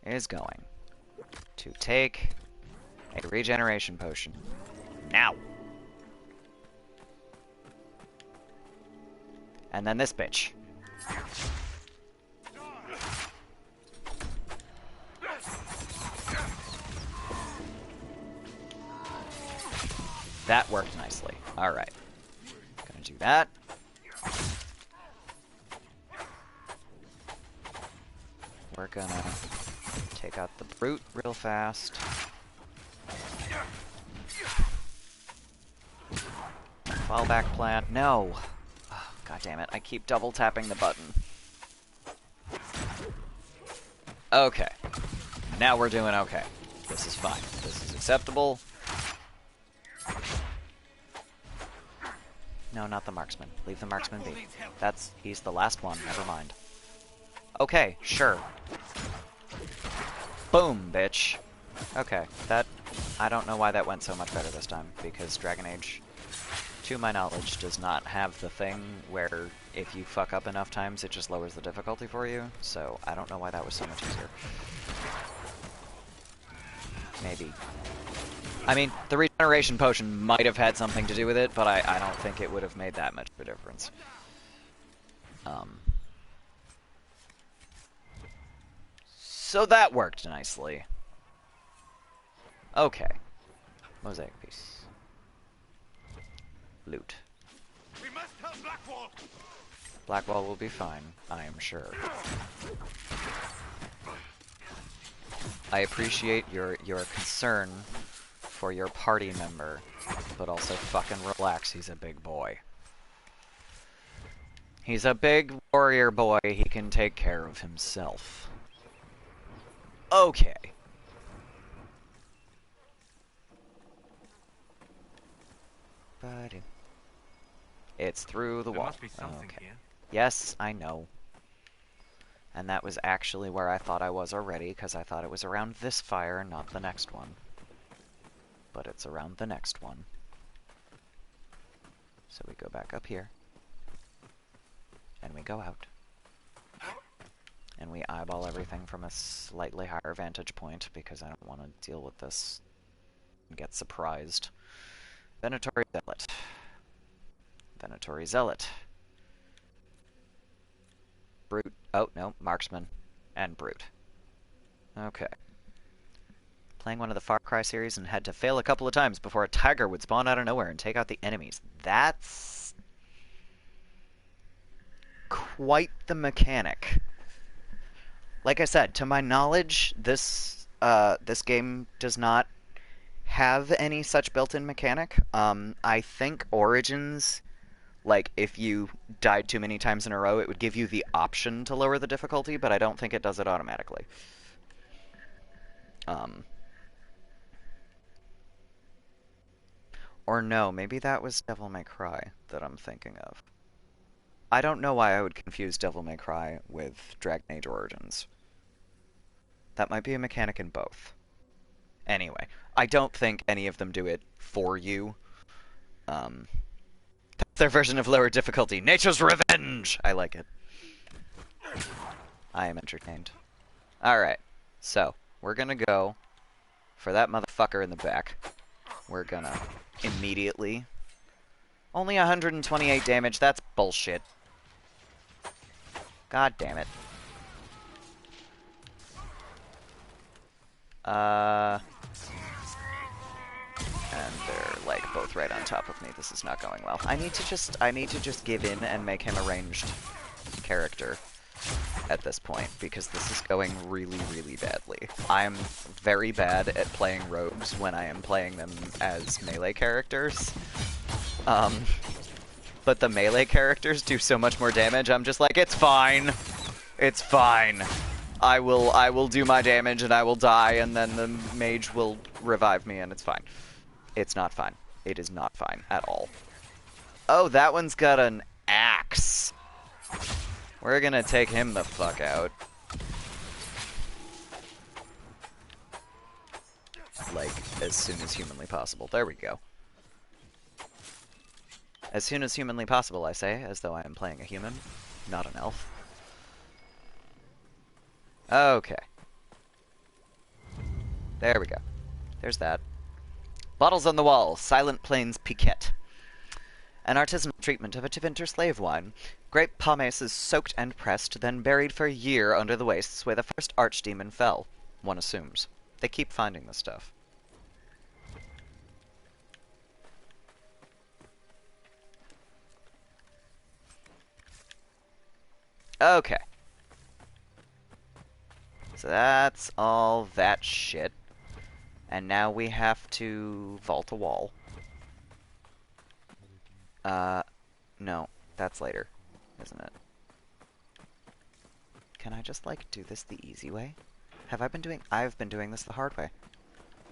is going to take a regeneration potion. Now! And then this bitch. That worked nicely. Alright. Gonna do that. We're gonna take out the brute real fast. Fall back plant. No! Oh, God damn it. I keep double tapping the button. Okay. Now we're doing okay. This is fine. This is acceptable. No, not the marksman. Leave the marksman be. He's the last one. Never mind. Okay, sure. Boom, bitch. Okay, I don't know why that went so much better this time, because Dragon Age, to my knowledge, does not have the thing where if you fuck up enough times, it just lowers the difficulty for you, so I don't know why that was so much easier. Maybe. I mean, the regeneration potion might have had something to do with it, but I don't think it would have made that much of a difference. So that worked nicely. Okay. Mosaic piece. Loot. We must help Blackwall. Blackwall will be fine, I am sure. I appreciate your concern for your party member, but also fucking relax, he's a big boy. He's a big warrior boy, he can take care of himself. Okay. Buddy. It's through the wall. There must be something okay. here. Yes, I know. And that was actually where I thought I was already, because I thought it was around this fire, not the next one. But it's around the next one. So we go back up here. And we go out. And we eyeball everything from a slightly higher vantage point, because I don't want to deal with this and get surprised. Venatori Zealot. Venatori Zealot. Brute. Oh, no. Marksman. And Brute. Okay. Playing one of the Far Cry series and had to fail a couple of times before a tiger would spawn out of nowhere and take out the enemies. That's quite the mechanic. Like I said, to my knowledge, this game does not have any such built-in mechanic. I think Origins, like, if you died too many times in a row, it would give you the option to lower the difficulty, but I don't think it does it automatically. Or no, maybe that was Devil May Cry that I'm thinking of. I don't know why I would confuse Devil May Cry with Dragon Age Origins. That might be a mechanic in both. Anyway, I don't think any of them do it for you. That's their version of lower difficulty. Nature's Revenge! I like it. I am entertained. Alright, so, we're gonna go for that motherfucker in the back. We're gonna immediately... Only 128 damage, that's bullshit. God damn it. And they're, like, both right on top of me. This is not going well. I need to just give in and make him a ranged character. at this point, because this is going really, really badly. I'm very bad at playing rogues when I am playing them as melee characters. But the melee characters do so much more damage, I'm just like, it's fine. It's fine. I will do my damage and I will die, and then the mage will revive me and it's fine. It's not fine. It is not fine at all. Oh, that one's got an axe. We're gonna take him the fuck out. Like, as soon as humanly possible. There we go. As soon as humanly possible, I say, as though I am playing a human, not an elf. Okay. There we go. There's that. Bottles on the wall. Silent Plains Piquette. An artisanal treatment of a Tevinter slave wine. Grape pomace is soaked and pressed, then buried for a year under the wastes where the first archdemon fell, one assumes. They keep finding this stuff. Okay. So that's all that shit. And now we have to vault a wall. No, that's later, isn't it? Can I just, like, do this the easy way? I've been doing this the hard way.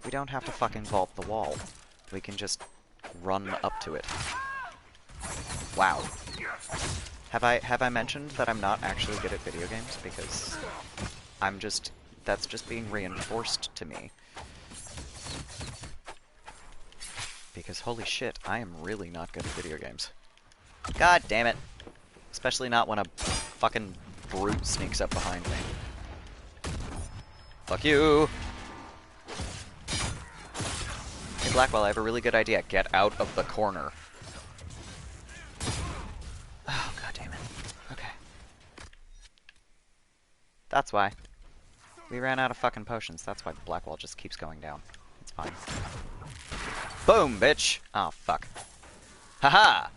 We don't have to fucking vault the wall. We can just run up to it. Wow. Have I mentioned that I'm not actually good at video games? Because that's just being reinforced to me. Because holy shit, I am really not good at video games. God damn it. Especially not when a fucking brute sneaks up behind me. Fuck you! Hey Blackwell, I have a really good idea. Get out of the corner. Oh, god damn it. Okay. That's why. We ran out of fucking potions. That's why Blackwell just keeps going down. It's fine. Boom, bitch! Oh, fuck. Haha!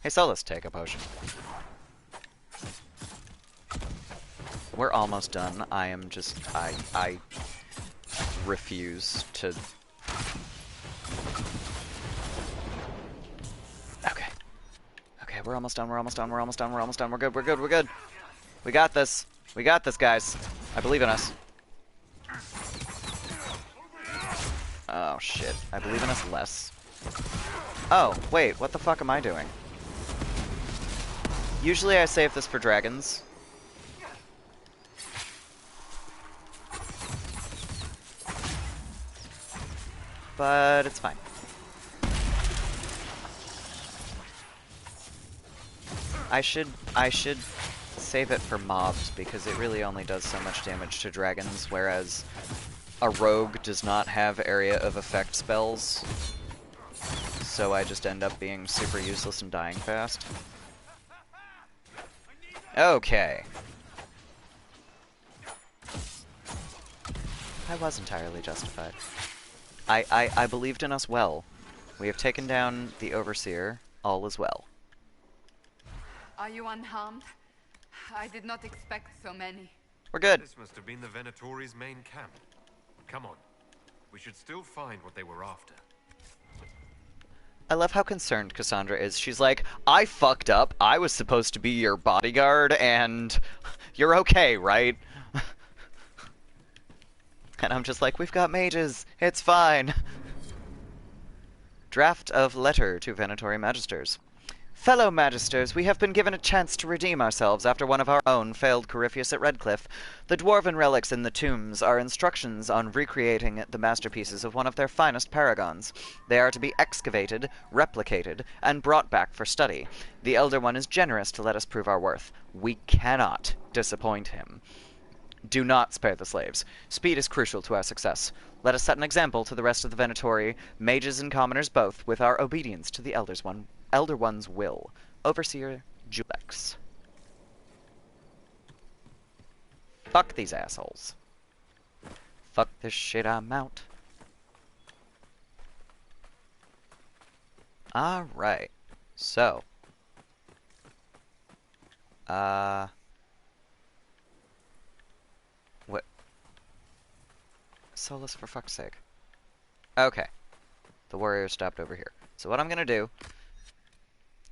Hey, Solus, take a potion. We're almost done. I am just... I refuse to... Okay. Okay, we're almost done, we're almost done, we're almost done, we're almost done. We're good, we're good, we're good. We got this. We got this, guys. I believe in us. Oh, shit. I believe in us less. Oh, wait, what the fuck am I doing? Usually I save this for dragons. But it's fine. I should save it for mobs, because it really only does so much damage to dragons, whereas a rogue does not have area of effect spells. So I just end up being super useless and dying fast. Okay. I was entirely justified. I believed in us well. We have taken down the Overseer. All is well. Are you unharmed? I did not expect so many. We're good. This must have been the Venatori's main camp. Come on. We should still find what they were after. I love how concerned Cassandra is. She's like, I fucked up. I was supposed to be your bodyguard, and you're okay, right? And I'm just like, we've got mages. It's fine. Draft of letter to Venatori Magisters. Fellow Magisters, we have been given a chance to redeem ourselves after one of our own failed Corypheus at Redcliffe. The dwarven relics in the tombs are instructions on recreating the masterpieces of one of their finest paragons. They are to be excavated, replicated, and brought back for study. The Elder One is generous to let us prove our worth. We cannot disappoint him. Do not spare the slaves. Speed is crucial to our success. Let us set an example to the rest of the Venatori, mages and commoners both, with our obedience to the Elder One's will. Overseer Julex. Fuck these assholes. Fuck this shit, I'm out. Alright. So. What? Solus, for fuck's sake. Okay. The warrior stopped over here. So what I'm gonna do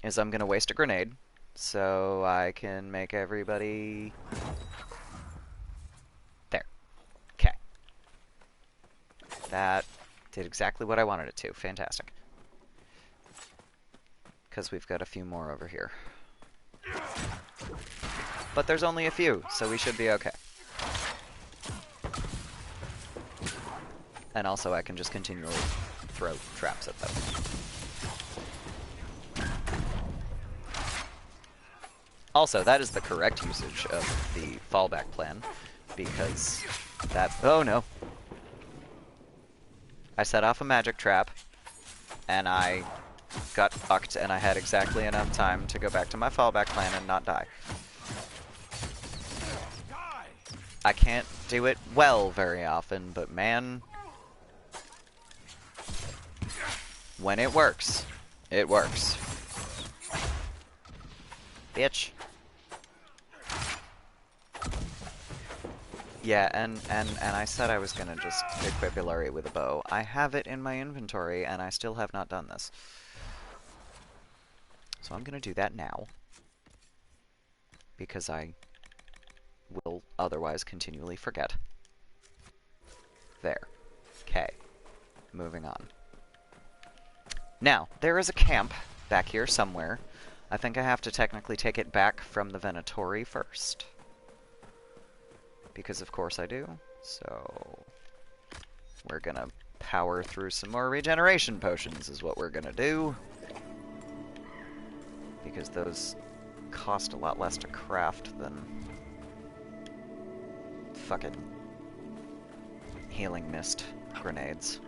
is I'm gonna waste a grenade so I can make everybody... There. Okay. That did exactly what I wanted it to. Fantastic. Because we've got a few more over here. But there's only a few, so we should be okay. And also I can just continually throw traps at them. Also, that is the correct usage of the fallback plan, because that... Oh no! I set off a magic trap, and I got fucked, and I had exactly enough time to go back to my fallback plan and not die. I can't do it well very often, but man... When it works, it works. Bitch. Yeah, and I said I was gonna just equip Ilari with a bow. I have it in my inventory, and I still have not done this. So I'm gonna do that now. Because I will otherwise continually forget. There. Okay. Moving on. Now, there is a camp back here somewhere. I think I have to technically take it back from the Venatori first. Because of course I do. So, we're gonna power through some more regeneration potions is what we're gonna do. Because those cost a lot less to craft than fucking healing mist grenades.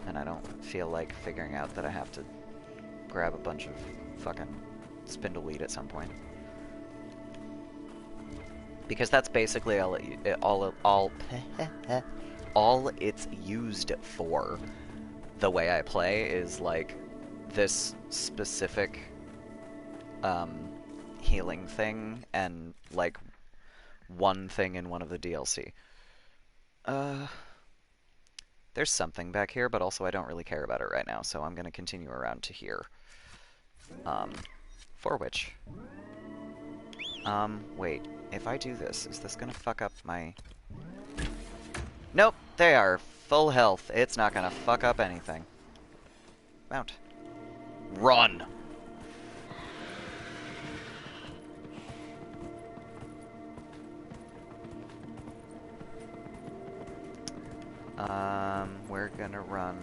And I don't feel like figuring out that I have to grab a bunch of fucking spindleweed at some point. Because that's basically all it's used for. The way I play is like this specific healing thing and like one thing in one of the DLC. There's something back here, but also I don't really care about it right now, so I'm going to continue around to here. For which... wait. If I do this, is this going to fuck up my... Nope, they are full health. It's not going to fuck up anything. Mount. Run! We're gonna run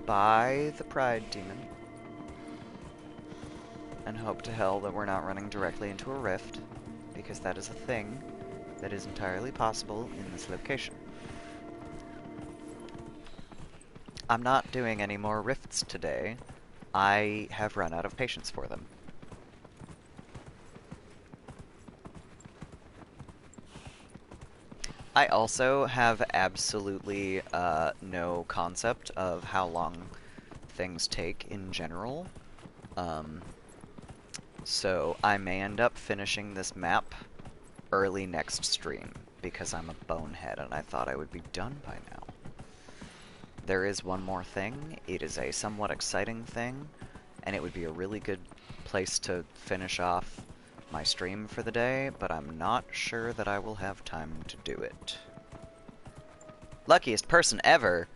by the Pride Demon. And hope to hell that we're not running directly into a rift, because that is a thing that is entirely possible in this location. I'm not doing any more rifts today. I have run out of patience for them. I also have absolutely no concept of how long things take in general. So I may end up finishing this map early next stream, because I'm a bonehead and I thought I would be done by now. There is one more thing. It is a somewhat exciting thing, and it would be a really good place to finish off my stream for the day, but I'm not sure that I will have time to do it. Luckiest person ever?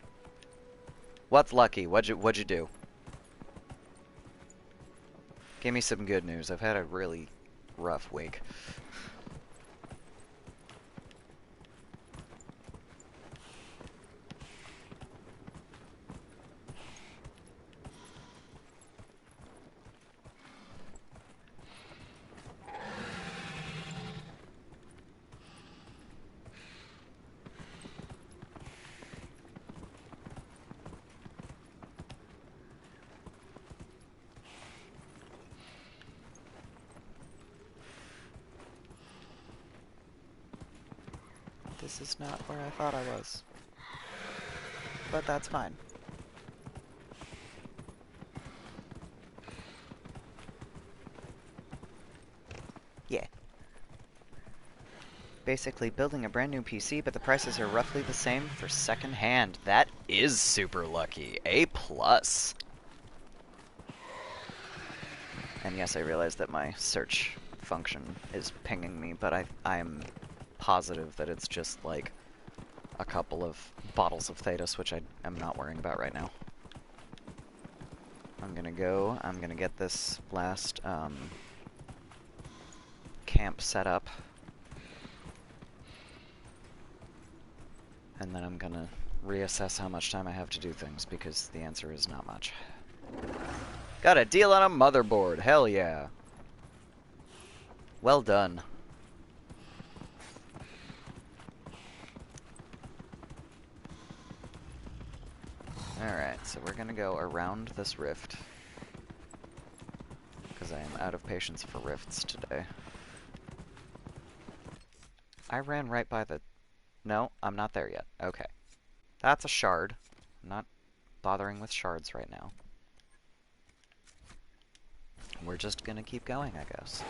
What's lucky? What'd you do? Give me some good news. I've had a really rough week. This is not where I thought I was. But that's fine. Basically building a brand new PC, but the prices are roughly the same for second hand. That is super lucky. A plus. And yes, I realize that my search function is pinging me, but I'm positive that it's just like a couple of bottles of Thetis, which I'm not worrying about right now. I'm gonna get this last camp set up. And then I'm gonna reassess how much time I have to do things, because the answer is not much. Got a deal on a motherboard, hell yeah. Well done. Alright, so we're gonna go around this rift, because I am out of patience for rifts today. I ran right by the... No, I'm not there yet. Okay. That's a shard. I'm not bothering with shards right now. We're just gonna keep going, I guess.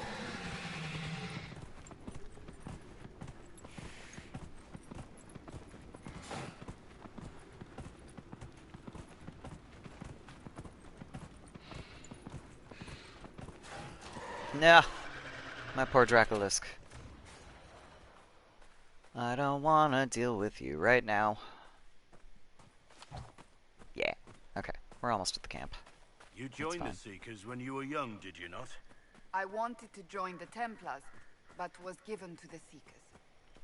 Nah, my poor Dracolisk. I don't wanna deal with you right now. Yeah, okay, we're almost at the camp. You joined the Seekers when you were young, did you not? I wanted to join the Templars, but was given to the Seekers.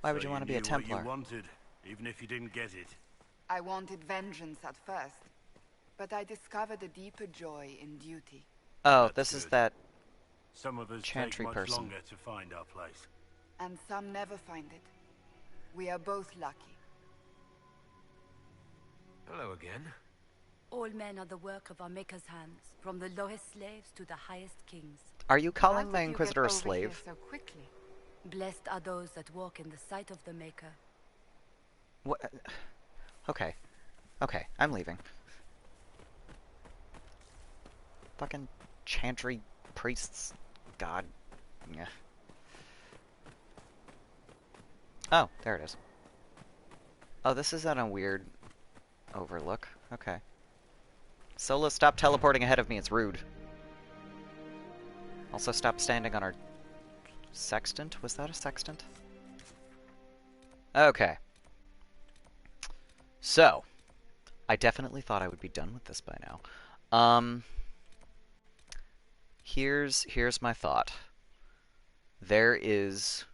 Why would you want to be a Templar? What you wanted, even if you didn't get it. I wanted vengeance at first, but I discovered a deeper joy in duty. Oh, this is that some of us chantry take much person. longer to find our place. And some never find it. We are both lucky. Hello again. All men are the work of our Maker's hands, from the lowest slaves to the highest kings. Are you calling How my did you Inquisitor get a over slave? here so quickly? Blessed are those that walk in the sight of the Maker. What? Okay. Okay, I'm leaving. Fucking chantry priests. God. Yeah. Oh, there it is. Oh, this is on a weird overlook. Okay. Solo, stop teleporting ahead of me, it's rude. Also, stop standing on our sextant? Was that a sextant? Okay. So, I definitely thought I would be done with this by now. Here's my thought. There is...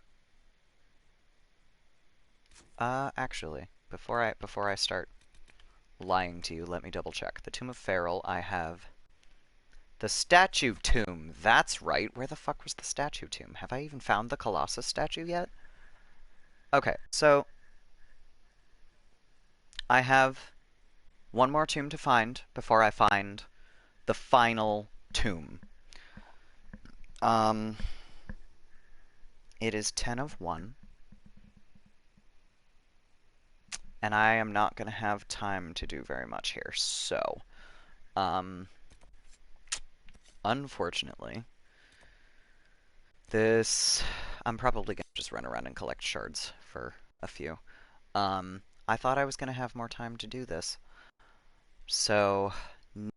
actually, before I start lying to you, let me double check. The Tomb of Farrell, I have the statue tomb. That's right. Where the fuck was the statue tomb? Have I even found the Colossus statue yet? Okay, so I have one more tomb to find before I find the final tomb. It is 10 of 1. And I am not going to have time to do very much here, so, unfortunately, I'm probably going to just run around and collect shards for a few. I thought I was going to have more time to do this. So,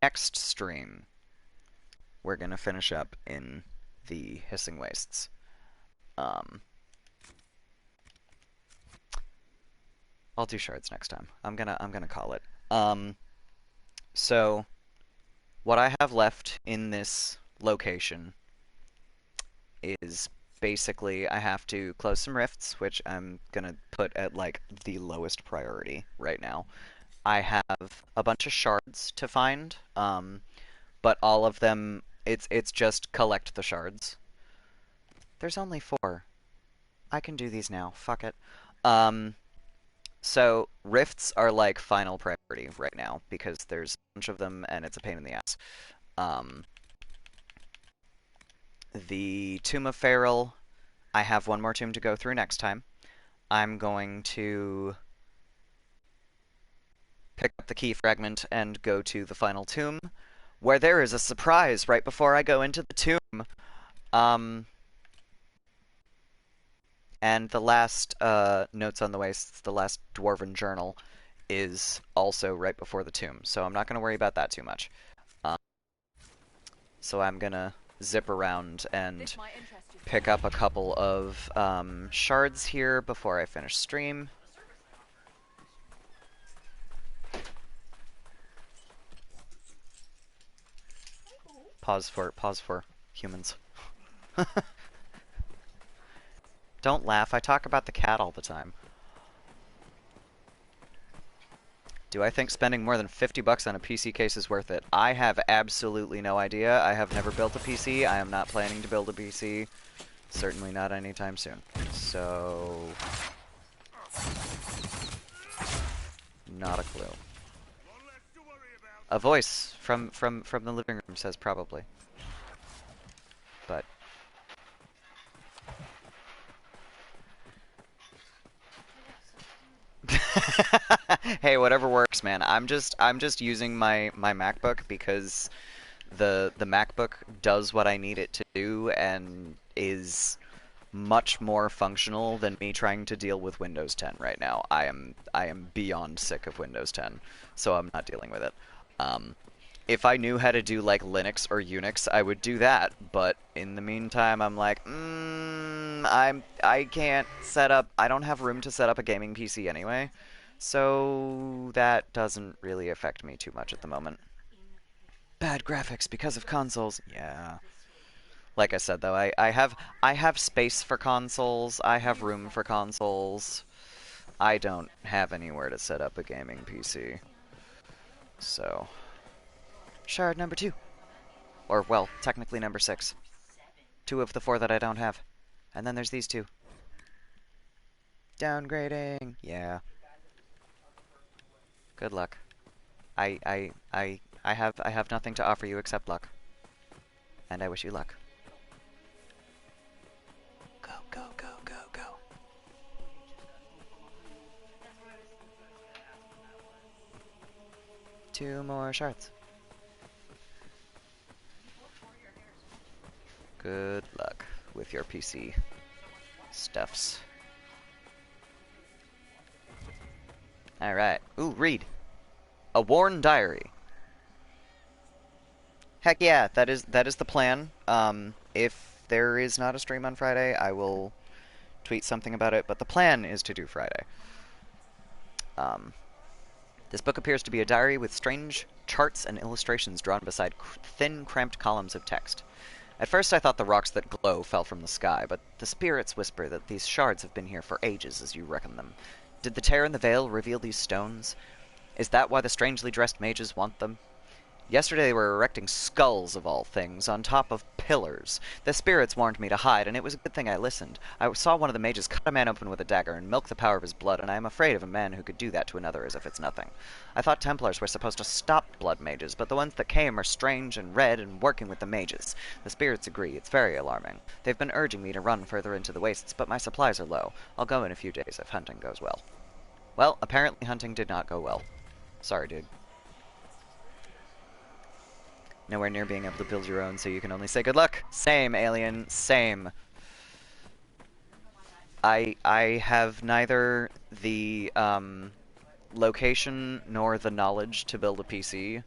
next stream, we're going to finish up in the Hissing Wastes. I'll do shards next time. I'm gonna call it. So what I have left in this location is basically I have to close some rifts, which I'm gonna put at like the lowest priority right now. I have a bunch of shards to find, but all of them it's just collect the shards. There's only 4. I can do these now. Fuck it. So, rifts are like final priority right now, because there's a bunch of them and it's a pain in the ass. The Tomb of Farrell, I have one more tomb to go through next time. I'm going to pick up the key fragment and go to the final tomb, where there is a surprise right before I go into the tomb. And the last Notes on the Wastes, the last Dwarven Journal, is also right before the tomb, so I'm not going to worry about that too much. So I'm going to zip around and pick up a couple of shards here before I finish stream. Pause for humans. Don't laugh, I talk about the cat all the time. Do I think spending more than 50 bucks on a PC case is worth it? I have absolutely no idea. I have never built a PC. I am not planning to build a PC. Certainly not anytime soon. So... not a clue. A voice from the living room says probably. But... hey, whatever works, man. I'm just using my MacBook because the MacBook does what I need it to do and is much more functional than me trying to deal with Windows 10 right now. I am beyond sick of Windows 10, so I'm not dealing with it. If I knew how to do like Linux or Unix, I would do that. But in the meantime, I'm like, I can't set up. I don't have room to set up a gaming PC anyway, so that doesn't really affect me too much at the moment. Bad graphics because of consoles. Yeah. Like I said though, I have space for consoles. I have room for consoles. I don't have anywhere to set up a gaming PC. So. Shard number 2. Or, well, technically number 6. 2 of the 4 that I don't have. And then there's these 2. Downgrading. Yeah. Good luck. I have nothing to offer you except luck. And I wish you luck. Go, go, go, go, go. Two more shards. Good luck with your PC stuffs. Alright. Ooh, read. A worn diary. Heck yeah, that is the plan. If there is not a stream on Friday, I will tweet something about it, but the plan is to do Friday. This book appears to be a diary with strange charts and illustrations drawn beside thin, cramped columns of text. At first I thought the rocks that glow fell from the sky, but the spirits whisper that these shards have been here for ages as you reckon them. Did the tear in the veil reveal these stones? Is that why the strangely dressed mages want them? Yesterday they were erecting skulls, of all things, on top of pillars. The spirits warned me to hide, and it was a good thing I listened. I saw one of the mages cut a man open with a dagger and milk the power of his blood, and I am afraid of a man who could do that to another as if it's nothing. I thought Templars were supposed to stop blood mages, but the ones that came are strange and red and working with the mages. The spirits agree. It's very alarming. They've been urging me to run further into the wastes, but my supplies are low. I'll go in a few days if hunting goes well. Well, apparently hunting did not go well. Sorry, dude. Nowhere near being able to build your own, so you can only say good luck. Same, alien. Same. I have neither the location nor the knowledge to build a PC,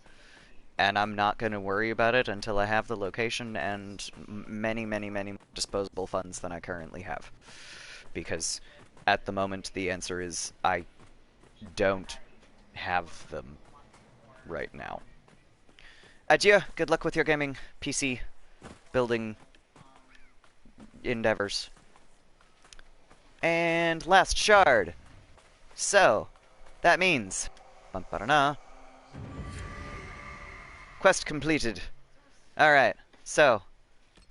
and I'm not going to worry about it until I have the location and many, many, many disposable funds than I currently have. Because at the moment, the answer is I don't have them right now. Adieu. Good luck with your gaming PC building endeavors. And last shard. So, that means... Quest completed. Alright, so,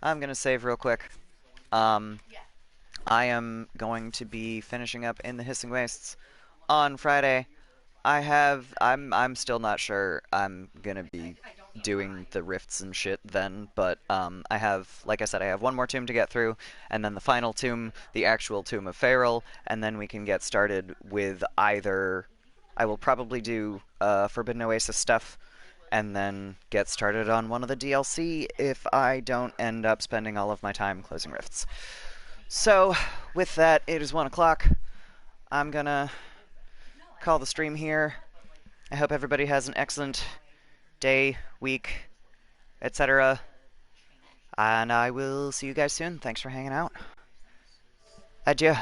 I'm gonna save real quick. I am going to be finishing up in the Hissing Wastes on Friday. I'm still not sure I'm gonna be doing the rifts and shit then, but I have, like I said, I have one more tomb to get through, and then the final tomb, the actual Tomb of Farrell, and then we can get started with either, I will probably do Forbidden Oasis stuff, and then get started on one of the DLC if I don't end up spending all of my time closing rifts. So, with that, it is 1 o'clock. I'm gonna call the stream here. I hope everybody has an excellent day, week, etc. And I will see you guys soon. Thanks for hanging out. Adieu.